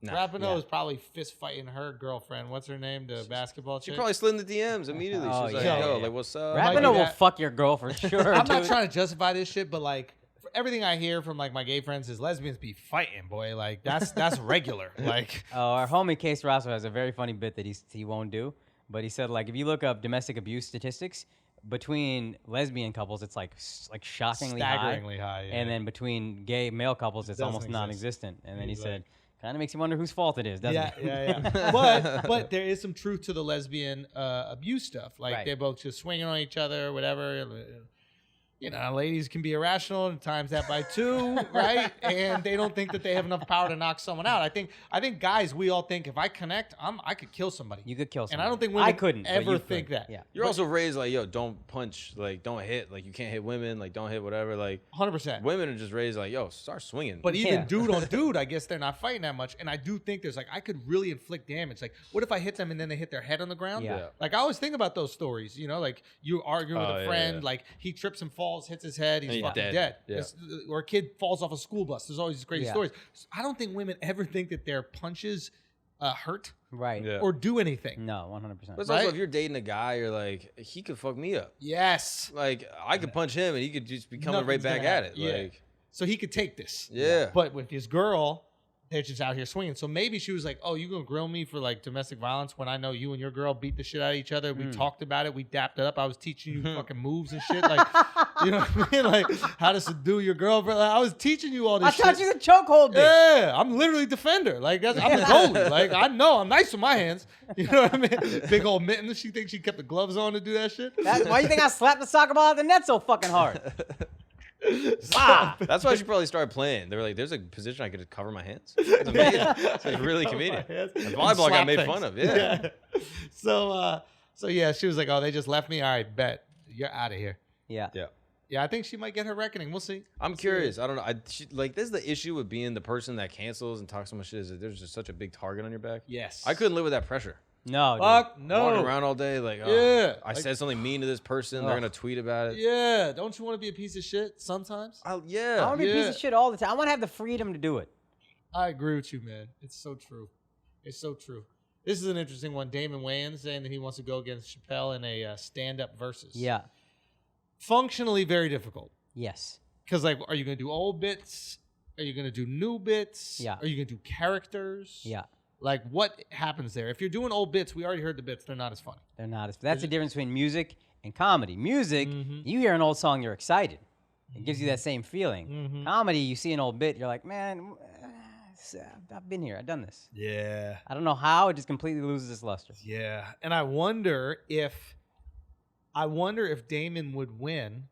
Speaker 4: nah,
Speaker 1: Rapinoe
Speaker 4: yeah.
Speaker 1: was probably fist fighting her girlfriend. What's her name? The basketball
Speaker 4: She
Speaker 1: chick.
Speaker 4: probably slid in the DMs immediately.
Speaker 3: Oh,
Speaker 4: She was like,
Speaker 1: yeah.
Speaker 4: yo, like what's up?
Speaker 1: Might be
Speaker 3: Rapinoe will
Speaker 1: that.
Speaker 3: fuck your girl for sure.
Speaker 1: I'm not
Speaker 3: dude.
Speaker 1: trying to justify this shit, but like for everything I hear from like my gay friends is lesbians be fighting, boy. Like that's regular. Like
Speaker 3: Oh, our homie Case Rosso has a very funny bit that he won't do. But he said, like, if you look up domestic abuse statistics, between lesbian couples, it's like shockingly
Speaker 1: staggeringly high. Yeah.
Speaker 3: And then between gay male couples, it's
Speaker 1: Doesn't
Speaker 3: almost
Speaker 1: exist.
Speaker 3: non-existent. And then he
Speaker 1: He's
Speaker 3: said, kind of makes you wonder whose fault it is, doesn't it?
Speaker 1: yeah. but there is some truth to the lesbian abuse stuff. Like
Speaker 3: Right.
Speaker 1: they're both just swinging on each other, or whatever. You know, ladies can be irrational and times that by 2, right? And they don't think that they have enough power to knock someone out. I think guys, we all think if I connect, I could kill somebody.
Speaker 3: You could kill
Speaker 1: And
Speaker 3: someone.
Speaker 1: I don't think women
Speaker 3: I couldn't but
Speaker 1: ever
Speaker 3: you
Speaker 1: think
Speaker 3: could.
Speaker 1: that.
Speaker 3: Yeah.
Speaker 4: You're also raised like, yo, don't punch, like don't hit, like you can't hit women, like don't hit whatever. Like
Speaker 1: 100%.
Speaker 4: women are just raised like, yo, start swinging.
Speaker 1: But even
Speaker 3: Yeah.
Speaker 1: dude on dude, I guess they're not fighting that much. And I do think there's like, I could really inflict damage. Like, what if I hit them and then they hit their head on the ground?
Speaker 3: Yeah.
Speaker 4: Yeah.
Speaker 1: Like, I always think about those stories, you know, like you arguing with
Speaker 4: Oh,
Speaker 1: a
Speaker 4: yeah,
Speaker 1: friend,
Speaker 4: yeah.
Speaker 1: like he trips and falls, hits his head, he's
Speaker 4: And he's
Speaker 1: fucking
Speaker 4: dead.
Speaker 1: dead.
Speaker 4: Yeah.
Speaker 1: Or a kid falls off a school bus. There's always these crazy
Speaker 3: Yeah.
Speaker 1: stories. So I don't think women ever think that their punches hurt
Speaker 3: Right.
Speaker 4: Yeah.
Speaker 1: or do anything.
Speaker 3: No, 100%.
Speaker 4: But it's
Speaker 1: Right?
Speaker 4: also if you're dating a guy, you're like, he could fuck me up.
Speaker 1: Yes.
Speaker 4: Like I could punch him and he could just be coming right
Speaker 1: Nothing's
Speaker 4: back
Speaker 1: gonna
Speaker 4: at
Speaker 1: happen.
Speaker 4: it.
Speaker 1: Yeah.
Speaker 4: Like
Speaker 1: So he could take this.
Speaker 4: yeah.
Speaker 1: But with his girl, they're just out here swinging. So maybe she was like, "Oh, you gonna grill me for like domestic violence when I know you and your girl beat the shit out of each other? We talked about it. We dapped it up. I was teaching you fucking moves and shit. Like, you know what I mean? Like how to subdue your girlfriend. Like, I was teaching you all this
Speaker 3: I
Speaker 1: shit.
Speaker 3: taught you the chokehold, bitch.
Speaker 1: Yeah, I'm literally defender. Like I'm the goalie. Like I know I'm nice with my hands. You know what I mean? Big old mittens. She thinks she kept the gloves on to do that shit.
Speaker 3: Why you think I slapped the soccer ball at the net so fucking hard?
Speaker 4: That's why she probably started playing. They were like, there's a position I could just cover my hands. It's amazing. It's like really comedic.
Speaker 1: hands
Speaker 4: And
Speaker 1: and
Speaker 4: volleyball got
Speaker 1: slap
Speaker 4: made
Speaker 1: things.
Speaker 4: fun of. Yeah.
Speaker 1: So yeah, she was like, "Oh, they just left me. All right, bet you're out of here."
Speaker 3: Yeah.
Speaker 4: Yeah.
Speaker 1: Yeah, I think she might get her reckoning. We'll see.
Speaker 4: I'm curious. I don't know. Like, this is the issue with being the person that cancels and talks so much shit is that there's just such a big target on your back.
Speaker 1: Yes.
Speaker 4: I couldn't live with that pressure.
Speaker 3: No,
Speaker 1: Fuck no.
Speaker 4: Walking around all day like, oh,
Speaker 1: Yeah.
Speaker 4: I said something mean to this person. They're going to tweet about it.
Speaker 1: Yeah. Don't you want to be a piece of shit sometimes?
Speaker 4: Yeah.
Speaker 3: I want to be a piece of shit all the time. I want to have the freedom to do it.
Speaker 1: I agree with you, man. It's so true. It's so true. This is an interesting one. Damon Wayans saying that he wants to go against Chappelle in a stand-up versus.
Speaker 3: Yeah.
Speaker 1: Functionally very difficult.
Speaker 3: Yes.
Speaker 1: Because, like, are you going to do old bits? Are you going to do new bits?
Speaker 3: Yeah.
Speaker 1: Are you going to do characters?
Speaker 3: Yeah.
Speaker 1: Like, what happens there? If you're doing old bits, we already heard the bits. They're not as funny.
Speaker 3: They're not as. That's the difference between music and comedy. Music, you hear an old song, you're excited. It gives you that same feeling. Comedy, you see an old bit, you're like, man, I've been here. I've done this.
Speaker 1: Yeah.
Speaker 3: I don't know how. It just completely loses its luster.
Speaker 1: Yeah. And I wonder if Damon would win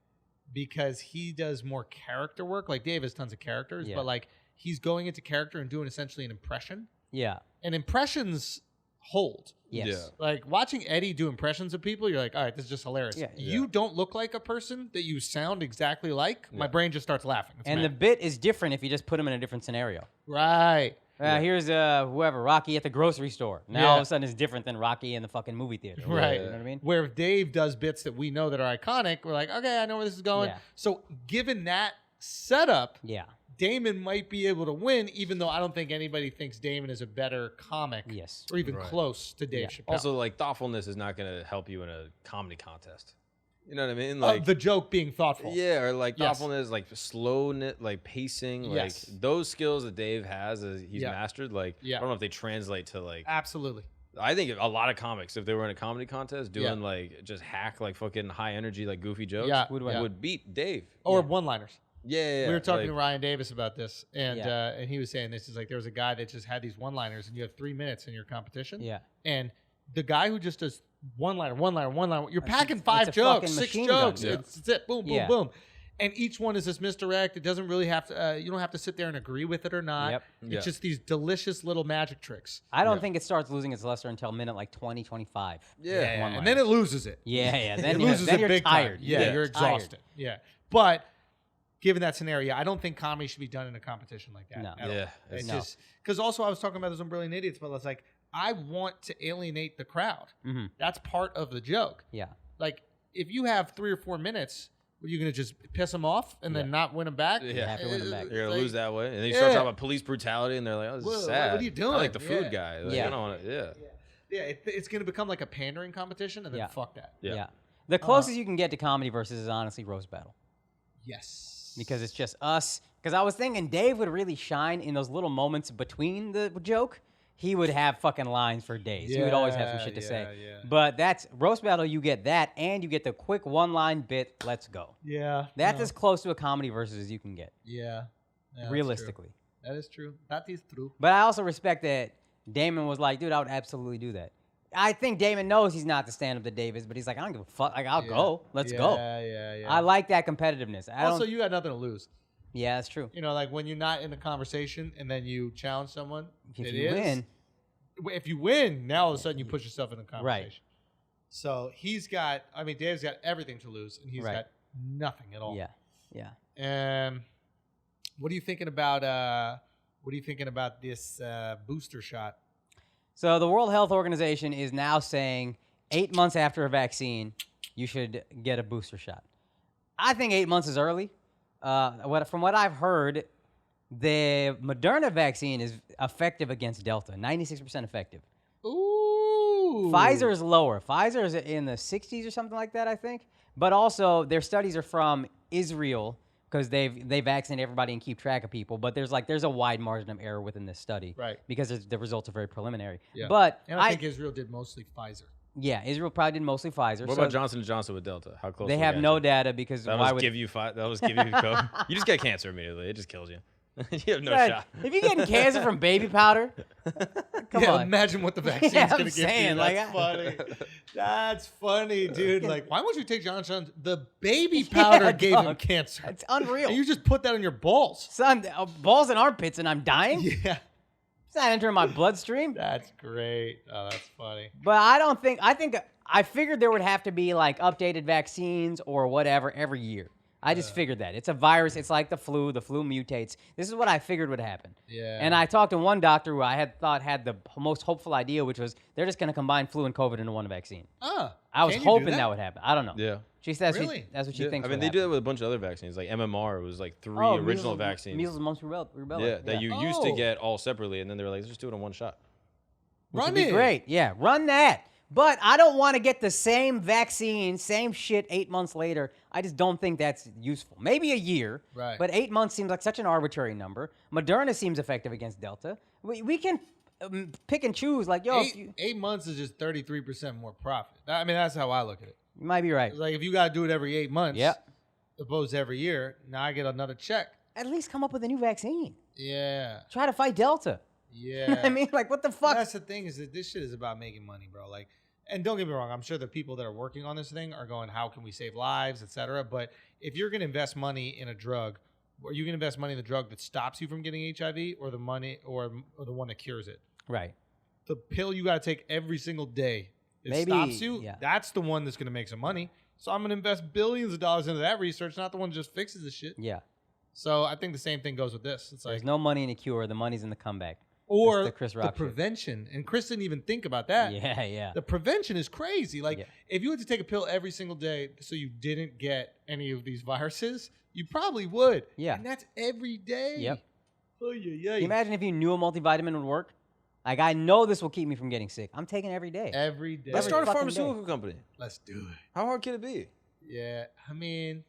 Speaker 1: because he does more character work. Like, Dave has tons of characters, but, like, he's going into character and doing essentially an impression.
Speaker 3: Yeah.
Speaker 1: And impressions hold.
Speaker 3: Yes.
Speaker 4: Yeah.
Speaker 1: Like, watching Eddie do impressions of people, you're like, all right, this is just hilarious.
Speaker 3: Yeah.
Speaker 1: You don't look like a person that you sound exactly like. My brain just starts laughing. It's
Speaker 3: And the
Speaker 1: mad.
Speaker 3: bit is different if you just put him in a different scenario.
Speaker 1: Right.
Speaker 3: Here's whoever, Rocky at the grocery store. Now all of a sudden it's different than Rocky in the fucking movie theater.
Speaker 1: Right.
Speaker 3: You know what I mean?
Speaker 1: Where if Dave does bits that we know that are iconic, we're like, okay, I know where this is going.
Speaker 3: Yeah.
Speaker 1: So given that setup,
Speaker 3: Yeah.
Speaker 1: Damon might be able to win, even though I don't think anybody thinks Damon is a better comic
Speaker 3: Yes.
Speaker 1: or even close to Dave Chappelle.
Speaker 4: Also, like, thoughtfulness is not going to help you in a comedy contest. You know what I mean? Like,
Speaker 1: the joke being thoughtful.
Speaker 4: yeah, or like
Speaker 1: Yes.
Speaker 4: thoughtfulness, like slowness, like pacing,
Speaker 1: Yes.
Speaker 4: like those skills that Dave has, he's
Speaker 1: Yeah.
Speaker 4: mastered. Like,
Speaker 1: Yeah.
Speaker 4: I don't know if they translate to like.
Speaker 1: Absolutely.
Speaker 4: I think a lot of comics, if they were in a comedy contest, doing like just hack like fucking high energy, like goofy jokes, would beat Dave.
Speaker 1: Or one-liners.
Speaker 4: Yeah.
Speaker 1: We were talking
Speaker 4: like,
Speaker 1: to Ryan Davis about this, and he was saying this is like there was a guy that just had these one-liners, and you have 3 minutes in your competition.
Speaker 3: Yeah.
Speaker 1: And the guy who just does one-liner, you're packing
Speaker 3: it's
Speaker 1: 5
Speaker 3: a
Speaker 1: jokes,
Speaker 3: fucking
Speaker 1: 6
Speaker 3: machine
Speaker 1: jokes.
Speaker 3: gun.
Speaker 1: It's it. Boom, boom,
Speaker 3: Yeah.
Speaker 1: boom. And each one is this misdirect. It doesn't really have to. You don't have to sit there and agree with it or not.
Speaker 3: Yep.
Speaker 1: It's just these delicious little magic tricks.
Speaker 3: I don't think it starts losing its luster until minute like 20, 25.
Speaker 1: Yeah. And then it loses it.
Speaker 3: Yeah.
Speaker 1: It
Speaker 3: Then,
Speaker 1: loses
Speaker 3: then
Speaker 1: it
Speaker 3: you're
Speaker 1: big
Speaker 3: tired.
Speaker 1: time. Yeah, you're
Speaker 3: tired.
Speaker 1: exhausted. Yeah. But given that scenario, I don't think comedy should be done in a competition like that.
Speaker 3: No.
Speaker 1: at all.
Speaker 4: Yeah,
Speaker 1: It's
Speaker 3: no.
Speaker 1: just because also I was talking about those on Brilliant Idiots, but it's like I want to alienate the crowd.
Speaker 3: Mhm.
Speaker 1: That's part of the joke.
Speaker 3: Yeah.
Speaker 1: Like if you have 3 or 4 minutes, are you gonna just piss them off and then not win them back?
Speaker 4: Yeah.
Speaker 3: You have to win them back.
Speaker 4: You're gonna
Speaker 1: Like,
Speaker 4: lose that way, and then you start
Speaker 1: Yeah.
Speaker 4: talking about police brutality, and they're like, "Oh, this
Speaker 1: Whoa,
Speaker 4: is
Speaker 1: what
Speaker 4: sad."
Speaker 1: are you doing?
Speaker 4: I like the food
Speaker 1: Yeah.
Speaker 4: guy. Like,
Speaker 3: Yeah.
Speaker 4: I don't want to.
Speaker 1: Yeah, it's gonna become like a pandering competition, and then
Speaker 3: Yeah.
Speaker 1: fuck that.
Speaker 4: Yeah.
Speaker 3: The closest you can get to comedy versus is honestly roast battle.
Speaker 1: Yes.
Speaker 3: Because it's just us. Because I was thinking Dave would really shine in those little moments between the joke. He would have fucking lines for days. He would always have some shit to say.
Speaker 1: Yeah.
Speaker 3: But that's roast battle. You get that, and you get the quick one-line bit. Let's go.
Speaker 1: Yeah.
Speaker 3: That's as close to a comedy versus as you can get,
Speaker 1: Yeah. That's
Speaker 3: realistically.
Speaker 1: true. That is true. That is true.
Speaker 3: But I also respect that Damon was like, dude, I would absolutely do that. I think Damon knows he's not the stand-up that Dave is, but he's like, I don't give a fuck. Like, I'll go. Let's go.
Speaker 1: Yeah.
Speaker 3: I like that competitiveness.
Speaker 1: Also, you got nothing to lose.
Speaker 3: Yeah, that's true.
Speaker 1: You know, like when you're not in a conversation and then you challenge someone.
Speaker 3: If you win.
Speaker 1: If you win, now all of a sudden you put yourself in a conversation.
Speaker 3: Right.
Speaker 1: So Dave's got everything to lose, and he's got nothing at all.
Speaker 3: Yeah.
Speaker 1: What are you thinking about? This booster shot?
Speaker 3: So the World Health Organization is now saying 8 months after a vaccine, you should get a booster shot. I think 8 months is early. From what I've heard, the Moderna vaccine is effective against Delta, 96% effective.
Speaker 1: Ooh.
Speaker 3: Pfizer is lower. Pfizer is in the 60s or something like that, I think. But also, their studies are from Israel because they vaccinate everybody and keep track of people. But there's a wide margin of error within this study,
Speaker 1: Right.
Speaker 3: Because the results are very preliminary.
Speaker 1: Yeah.
Speaker 3: But
Speaker 1: And I think Israel did mostly Pfizer.
Speaker 3: yeah, Israel probably did mostly Pfizer.
Speaker 4: What
Speaker 3: so
Speaker 4: about Johnson & Johnson with Delta? How close?
Speaker 3: they
Speaker 4: will
Speaker 3: have
Speaker 4: get
Speaker 3: no
Speaker 4: you?
Speaker 3: data because
Speaker 4: That
Speaker 3: why
Speaker 4: was
Speaker 3: would
Speaker 4: give you COVID. You just get cancer immediately. It just kills you. You have no
Speaker 3: Dad,
Speaker 4: shot.
Speaker 3: If you're getting cancer from baby powder, come on.
Speaker 1: Imagine what the vaccine's
Speaker 3: Yeah,
Speaker 1: going
Speaker 3: I'm
Speaker 1: to give you.
Speaker 3: saying,
Speaker 1: That's funny. That's funny, dude. Like, why would you take Johnson? The baby powder gave him
Speaker 3: dog.
Speaker 1: cancer.
Speaker 3: It's unreal.
Speaker 1: And you just put that on your balls.
Speaker 3: Son, balls and armpits, and I'm dying.
Speaker 1: Yeah.
Speaker 3: It's not entering my bloodstream.
Speaker 1: That's great. Oh, that's funny.
Speaker 3: But I figured there would have to be like updated vaccines or whatever every year. I just figured that. It's a virus. It's like the flu. The flu mutates. This is what I figured would happen.
Speaker 1: Yeah.
Speaker 3: And I talked to one doctor who I had the most hopeful idea, which was they're just going to combine flu and COVID into one vaccine. I was hoping that would happen. I don't know.
Speaker 4: Yeah.
Speaker 3: She says
Speaker 1: Really?
Speaker 3: that's what she thinks.
Speaker 4: I mean, they do that with a bunch of other vaccines. Like MMR was like 3 original vaccines.
Speaker 3: Measles, mumps, rubella.
Speaker 4: Yeah, that you used to get all separately, and then they were like, let's just do it in one shot.
Speaker 3: Which would be great. Yeah, run that. But I don't want to get the same vaccine, same shit 8 months later. I just don't think that's useful. Maybe a year,
Speaker 1: right?
Speaker 3: But 8 months seems like such an arbitrary number. Moderna seems effective against Delta. We can pick and choose. Like, yo,
Speaker 1: 8 months is just 33% more profit. I mean, that's how I look at it.
Speaker 3: You might be right.
Speaker 1: Like, if you got to do it every 8 months,
Speaker 3: Yep.
Speaker 1: opposed to every year, now I get another check.
Speaker 3: At least come up with a new vaccine.
Speaker 1: Yeah.
Speaker 3: Try to fight Delta.
Speaker 1: Yeah.
Speaker 3: I mean, like, what the fuck?
Speaker 1: That's the thing, is that this shit is about making money, bro. Like, and don't get me wrong, I'm sure the people that are working on this thing are going, how can we save lives, et cetera. But if you're going to invest money in a drug, are you going to invest money in the drug that stops you from getting HIV, or the money, or the one that cures it?
Speaker 3: Right.
Speaker 1: The pill you got to take every single day that
Speaker 3: Maybe,
Speaker 1: stops you,
Speaker 3: yeah.
Speaker 1: that's the one that's going to make some money. So I'm going to invest billions of dollars into that research, not the one that just fixes the shit.
Speaker 3: Yeah.
Speaker 1: So I think the same thing goes with this. It's
Speaker 3: There's
Speaker 1: like,
Speaker 3: no money in the cure. The money's in the comeback.
Speaker 1: or
Speaker 3: That's the Chris
Speaker 1: the
Speaker 3: Rock shit.
Speaker 1: prevention. And Chris didn't even think about that.
Speaker 3: Yeah, yeah.
Speaker 1: The prevention is crazy. Like,
Speaker 3: Yeah.
Speaker 1: if you had to take a pill every single day so you didn't get any of these viruses, you probably would.
Speaker 3: Yeah.
Speaker 1: And that's every day.
Speaker 3: Yep.
Speaker 1: Oh, yeah,
Speaker 3: Can you imagine if you knew a multivitamin would work? Like, I know this will keep me from getting sick. I'm taking it every day.
Speaker 1: Every day.
Speaker 4: Let's
Speaker 3: Every
Speaker 4: start a
Speaker 3: fucking
Speaker 4: pharmaceutical company.
Speaker 1: Let's do it.
Speaker 4: How hard can it be?
Speaker 1: Yeah. I mean,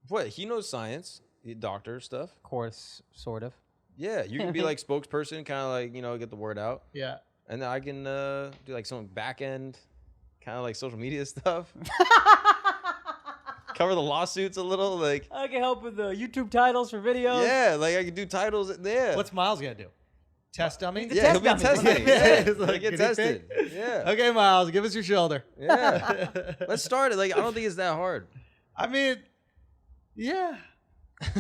Speaker 4: What? He knows science, he doctor stuff.
Speaker 3: Of course, sort of.
Speaker 4: Yeah, you can be like spokesperson, kind of like, get the word out.
Speaker 1: yeah.
Speaker 4: And then I can do like some back end, kind of like social media stuff. Cover the lawsuits a little, like.
Speaker 3: I can help with the YouTube titles for videos.
Speaker 4: Yeah, like I can do titles. Yeah.
Speaker 1: What's Miles got to do? Test dummy?
Speaker 4: Yeah, he'll be
Speaker 3: test dummy.
Speaker 4: testing. Yeah,
Speaker 1: It's like,
Speaker 4: get
Speaker 1: guinea
Speaker 4: tested.
Speaker 1: pig?
Speaker 4: Yeah.
Speaker 1: Okay, Miles, give us your shoulder.
Speaker 4: Yeah. Let's start it. Like, I don't think it's that hard.
Speaker 1: I mean, yeah.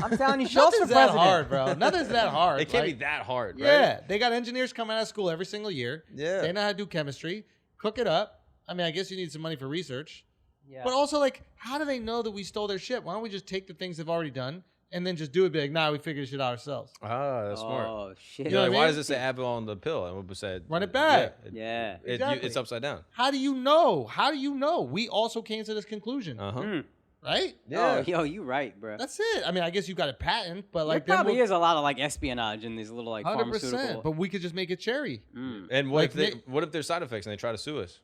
Speaker 3: I'm telling you, Schulz for
Speaker 1: Nothing's that
Speaker 3: president.
Speaker 1: hard, bro. Nothing's that hard.
Speaker 4: It can't
Speaker 1: Like,
Speaker 4: be that hard, right?
Speaker 1: Yeah, they got engineers coming out of school every single year.
Speaker 4: Yeah.
Speaker 1: They know how to do chemistry. Cook it up. I mean, I guess you need some money for research.
Speaker 3: Yeah.
Speaker 1: But also, like, how do they know that we stole their shit? Why don't we just take the things they've already done and then just do it? Be like, nah, we figured this shit out ourselves.
Speaker 4: Ah, that's smart.
Speaker 3: Oh, shit.
Speaker 1: You know
Speaker 4: Like,
Speaker 1: what I
Speaker 4: why
Speaker 1: mean?
Speaker 4: does it say Advil on the pill? And we'll say
Speaker 1: Run it back.
Speaker 3: Yeah.
Speaker 1: Exactly.
Speaker 4: It's upside down.
Speaker 1: How do you know? How do you know? We also came to this conclusion,
Speaker 4: Uh-huh.
Speaker 1: right?
Speaker 4: Yeah.
Speaker 3: Oh, yo, you right, bro.
Speaker 1: That's it. I mean, I guess you got a patent, but like,
Speaker 3: There probably
Speaker 1: then
Speaker 3: is a lot of like espionage in these little like
Speaker 1: 100%.
Speaker 3: pharmaceutical.
Speaker 1: But we could just make it cherry.
Speaker 4: And what
Speaker 1: Like,
Speaker 4: what if there's side effects and they try to sue us?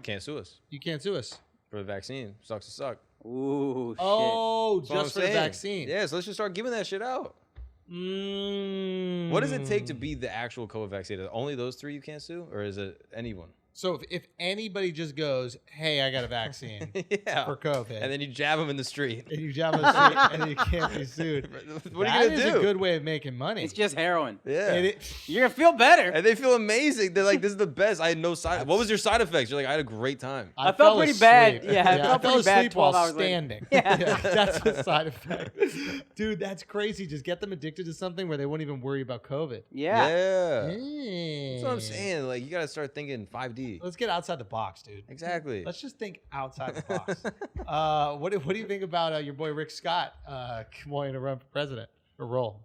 Speaker 4: Can't sue us
Speaker 1: You can't sue us.
Speaker 4: for the vaccine. Sucks to suck.
Speaker 3: Ooh, shit.
Speaker 1: Oh,
Speaker 4: That's what I'm
Speaker 1: just for the
Speaker 4: saying.
Speaker 1: vaccine.
Speaker 4: Yeah, so let's just start giving that shit out. What does it take to be the actual COVID vaccine? Is it only those 3 you can't sue, or is it anyone?
Speaker 1: So if anybody just goes, hey, I got a vaccine
Speaker 4: Yeah.
Speaker 1: for COVID,
Speaker 4: And then you jab them in the street.
Speaker 1: and you jab them in the street and you can't be sued,
Speaker 4: What are
Speaker 1: that
Speaker 4: you gonna
Speaker 1: is
Speaker 4: do?
Speaker 1: a good way of making money.
Speaker 3: It's just heroin.
Speaker 4: Yeah.
Speaker 3: You're gonna feel better.
Speaker 4: And they feel amazing. They're like, this is the best. I had no side. What was your side effects? You're like, I had a great time.
Speaker 3: I felt pretty bad.
Speaker 1: asleep.
Speaker 3: Yeah, I felt pretty bad
Speaker 1: asleep
Speaker 3: 12
Speaker 1: while
Speaker 3: hours later.
Speaker 1: standing.
Speaker 3: Yeah.
Speaker 1: That's the side effect. Dude, that's crazy. Just get them addicted to something where they won't even worry about COVID.
Speaker 3: Yeah.
Speaker 4: That's what I'm saying. Like, you got to start thinking 5D.
Speaker 1: Let's get outside the box, dude.
Speaker 4: Exactly.
Speaker 1: Let's just think outside the box. What do you think about your boy Rick Scott wanting to run for president or roll?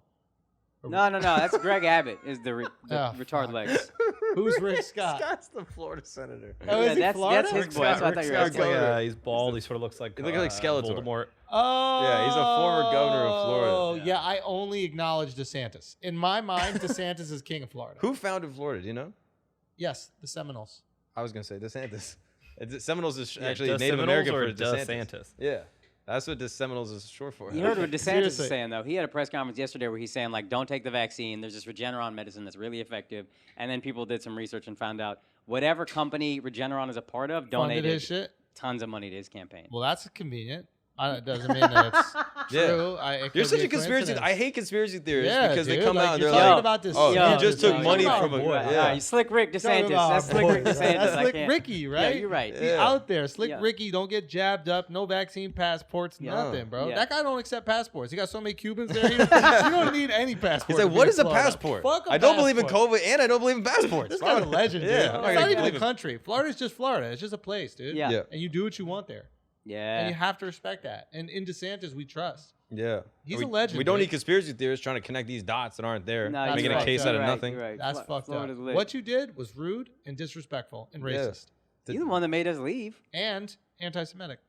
Speaker 3: No. That's Greg Abbott is the
Speaker 1: Oh,
Speaker 3: retard
Speaker 1: fuck.
Speaker 3: legs.
Speaker 1: Who's Rick Scott?
Speaker 4: Scott's the Florida senator.
Speaker 1: Oh, is he
Speaker 3: that's
Speaker 1: Florida?
Speaker 3: his boy. That's what I thought you were
Speaker 4: Scott's
Speaker 3: asking.
Speaker 4: like,
Speaker 5: he's bald. He sort of looks like
Speaker 4: He looks like Skeletor.
Speaker 5: Voldemort.
Speaker 1: Oh,
Speaker 4: Yeah, he's a former governor of Florida.
Speaker 1: Oh, yeah. I only acknowledge DeSantis. In my mind, DeSantis is king of Florida.
Speaker 4: Who founded Florida? Do you know?
Speaker 1: Yes, the Seminoles.
Speaker 4: I was going to say DeSantis. Seminoles is
Speaker 5: Yeah,
Speaker 4: actually
Speaker 5: does
Speaker 4: Native
Speaker 5: Seminoles
Speaker 4: American
Speaker 5: or
Speaker 4: for
Speaker 5: does
Speaker 4: DeSantis.
Speaker 5: Santis?
Speaker 4: Yeah. That's what Seminoles is short for.
Speaker 3: You heard what DeSantis
Speaker 1: Seriously.
Speaker 3: is saying, though. He had a press conference yesterday where he's saying, like, don't take the vaccine. There's this Regeneron medicine that's really effective. And then people did some research and found out whatever company Regeneron is a part of
Speaker 1: Funded
Speaker 3: donated
Speaker 1: his shit.
Speaker 3: tons of money to his campaign.
Speaker 1: Well, that's convenient. It doesn't mean that it's
Speaker 4: Yeah.
Speaker 1: true. It
Speaker 4: You're
Speaker 1: could
Speaker 4: such
Speaker 1: be
Speaker 4: a conspiracy.
Speaker 1: coincidence.
Speaker 4: I hate conspiracy theories
Speaker 1: Yeah,
Speaker 4: because they
Speaker 1: dude,
Speaker 4: come
Speaker 1: like,
Speaker 4: out and
Speaker 1: you're
Speaker 4: they're
Speaker 1: talking
Speaker 4: like,
Speaker 1: about this.
Speaker 4: oh,
Speaker 3: Yo,
Speaker 4: he just took
Speaker 3: like,
Speaker 4: money
Speaker 1: talking
Speaker 4: from a.
Speaker 1: about our boy.
Speaker 4: Yeah.
Speaker 3: You Slick Rick
Speaker 1: Talking
Speaker 3: DeSantis.
Speaker 1: about
Speaker 3: That's
Speaker 1: our
Speaker 3: Slick
Speaker 1: boy.
Speaker 3: Rick DeSantis.
Speaker 1: That's
Speaker 3: I
Speaker 1: Slick
Speaker 3: can't.
Speaker 1: Ricky, right?
Speaker 3: Yeah, you're right.
Speaker 1: He's
Speaker 4: Yeah.
Speaker 1: out there. Slick
Speaker 3: Yeah.
Speaker 1: Ricky, don't get jabbed up. No vaccine passports,
Speaker 3: Yeah.
Speaker 1: nothing, bro.
Speaker 3: Yeah.
Speaker 1: That guy don't accept passports. He got so many Cubans there. You don't need any passport.
Speaker 4: He's
Speaker 1: to
Speaker 4: like,
Speaker 1: be
Speaker 4: what
Speaker 1: in
Speaker 4: is a
Speaker 1: Florida.
Speaker 4: passport?
Speaker 1: Fuck a
Speaker 4: I don't believe in
Speaker 1: passport.
Speaker 4: COVID and I don't believe in passports.
Speaker 1: This guy's a legend, dude.
Speaker 4: Yeah, I'm
Speaker 1: It's
Speaker 4: not
Speaker 1: not
Speaker 4: gonna
Speaker 1: even a
Speaker 4: believe him.
Speaker 1: country. Florida's just Florida. It's just a place, dude.
Speaker 3: Yeah.
Speaker 4: Yeah.
Speaker 1: And you do what you want there.
Speaker 3: Yeah.
Speaker 1: And you have to respect that. And in DeSantis, we trust.
Speaker 4: Yeah.
Speaker 1: He's a legend.
Speaker 4: We don't
Speaker 1: dude.
Speaker 4: need conspiracy theorists trying to connect these dots that aren't there,
Speaker 3: No,
Speaker 4: making
Speaker 1: you're
Speaker 4: a case
Speaker 1: right.
Speaker 4: out of
Speaker 3: You're
Speaker 4: nothing.
Speaker 3: You're right.
Speaker 1: That's fucked up.
Speaker 3: Florida's lit.
Speaker 1: What you did was rude and disrespectful and racist.
Speaker 3: You're the one that made us leave.
Speaker 1: And anti-Semitic.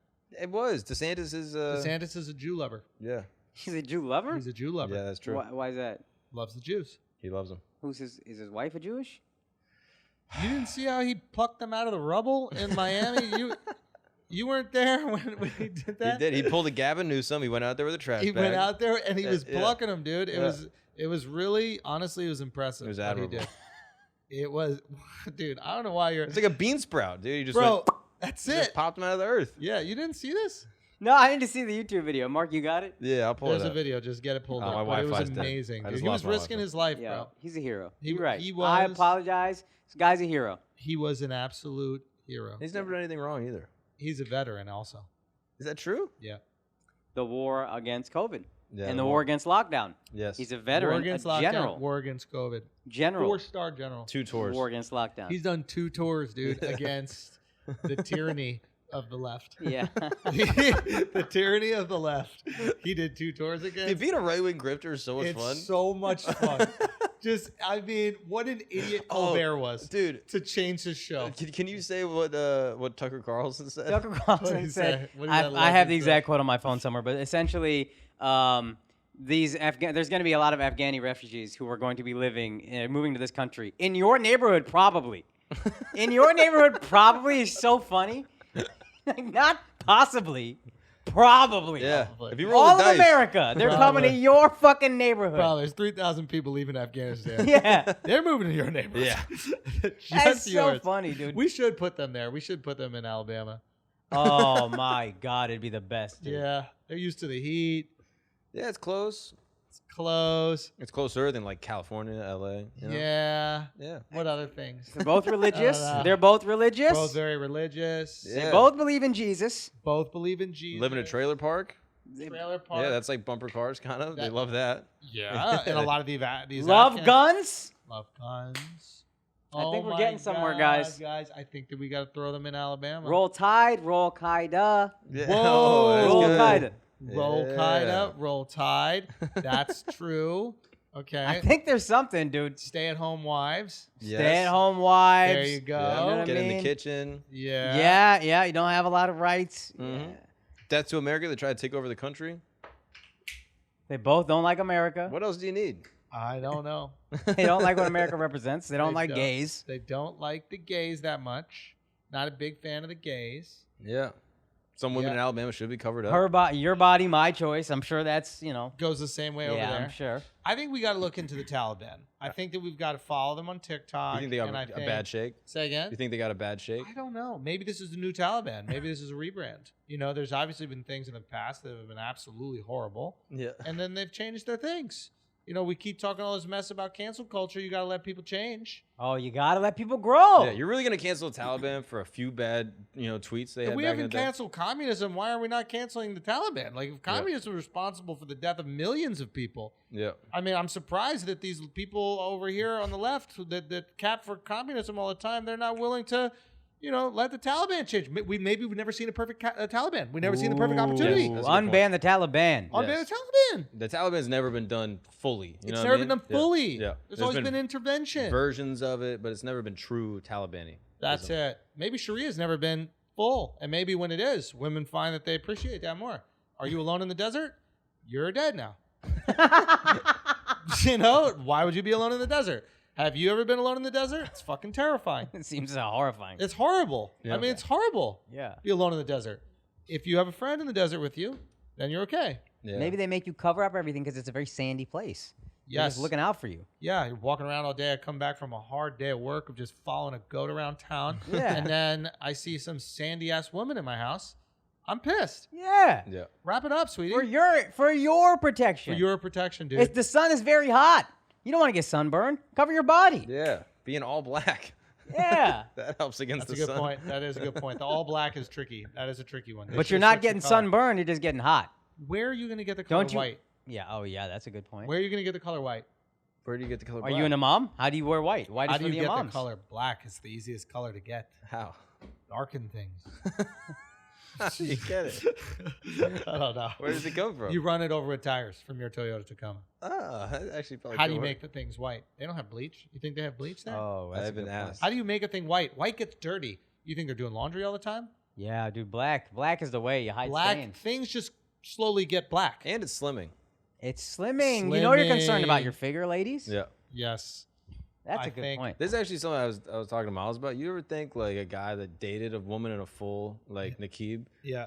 Speaker 4: It was. DeSantis is.
Speaker 1: DeSantis is a Jew lover.
Speaker 4: Yeah.
Speaker 3: He's a Jew lover?
Speaker 1: He's a Jew lover.
Speaker 4: Yeah, that's true.
Speaker 3: Why is that?
Speaker 1: Loves the Jews.
Speaker 4: He loves them.
Speaker 3: Is his wife a Jewish?
Speaker 1: You didn't see how he plucked them out of the rubble in Miami? You weren't there when he did that?
Speaker 4: He did. He pulled a Gavin Newsom. He went out there with a trash
Speaker 1: He
Speaker 4: bag.
Speaker 1: went out there and he was
Speaker 4: Yeah.
Speaker 1: plucking them, dude.
Speaker 4: Yeah.
Speaker 1: It was really, honestly, it was impressive.
Speaker 4: It was
Speaker 1: what he
Speaker 4: admirable.
Speaker 1: did. It was, dude, I don't know why you're.
Speaker 4: It's like a bean sprout, dude. He just
Speaker 1: Bro,
Speaker 4: went,
Speaker 1: that's
Speaker 4: just
Speaker 1: it.
Speaker 4: popped him out of the earth.
Speaker 1: Yeah, you didn't see this?
Speaker 3: No, I need to see the YouTube video. Mark, you got it?
Speaker 4: Yeah, I'll pull
Speaker 1: There's
Speaker 4: it
Speaker 1: a
Speaker 4: up.
Speaker 1: video. Just get it pulled
Speaker 4: Oh,
Speaker 1: up.
Speaker 4: my
Speaker 1: But it was
Speaker 4: Wi-Fi's dead.
Speaker 1: amazing.
Speaker 4: I
Speaker 1: Dude.
Speaker 4: just
Speaker 1: He was
Speaker 4: lost my
Speaker 1: risking
Speaker 4: Wi-Fi.
Speaker 1: his life,
Speaker 3: Yeah,
Speaker 1: bro.
Speaker 3: he's a hero.
Speaker 1: He-
Speaker 3: You're right.
Speaker 1: he
Speaker 3: I
Speaker 1: was-
Speaker 3: apologize. This guy's a hero.
Speaker 1: He was an absolute hero.
Speaker 4: He's never done anything wrong either.
Speaker 1: He's a veteran also.
Speaker 4: Is that true?
Speaker 1: Yeah.
Speaker 3: The war against COVID
Speaker 4: Yeah.
Speaker 3: and the war against lockdown.
Speaker 4: Yes.
Speaker 3: He's a
Speaker 1: War
Speaker 3: veteran,
Speaker 1: against
Speaker 3: a
Speaker 1: lockdown,
Speaker 3: general.
Speaker 1: war against COVID.
Speaker 3: General.
Speaker 1: 4-star general.
Speaker 4: 2 tours.
Speaker 3: War against lockdown.
Speaker 1: He's done 2 tours, dude, against the tyranny of the left.
Speaker 3: yeah.
Speaker 1: The tyranny of the left. He did 2 tours against.
Speaker 4: Dude, being a right-wing grifter is so much
Speaker 1: It's
Speaker 4: fun.
Speaker 1: so much fun. Just, I mean, what an idiot Colbert was,
Speaker 4: Dude,
Speaker 1: to change his show.
Speaker 4: can you say what Tucker Carlson said?
Speaker 3: Tucker
Speaker 1: What did
Speaker 3: Carlson
Speaker 1: he
Speaker 3: said,
Speaker 1: say? What did that
Speaker 3: I have the
Speaker 1: legend
Speaker 3: exact quote on my phone somewhere, but essentially, there's going to be a lot of Afghani refugees who are going to be moving to this country. In your neighborhood, probably. In your neighborhood, probably is so funny. Like, not possibly. Probably.
Speaker 4: Yeah.
Speaker 1: Probably.
Speaker 4: If you roll
Speaker 3: All
Speaker 4: the
Speaker 3: of
Speaker 4: dice,
Speaker 3: America, they're coming to
Speaker 1: Probably.
Speaker 3: your fucking neighborhood.
Speaker 1: Bro, there's 3,000 people leaving Afghanistan.
Speaker 3: Yeah.
Speaker 1: They're moving to your neighborhood.
Speaker 4: Yeah.
Speaker 1: Just
Speaker 3: That's so
Speaker 1: yours.
Speaker 3: funny, dude.
Speaker 1: We should put them there. We should put them in Alabama.
Speaker 3: Oh, my God. It'd be the best, dude.
Speaker 1: Yeah. They're used to the heat.
Speaker 4: yeah, it's close.
Speaker 1: It's close.
Speaker 4: It's closer than like California, LA. You know?
Speaker 1: Yeah.
Speaker 4: Yeah.
Speaker 1: What other things?
Speaker 3: They're both religious.
Speaker 1: know.
Speaker 3: They're both religious.
Speaker 1: Both very religious.
Speaker 4: Yeah.
Speaker 3: They both believe in Jesus.
Speaker 1: Both believe in Jesus.
Speaker 4: Live in a trailer park.
Speaker 1: Trailer park.
Speaker 4: Yeah, that's like bumper cars, kind of. They
Speaker 1: That-
Speaker 4: love that.
Speaker 1: Yeah. And a lot of these
Speaker 3: Love
Speaker 1: Afghan-
Speaker 3: guns.
Speaker 1: Love guns.
Speaker 3: I think we're
Speaker 1: my
Speaker 3: getting somewhere,
Speaker 1: God,
Speaker 3: guys.
Speaker 1: Guys, I think that we got to throw them in Alabama.
Speaker 3: Roll Tide, Roll Qaeda.
Speaker 4: Yeah.
Speaker 1: Whoa.
Speaker 4: Oh, that's
Speaker 3: Roll
Speaker 4: good.
Speaker 3: Qaeda.
Speaker 1: Roll
Speaker 4: Yeah.
Speaker 1: Qaeda, roll Tide. That's true. Okay.
Speaker 3: I think there's something, dude.
Speaker 1: Stay-at-home wives.
Speaker 4: Yes.
Speaker 3: Stay-at-home wives.
Speaker 1: There you go.
Speaker 3: You know what I
Speaker 4: Get in
Speaker 3: mean?
Speaker 4: the kitchen.
Speaker 1: Yeah.
Speaker 3: Yeah, you don't have a lot of rights.
Speaker 4: Mhm.
Speaker 3: Yeah.
Speaker 4: Death to America. They try to take over the country.
Speaker 3: They both don't like America.
Speaker 4: What else do you need?
Speaker 1: I don't know.
Speaker 3: They don't like what America represents. They don't
Speaker 1: They
Speaker 3: like
Speaker 1: don't.
Speaker 3: gays.
Speaker 1: They don't like the gays that much. Not a big fan of the gays.
Speaker 4: Yeah. Some women
Speaker 1: Yeah.
Speaker 4: in Alabama should be covered up.
Speaker 3: Her body, your body, my choice. I'm sure that's,
Speaker 1: Goes the same way over
Speaker 3: yeah,
Speaker 1: there.
Speaker 3: I'm sure.
Speaker 1: I think we got to look into the Taliban. I think that we've got to follow them on TikTok.
Speaker 4: You think they got
Speaker 1: and I
Speaker 4: a
Speaker 1: think,
Speaker 4: bad shake?
Speaker 1: Say again?
Speaker 4: You think they got a bad shake?
Speaker 1: I don't know. Maybe this is the new Taliban. Maybe this is a rebrand. There's obviously been things in the past that have been absolutely horrible,
Speaker 4: Yeah.
Speaker 1: and then they've changed their things. We keep talking all this mess about cancel culture. You got to let people change.
Speaker 3: Oh, you gotta let people grow.
Speaker 4: Yeah, you're really gonna cancel the Taliban for a few bad, tweets they
Speaker 1: If
Speaker 4: had
Speaker 1: we
Speaker 4: back in the
Speaker 1: haven't
Speaker 4: day?
Speaker 1: canceled communism, why are we not canceling the Taliban? Like, if communists are responsible for the death of millions of people,
Speaker 4: Yeah.
Speaker 1: I mean, I'm surprised that these people over here on the left that cap for communism all the time, they're not willing to, let the Taliban change. Maybe we've never seen a perfect Taliban. We've never seen the perfect opportunity.
Speaker 4: Yes, that's a good
Speaker 3: Unban the Taliban.
Speaker 1: Unban
Speaker 4: Yes.
Speaker 1: the Taliban.
Speaker 4: The Taliban's never been done fully.
Speaker 1: It's never been done fully.
Speaker 4: Yeah.
Speaker 1: There's always been intervention.
Speaker 4: versions of it, but it's never been true Taliban-y.
Speaker 1: That's it. Maybe Sharia's never been full. And maybe when it is, women find that they appreciate that more. Are you alone in the desert? You're dead now. Why would you be alone in the desert? Have you ever been alone in the desert? It's fucking terrifying.
Speaker 3: It seems horrifying.
Speaker 1: It's horrible.
Speaker 4: Yeah.
Speaker 1: I mean, it's horrible.
Speaker 3: Yeah.
Speaker 1: Be alone in the desert. If you have a friend in the desert with you, then you're okay.
Speaker 4: Yeah.
Speaker 3: Maybe they make you cover up everything because it's a very sandy place. They're
Speaker 1: Yes.
Speaker 3: just looking out for you.
Speaker 1: Yeah, you're walking around all day. I come back from a hard day of work of just following a goat around town.
Speaker 3: Yeah.
Speaker 1: And then I see some sandy ass woman in my house. I'm pissed.
Speaker 3: Yeah.
Speaker 4: Yeah.
Speaker 1: Wrap it up, sweetie.
Speaker 3: For your protection.
Speaker 1: For your protection, dude.
Speaker 3: If the sun is very hot. You don't want to get sunburned. Cover your body.
Speaker 4: Yeah. Being all black.
Speaker 3: Yeah.
Speaker 4: That helps against
Speaker 1: That's a
Speaker 4: the
Speaker 1: good
Speaker 4: sun.
Speaker 1: point. That is a good point. The all black is tricky. That is a tricky one. They
Speaker 3: But
Speaker 1: should
Speaker 3: you're not
Speaker 1: switch the
Speaker 3: getting
Speaker 1: color.
Speaker 3: sunburned. You're just getting hot.
Speaker 1: Where are you going to get the color
Speaker 3: Don't you?
Speaker 1: white?
Speaker 3: Yeah. Oh, yeah. That's a good point.
Speaker 1: Where are you going to get the color white?
Speaker 4: Where do you get the color
Speaker 3: Are
Speaker 4: black?
Speaker 3: you an imam? How do you wear white? White
Speaker 1: How
Speaker 3: is
Speaker 1: do
Speaker 3: for
Speaker 1: you
Speaker 3: the
Speaker 1: get
Speaker 3: imams.
Speaker 1: the color black? It's the easiest color to get.
Speaker 4: How?
Speaker 1: Darken things.
Speaker 4: You get it.
Speaker 1: I don't know.
Speaker 4: Where does it come from?
Speaker 1: You run it over with tires from your Toyota Tacoma.
Speaker 4: Oh, that actually probably.
Speaker 1: How do you make the things white? They don't have bleach. You think they have bleach there?
Speaker 8: Oh,
Speaker 4: I haven't asked.
Speaker 1: How do you make a thing white? White gets dirty. You think they're doing laundry all the time?
Speaker 8: Yeah, dude, black is the way you hide
Speaker 1: Black
Speaker 8: stains.
Speaker 1: things just slowly get black.
Speaker 4: And it's slimming.
Speaker 8: It's slimming. You know you're concerned about
Speaker 1: Slimming.
Speaker 8: your figure, ladies.
Speaker 4: Yeah.
Speaker 1: Yes.
Speaker 8: That's
Speaker 1: I
Speaker 8: a good
Speaker 1: think-
Speaker 8: point.
Speaker 4: This is actually something I was talking to Miles about. You ever think like a guy that dated a woman in a full like niqab
Speaker 1: Yeah.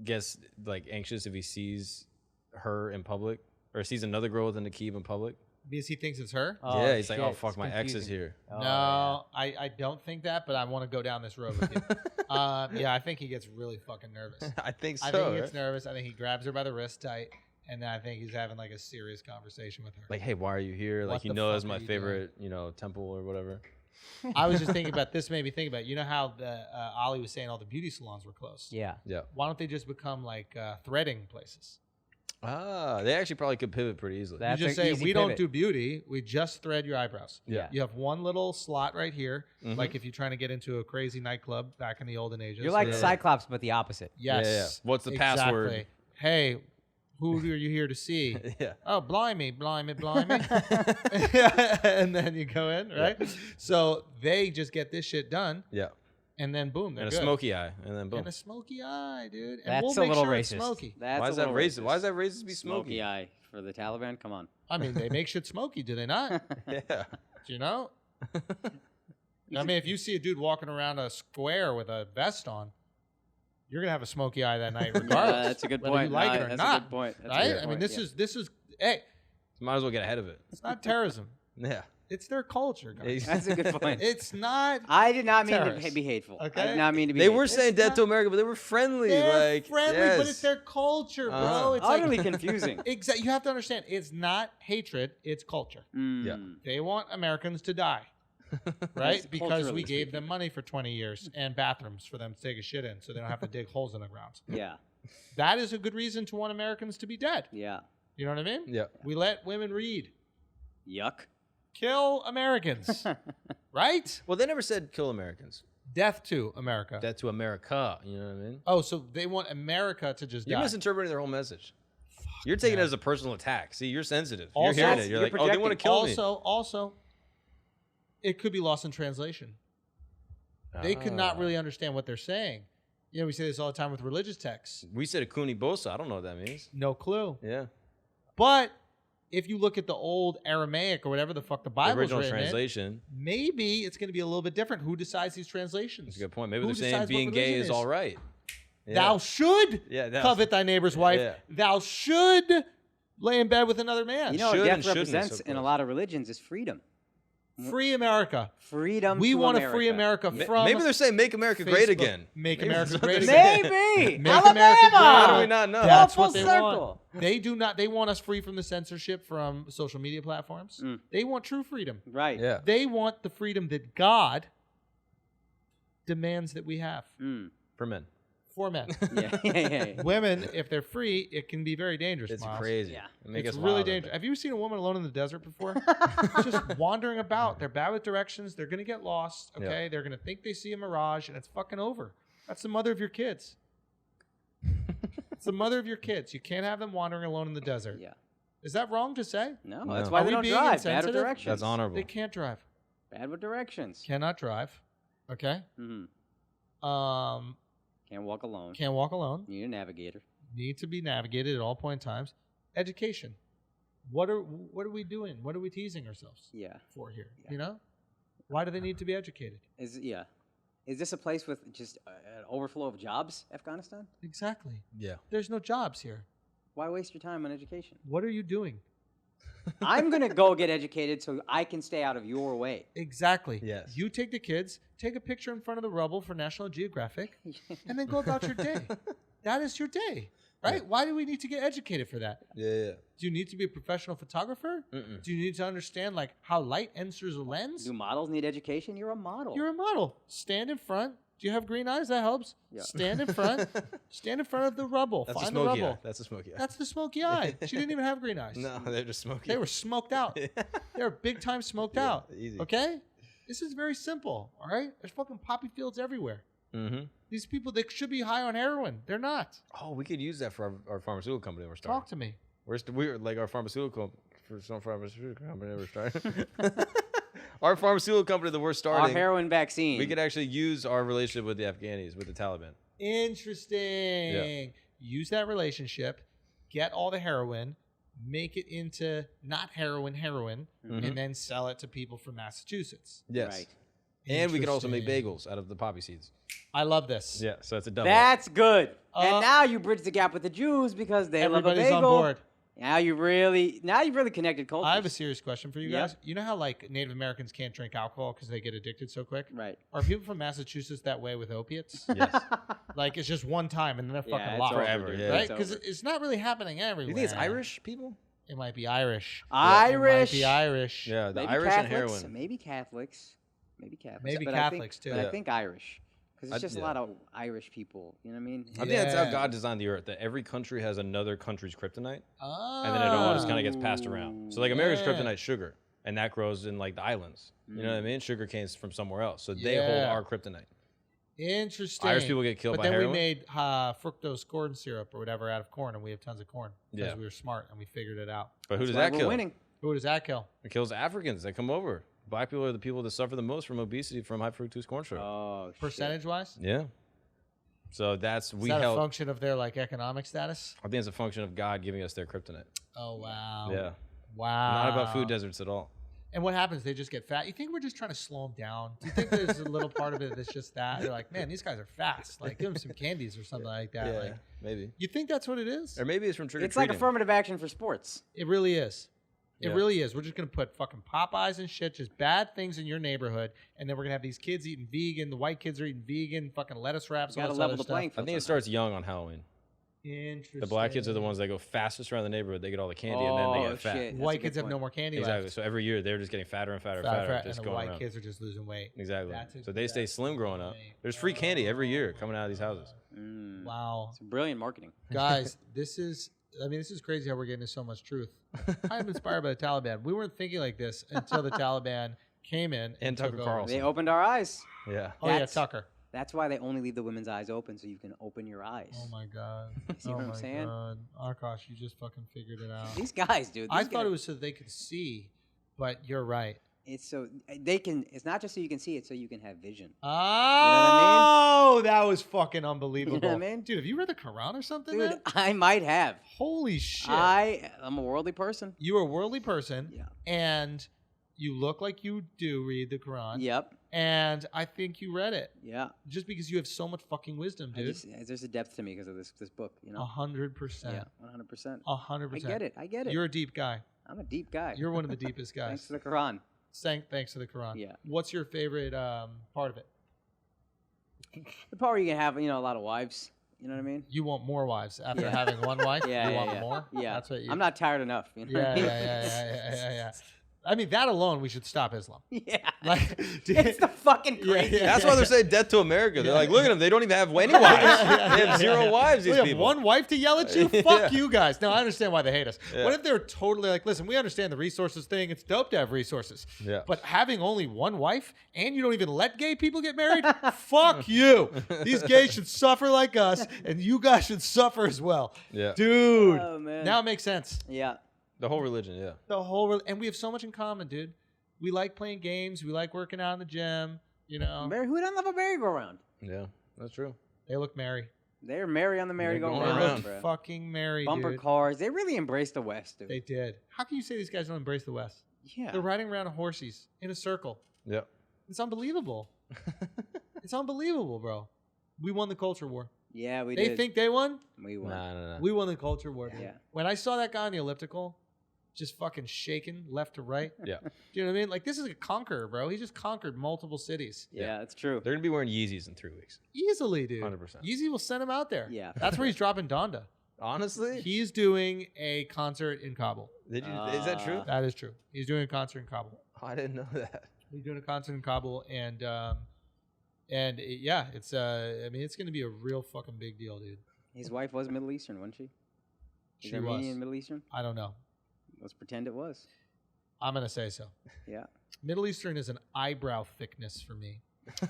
Speaker 4: gets like anxious if he sees her in public or sees another girl with a niqab in public?
Speaker 1: Because he thinks it's her?
Speaker 8: Oh,
Speaker 4: Yeah, he's like, oh
Speaker 8: shit,
Speaker 4: fuck,
Speaker 8: it's
Speaker 4: my ex is
Speaker 8: confusing.
Speaker 4: here.
Speaker 8: Oh,
Speaker 1: No, I don't think that, but I want to go down this road with you. Yeah, I think he gets really fucking nervous.
Speaker 4: I think so.
Speaker 1: I think he
Speaker 4: right?
Speaker 1: gets nervous. I think he grabs her by the wrist tight, and then I think he's having like a serious conversation with her.
Speaker 4: Like, hey, why are you here?
Speaker 1: What
Speaker 4: Like, you
Speaker 1: the
Speaker 4: know,
Speaker 1: fuck
Speaker 4: that's
Speaker 1: are
Speaker 4: my
Speaker 1: you
Speaker 4: favorite, temple or whatever.
Speaker 1: I was just thinking about this. Made me think about you know how the Ollie was saying all the beauty salons were closed.
Speaker 8: Yeah.
Speaker 4: Yeah.
Speaker 1: Why don't they just become like threading places?
Speaker 4: Ah, they actually probably could pivot pretty easily.
Speaker 8: That's
Speaker 1: you just
Speaker 8: an
Speaker 1: say
Speaker 8: easy
Speaker 1: we don't
Speaker 8: pivot.
Speaker 1: do beauty. We just thread your eyebrows.
Speaker 8: Yeah.
Speaker 1: You have one little slot right here,
Speaker 4: Mhm.
Speaker 1: like if you're trying to get into a crazy nightclub back in the olden ages.
Speaker 8: You're like
Speaker 4: Yeah.
Speaker 8: Cyclops, but the opposite.
Speaker 1: Yes.
Speaker 4: Yeah. What's the password?
Speaker 1: Exactly. Hey, who are you here to see?
Speaker 4: Yeah.
Speaker 1: Oh, blimey. And then you go in, right? So they just get this shit done,
Speaker 4: Yeah.
Speaker 1: and then boom, they're
Speaker 4: And a
Speaker 1: good.
Speaker 4: smoky eye, and then boom.
Speaker 1: And a smoky eye, dude. And
Speaker 8: That's
Speaker 1: we'll
Speaker 8: a
Speaker 1: make
Speaker 8: little
Speaker 1: sure it's
Speaker 8: racist.
Speaker 1: smoky.
Speaker 3: That's
Speaker 4: Why
Speaker 3: a
Speaker 4: is that
Speaker 3: little
Speaker 4: racist? Why is that racist to be smoky?
Speaker 3: Smoky eye for the Taliban? Come on.
Speaker 1: I mean, they make shit smoky, do they not?
Speaker 4: Yeah.
Speaker 1: Do you know? I mean, if you see a dude walking around a square with a vest on, you're gonna have a smoky eye that night, regardless.
Speaker 3: Yeah, that's a good
Speaker 1: whether
Speaker 3: point.
Speaker 1: You like
Speaker 3: No,
Speaker 1: it or
Speaker 3: that's
Speaker 1: not,
Speaker 3: a good point. That's a
Speaker 1: right?
Speaker 3: good
Speaker 1: I mean,
Speaker 3: point,
Speaker 1: this
Speaker 3: yeah.
Speaker 1: is hey,
Speaker 4: Might as well get ahead of it.
Speaker 1: it's not terrorism.
Speaker 4: Yeah.
Speaker 1: It's their culture, guys.
Speaker 3: That's a good point.
Speaker 1: It's not.
Speaker 3: I did not mean
Speaker 1: Terrorists.
Speaker 3: to be hateful. I
Speaker 1: Okay?
Speaker 3: did not mean to be
Speaker 4: They
Speaker 3: hateful.
Speaker 4: were saying death to America, but they were friendly.
Speaker 1: They're
Speaker 4: like
Speaker 1: friendly,
Speaker 4: yes.
Speaker 1: but it's their culture, bro.
Speaker 4: Uh-huh.
Speaker 1: It's
Speaker 3: utterly
Speaker 1: like
Speaker 3: confusing.
Speaker 1: exactly. You have to understand, it's not hatred; it's culture.
Speaker 4: Yeah.
Speaker 1: They want Americans to die, right?
Speaker 3: Yes,
Speaker 1: Because
Speaker 3: culturally
Speaker 1: we gave
Speaker 3: speaking.
Speaker 1: them money for 20 years and bathrooms for them to take a shit in, so they don't have to dig holes in the ground.
Speaker 3: Yeah.
Speaker 1: That is a good reason to want Americans to be dead.
Speaker 3: Yeah.
Speaker 1: You know what I mean?
Speaker 4: Yeah.
Speaker 1: We let women read.
Speaker 3: Yuck.
Speaker 1: Kill Americans, right?
Speaker 4: Well, they never said kill Americans.
Speaker 1: Death to America.
Speaker 4: Death to America. You know what I mean?
Speaker 1: Oh, so they want America to just
Speaker 4: You're
Speaker 1: die.
Speaker 4: misinterpreting their whole message. You're taking it as a personal attack. See, you're sensitive.
Speaker 1: Also-
Speaker 4: you're hearing it. You're
Speaker 3: You're
Speaker 4: like, oh, they want to kill me.
Speaker 1: Also, it could be lost in translation. They could not
Speaker 4: Ah.
Speaker 1: really understand what they're saying. You know, we say this all the time with religious texts.
Speaker 4: We said a kuni bosa. I don't know what that means.
Speaker 1: No clue.
Speaker 4: Yeah.
Speaker 1: But if you look at the old Aramaic or whatever the fuck the
Speaker 4: The
Speaker 1: Bible's
Speaker 4: original
Speaker 1: written in,
Speaker 4: translation.
Speaker 1: maybe it's going to be a little bit different. Who decides these translations?
Speaker 4: That's a good point. Maybe
Speaker 1: Who
Speaker 4: they're saying
Speaker 1: decides what
Speaker 4: being gay
Speaker 1: religion
Speaker 4: is all right. Yeah.
Speaker 1: Thou should
Speaker 4: Yeah, that's-
Speaker 1: covet thy neighbor's wife.
Speaker 4: Yeah.
Speaker 1: Thou should lay in bed with another man.
Speaker 3: You know
Speaker 4: Should
Speaker 3: what
Speaker 4: and
Speaker 3: death
Speaker 4: shouldn't is so
Speaker 3: represents in a
Speaker 4: close.
Speaker 3: lot of religions is freedom.
Speaker 1: Free America.
Speaker 3: Freedom.
Speaker 1: We
Speaker 3: to
Speaker 1: want to
Speaker 3: America.
Speaker 1: free America from
Speaker 4: Maybe they're saying make America great
Speaker 1: Facebook.
Speaker 4: again.
Speaker 1: Make
Speaker 4: Maybe
Speaker 1: America
Speaker 4: that's what
Speaker 1: great
Speaker 4: they're
Speaker 1: again.
Speaker 4: saying.
Speaker 3: Maybe.
Speaker 1: Make
Speaker 3: Alabama.
Speaker 1: America great
Speaker 4: How do
Speaker 1: again.
Speaker 4: we not know?
Speaker 1: That's
Speaker 3: Full
Speaker 1: what they
Speaker 3: circle.
Speaker 1: want. They do not. They want us free from the censorship from social media platforms.
Speaker 3: Mm.
Speaker 1: They want true freedom.
Speaker 3: Right.
Speaker 4: Yeah.
Speaker 1: They want the freedom that God demands that we have
Speaker 3: Mm.
Speaker 4: For men.
Speaker 1: for men.
Speaker 3: Yeah.
Speaker 1: Women, if they're free, it can be very dangerous.
Speaker 4: It's
Speaker 1: Miles.
Speaker 4: crazy.
Speaker 3: Yeah.
Speaker 4: It make
Speaker 1: It's
Speaker 4: us
Speaker 1: really
Speaker 4: wild, I
Speaker 1: dangerous.
Speaker 4: think.
Speaker 1: Have you ever seen a woman alone in the desert before? Just wandering about. They're bad with directions. They're gonna get lost. Okay, they're gonna think they see a mirage, and it's fucking over. That's the mother of your kids. It's the mother of your kids. You can't have them wandering alone in the desert.
Speaker 3: Yeah.
Speaker 1: Is that wrong to say?
Speaker 3: No,
Speaker 4: No.
Speaker 3: that's why
Speaker 1: Are
Speaker 3: they
Speaker 1: we
Speaker 3: don't
Speaker 1: being
Speaker 3: drive. Bad with
Speaker 1: insensitive?
Speaker 3: directions.
Speaker 4: That's honorable.
Speaker 1: They can't drive.
Speaker 3: Bad with directions.
Speaker 1: Cannot drive. Okay.
Speaker 3: hmm
Speaker 1: Um,
Speaker 3: Can't walk alone.
Speaker 1: can't walk alone.
Speaker 3: You need a navigator.
Speaker 1: Need to be navigated at all point in times. Education. What are we doing? What are we teasing ourselves
Speaker 3: Yeah.
Speaker 1: for here?
Speaker 3: Yeah.
Speaker 1: You know, why do they need to be educated?
Speaker 3: Is this a place with just an overflow of jobs, Afghanistan?
Speaker 1: Exactly.
Speaker 4: Yeah.
Speaker 1: There's no jobs here.
Speaker 3: Why waste your time on education?
Speaker 1: What are you doing?
Speaker 3: I'm going to go get educated so I can stay out of your way.
Speaker 1: Exactly.
Speaker 4: Yes.
Speaker 1: You take the kids, take a picture in front of the rubble for National Geographic, and then go about your day. That is your day, right?
Speaker 4: Yeah.
Speaker 1: Why do we need to get educated for that?
Speaker 4: Yeah.
Speaker 1: Do you need to be a professional photographer?
Speaker 4: Mm-mm.
Speaker 1: Do you need to understand like how light enters a lens?
Speaker 3: Do models need education? You're a model.
Speaker 1: You're a model. Stand in front. Do you have green eyes? That helps.
Speaker 3: Yeah.
Speaker 1: Stand in front. Stand in front of the rubble.
Speaker 4: That's a
Speaker 1: Find the
Speaker 4: smoky
Speaker 1: rubble.
Speaker 4: eye. That's a smoky eye.
Speaker 1: That's the smoky eye. She didn't even have green eyes.
Speaker 4: No, they're just smoky.
Speaker 1: They were smoked out. They were big time smoked out.
Speaker 4: Easy.
Speaker 1: Okay? This is very simple. All right? There's fucking poppy fields everywhere.
Speaker 4: Mm-hmm.
Speaker 1: These people, they should be high on heroin. They're not.
Speaker 4: Oh, we could use that for our pharmaceutical company we're starting.
Speaker 1: Talk to me.
Speaker 4: We're like our pharmaceutical company we're starting. Our pharmaceutical company that we're starting.
Speaker 3: Our heroin vaccine.
Speaker 4: We could actually use our relationship with the Afghanis, with the Taliban.
Speaker 1: Interesting.
Speaker 4: Yeah.
Speaker 1: Use that relationship, get all the heroin, make it into not heroin, and then sell it to people from Massachusetts.
Speaker 4: Yes.
Speaker 3: Right.
Speaker 4: And we could also make
Speaker 1: Interesting.
Speaker 4: bagels out of the poppy seeds.
Speaker 1: I love this.
Speaker 4: Yeah, so that's a double.
Speaker 3: That's good. And now you bridge the gap with the Jews because they love a
Speaker 1: Everybody's
Speaker 3: bagel.
Speaker 1: on board.
Speaker 3: Now you've really connected cultures.
Speaker 1: I have a serious question for you
Speaker 3: Yeah.
Speaker 1: guys. You know how like Native Americans can't drink alcohol because they get addicted so quick?
Speaker 3: Right.
Speaker 1: Are people from Massachusetts that way with opiates?
Speaker 4: Yes.
Speaker 1: Like it's just one time and then they're
Speaker 3: Yeah,
Speaker 1: fucking
Speaker 3: it's
Speaker 1: locked.
Speaker 3: over,
Speaker 4: Forever,
Speaker 3: dude.
Speaker 4: yeah.
Speaker 1: Right?
Speaker 3: It's
Speaker 1: Because
Speaker 3: over.
Speaker 1: it's not really happening everywhere.
Speaker 4: You think it's Irish people?
Speaker 1: It might be Irish.
Speaker 3: Irish.
Speaker 1: It might be Irish.
Speaker 4: Yeah, the
Speaker 3: Maybe
Speaker 4: Irish
Speaker 3: Catholics,
Speaker 4: and heroin.
Speaker 3: Maybe Catholics. Maybe Catholics.
Speaker 1: Maybe
Speaker 3: but
Speaker 1: Catholics, too.
Speaker 3: But I
Speaker 4: Yeah.
Speaker 3: think Irish. Because it's just a
Speaker 4: yeah.
Speaker 3: lot of Irish people. You know what I mean?
Speaker 4: I think that's how
Speaker 1: Yeah.
Speaker 4: God designed the earth, that every country has another country's kryptonite,
Speaker 1: Oh.
Speaker 4: and then it all just kind of gets passed around. So like America's
Speaker 1: Yeah.
Speaker 4: kryptonite sugar, and that grows in like the islands. You know what I mean? Sugar cane's from somewhere else, so they hold
Speaker 1: Yeah.
Speaker 4: our kryptonite.
Speaker 1: Interesting.
Speaker 4: Irish people get killed
Speaker 1: but
Speaker 4: by
Speaker 1: then
Speaker 4: heroin?
Speaker 1: we made fructose corn syrup or whatever out of corn, and we have tons of corn because
Speaker 4: Yeah.
Speaker 1: we were smart and we figured it out.
Speaker 4: But who
Speaker 3: That's
Speaker 4: does
Speaker 3: why
Speaker 4: that
Speaker 3: we're
Speaker 4: kill?
Speaker 3: winning.
Speaker 1: Who does that kill?
Speaker 4: It kills Africans that come over. Black people are the people that suffer the most from obesity from high fructose corn syrup.
Speaker 3: Oh, shit.
Speaker 1: Percentage wise?
Speaker 4: Yeah. So that's
Speaker 1: Is that a function of their like economic status?
Speaker 4: I think it's a function of God giving us their kryptonite.
Speaker 1: Oh wow.
Speaker 4: Yeah.
Speaker 1: Wow.
Speaker 4: Not about food deserts at all.
Speaker 1: And what happens? They just get fat. You think we're just trying to slow them down? Do you think there's a little part of it that's just that? They're like, man, these guys are fast. Like, give them some candies or something like that.
Speaker 4: Yeah,
Speaker 1: Like,
Speaker 4: maybe.
Speaker 1: you think that's what it is?
Speaker 4: Or maybe it's from trick or
Speaker 3: It's like
Speaker 4: treating.
Speaker 3: affirmative action for sports.
Speaker 1: It really is. It
Speaker 4: Yeah.
Speaker 1: really is. We're just gonna put fucking Popeyes and shit, just bad things in your neighborhood, and then we're gonna have these kids eating vegan. The white kids are eating vegan, fucking lettuce wraps.
Speaker 3: You
Speaker 1: All
Speaker 3: got to
Speaker 1: this
Speaker 3: level
Speaker 1: other
Speaker 3: the
Speaker 1: stuff.
Speaker 3: playing
Speaker 4: I
Speaker 3: field.
Speaker 4: think it starts young on Halloween.
Speaker 1: Interesting.
Speaker 4: The black kids are the ones that go fastest around the neighborhood. They get all the candy and then they get fat.
Speaker 3: Shit. That's a
Speaker 1: White
Speaker 3: good
Speaker 1: kids have
Speaker 3: point.
Speaker 1: no more candy
Speaker 4: Exactly.
Speaker 1: left.
Speaker 4: So every year they're just getting fatter and fatter and
Speaker 1: Fat,
Speaker 4: fatter,
Speaker 1: fat,
Speaker 4: just
Speaker 1: and the
Speaker 4: going
Speaker 1: white
Speaker 4: around.
Speaker 1: kids are just losing weight.
Speaker 4: Exactly.
Speaker 1: That's
Speaker 4: So they stay slim growing up. There's free candy every year coming out of these houses.
Speaker 1: Wow.
Speaker 3: It's brilliant marketing.
Speaker 1: Guys, this is crazy how we're getting to so much truth. I'm inspired by the Taliban. We weren't thinking like this until the Taliban came in
Speaker 4: And
Speaker 1: took
Speaker 4: Tucker
Speaker 1: over.
Speaker 4: Carlson.
Speaker 3: They opened our eyes.
Speaker 4: Yeah.
Speaker 1: Oh yeah,
Speaker 3: That's-
Speaker 1: Tucker.
Speaker 3: That's why they only leave the women's eyes open so you can open your eyes.
Speaker 1: Oh my god.
Speaker 3: See
Speaker 1: oh
Speaker 3: what I'm
Speaker 1: my
Speaker 3: saying?
Speaker 1: god. Akash, you just fucking figured it out.
Speaker 3: These guys, dude.
Speaker 1: I
Speaker 3: these
Speaker 1: thought
Speaker 3: guys-
Speaker 1: it was so they could see, but you're right.
Speaker 3: It's so they can. It's not just so you can see it, so you can have vision.
Speaker 1: Oh, that was fucking unbelievable.
Speaker 3: what I mean?
Speaker 1: Dude, have you read the Quran or something,
Speaker 3: Dude,
Speaker 1: man?
Speaker 3: I might have.
Speaker 1: Holy shit.
Speaker 3: I'm a worldly person.
Speaker 1: You are a worldly person,
Speaker 3: Yeah.
Speaker 1: and you look like you do read the Quran.
Speaker 3: Yep.
Speaker 1: And I think you read it.
Speaker 3: Yeah.
Speaker 1: Just because you have so much fucking wisdom, dude.
Speaker 3: There's a depth to me because of this book. You know.
Speaker 1: 100%.
Speaker 3: Yeah. 100%.
Speaker 1: 100%.
Speaker 3: I get it. I get it.
Speaker 1: You're a deep guy.
Speaker 3: I'm a deep guy.
Speaker 1: You're one of the deepest guys.
Speaker 3: Thanks to the Quran.
Speaker 1: Thanks to the Quran.
Speaker 3: Yeah.
Speaker 1: What's your favorite part of it?
Speaker 3: The part where you can have a lot of wives. You know what I mean?
Speaker 1: You want more wives after
Speaker 3: Yeah.
Speaker 1: having one wife?
Speaker 3: Yeah.
Speaker 1: You
Speaker 3: yeah,
Speaker 1: want
Speaker 3: yeah.
Speaker 1: more?
Speaker 3: Yeah.
Speaker 1: That's what you.
Speaker 3: I'm not tired enough. You know what I
Speaker 1: Yeah,
Speaker 3: mean?
Speaker 1: yeah. I mean, that alone, we should stop Islam.
Speaker 3: Yeah.
Speaker 1: Like,
Speaker 3: It's the fucking crazy.
Speaker 4: That's why they're saying death to America. They're like, look at them. They don't even have any wives. They have zero wives, these
Speaker 1: We have
Speaker 4: people.
Speaker 1: one wife to yell at you? Fuck you guys. No, I understand why they hate us.
Speaker 4: Yeah.
Speaker 1: What if they're totally like, listen, we understand the resources thing. It's dope to have resources.
Speaker 4: Yeah.
Speaker 1: But having only one wife and you don't even let gay people get married? Fuck you. These gays should suffer like us, and you guys should suffer as well.
Speaker 4: Yeah.
Speaker 1: Dude.
Speaker 3: Oh, man.
Speaker 1: Now it makes sense.
Speaker 3: Yeah.
Speaker 4: The whole religion, yeah.
Speaker 1: And we have so much in common, dude. We like playing games. We like working out in the gym. You know,
Speaker 3: Who doesn't love a merry-go-round?
Speaker 4: Yeah, that's true.
Speaker 1: they look merry.
Speaker 3: They're merry on the
Speaker 4: going
Speaker 1: They
Speaker 3: merry-go-round,
Speaker 4: around.
Speaker 1: look
Speaker 3: bro.
Speaker 1: fucking merry,
Speaker 3: Bumper
Speaker 1: dude.
Speaker 3: cars. They really embrace the West, dude.
Speaker 1: They did. How can you say these guys don't embrace the West?
Speaker 3: Yeah.
Speaker 1: They're riding around on horses in a circle.
Speaker 4: Yeah.
Speaker 1: It's unbelievable. It's unbelievable, bro. We won the culture war.
Speaker 3: Yeah, we
Speaker 1: They
Speaker 3: did.
Speaker 1: think they won.
Speaker 3: we won.
Speaker 4: Nah.
Speaker 1: We won the culture war. Dude.
Speaker 3: Yeah.
Speaker 1: When I saw that guy on the elliptical, just fucking shaking left to right.
Speaker 4: Yeah.
Speaker 1: Do you know what I mean? Like, this is a conqueror, bro. He just conquered multiple cities.
Speaker 3: Yeah, it's true.
Speaker 4: They're going to be wearing Yeezys in 3 weeks.
Speaker 1: Easily, dude.
Speaker 4: 100%.
Speaker 1: Yeezy will send him out there.
Speaker 3: Yeah.
Speaker 1: That's where he's dropping Donda.
Speaker 4: Honestly?
Speaker 1: He's doing a concert in Kabul.
Speaker 4: Is that true?
Speaker 1: That is true. He's doing a concert in Kabul.
Speaker 4: Oh, I didn't know that.
Speaker 1: He's doing a concert in Kabul, and it's I mean, it's going to be a real fucking big deal, dude.
Speaker 3: His wife was Middle Eastern, wasn't she?
Speaker 1: She
Speaker 3: Is Armenian
Speaker 1: was.
Speaker 3: Middle Eastern?
Speaker 1: I don't know.
Speaker 3: Let's pretend it was.
Speaker 1: I'm going to say so.
Speaker 3: Yeah.
Speaker 1: Middle Eastern is an eyebrow thickness for me.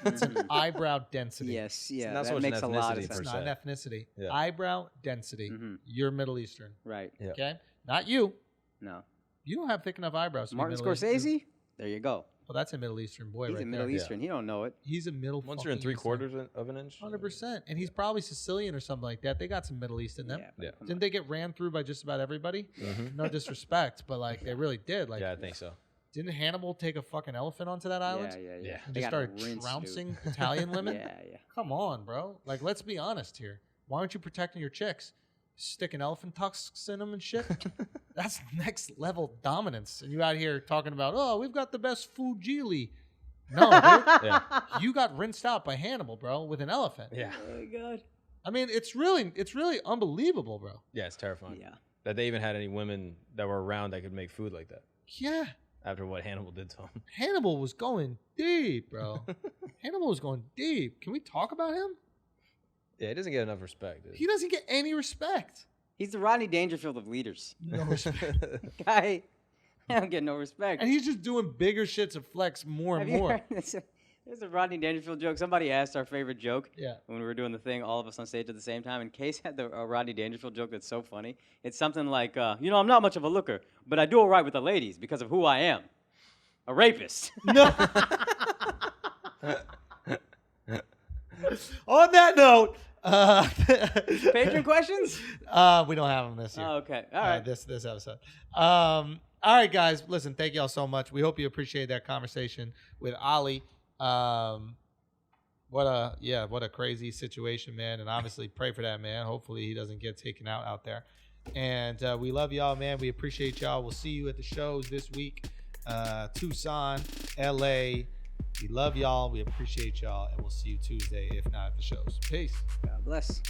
Speaker 1: It's an eyebrow density.
Speaker 3: Yes, yeah,
Speaker 4: not so
Speaker 3: that
Speaker 4: much an
Speaker 3: makes a lot of
Speaker 4: ethnicity
Speaker 3: sense.
Speaker 4: per
Speaker 1: It's
Speaker 4: se.
Speaker 1: not an ethnicity.
Speaker 4: Yeah.
Speaker 1: Eyebrow density. You're Middle Eastern.
Speaker 3: Right.
Speaker 4: Yeah.
Speaker 1: Okay? Not you.
Speaker 3: No.
Speaker 1: You don't have thick enough eyebrows. To be
Speaker 3: Martin
Speaker 1: Middle Eastern.
Speaker 3: Scorsese? There you go.
Speaker 1: Well, that's a Middle Eastern boy
Speaker 3: He's
Speaker 1: right
Speaker 3: a Middle
Speaker 1: there.
Speaker 3: Eastern. He don't know it.
Speaker 1: He's a middle.
Speaker 4: Once you're in
Speaker 1: fucking Eastern.
Speaker 4: 3/4 of an inch.
Speaker 1: 100%. And he's probably Sicilian or something like that. They got some Middle East in them.
Speaker 3: Yeah.
Speaker 1: Didn't they get ran through by just about everybody? No disrespect, but like they really did. Like,
Speaker 4: Yeah, I think so.
Speaker 1: didn't Hannibal take a fucking elephant onto that island?
Speaker 3: Yeah.
Speaker 1: And
Speaker 3: They
Speaker 1: just
Speaker 3: got
Speaker 1: started
Speaker 3: rinsed, dude.
Speaker 1: trouncing Italian women?
Speaker 3: Yeah.
Speaker 1: Come on, bro. Like, let's be honest here. Why aren't you protecting your chicks? Sticking elephant tusks in them and shit? That's next level dominance. And you out here talking about, oh, we've got the best Fujili. No, dude.
Speaker 4: Yeah.
Speaker 1: You got rinsed out by Hannibal, bro, with an elephant.
Speaker 4: Yeah.
Speaker 3: Oh my god.
Speaker 1: I mean, it's really unbelievable, bro.
Speaker 4: Yeah, it's terrifying.
Speaker 3: Yeah.
Speaker 4: That they even had any women that were around that could make food like that
Speaker 1: Yeah.
Speaker 4: after what Hannibal did to him.
Speaker 1: Hannibal was going deep, bro. Hannibal was going deep. Can we talk about him?
Speaker 4: Yeah, he doesn't get enough respect, dude.
Speaker 1: He doesn't get any respect.
Speaker 3: He's the Rodney Dangerfield of leaders.
Speaker 1: No respect.
Speaker 3: Guy, I don't get no respect.
Speaker 1: And he's just doing bigger shit to flex more and
Speaker 3: Have you
Speaker 1: more.
Speaker 3: heard this? There's a Rodney Dangerfield joke. Somebody asked our favorite joke
Speaker 1: Yeah.
Speaker 3: when we were doing the thing, all of us on stage at the same time. And Case had the Rodney Dangerfield joke that's so funny. It's something like, I'm not much of a looker, but I do all right with the ladies because of who I am. A rapist.
Speaker 1: No. On that note,
Speaker 3: Patron questions?
Speaker 1: we don't have them this year.
Speaker 3: Oh, okay. All right.
Speaker 1: This episode. All right, guys. Listen, thank y'all so much. We hope you appreciate that conversation with Ali. What a crazy situation, man. And obviously pray for that man. Hopefully he doesn't get taken out there. And we love y'all, man. We appreciate y'all. We'll see you at the shows this week. Tucson, LA. We love y'all. We appreciate y'all. And we'll see you Tuesday, if not at the shows. Peace.
Speaker 3: God bless.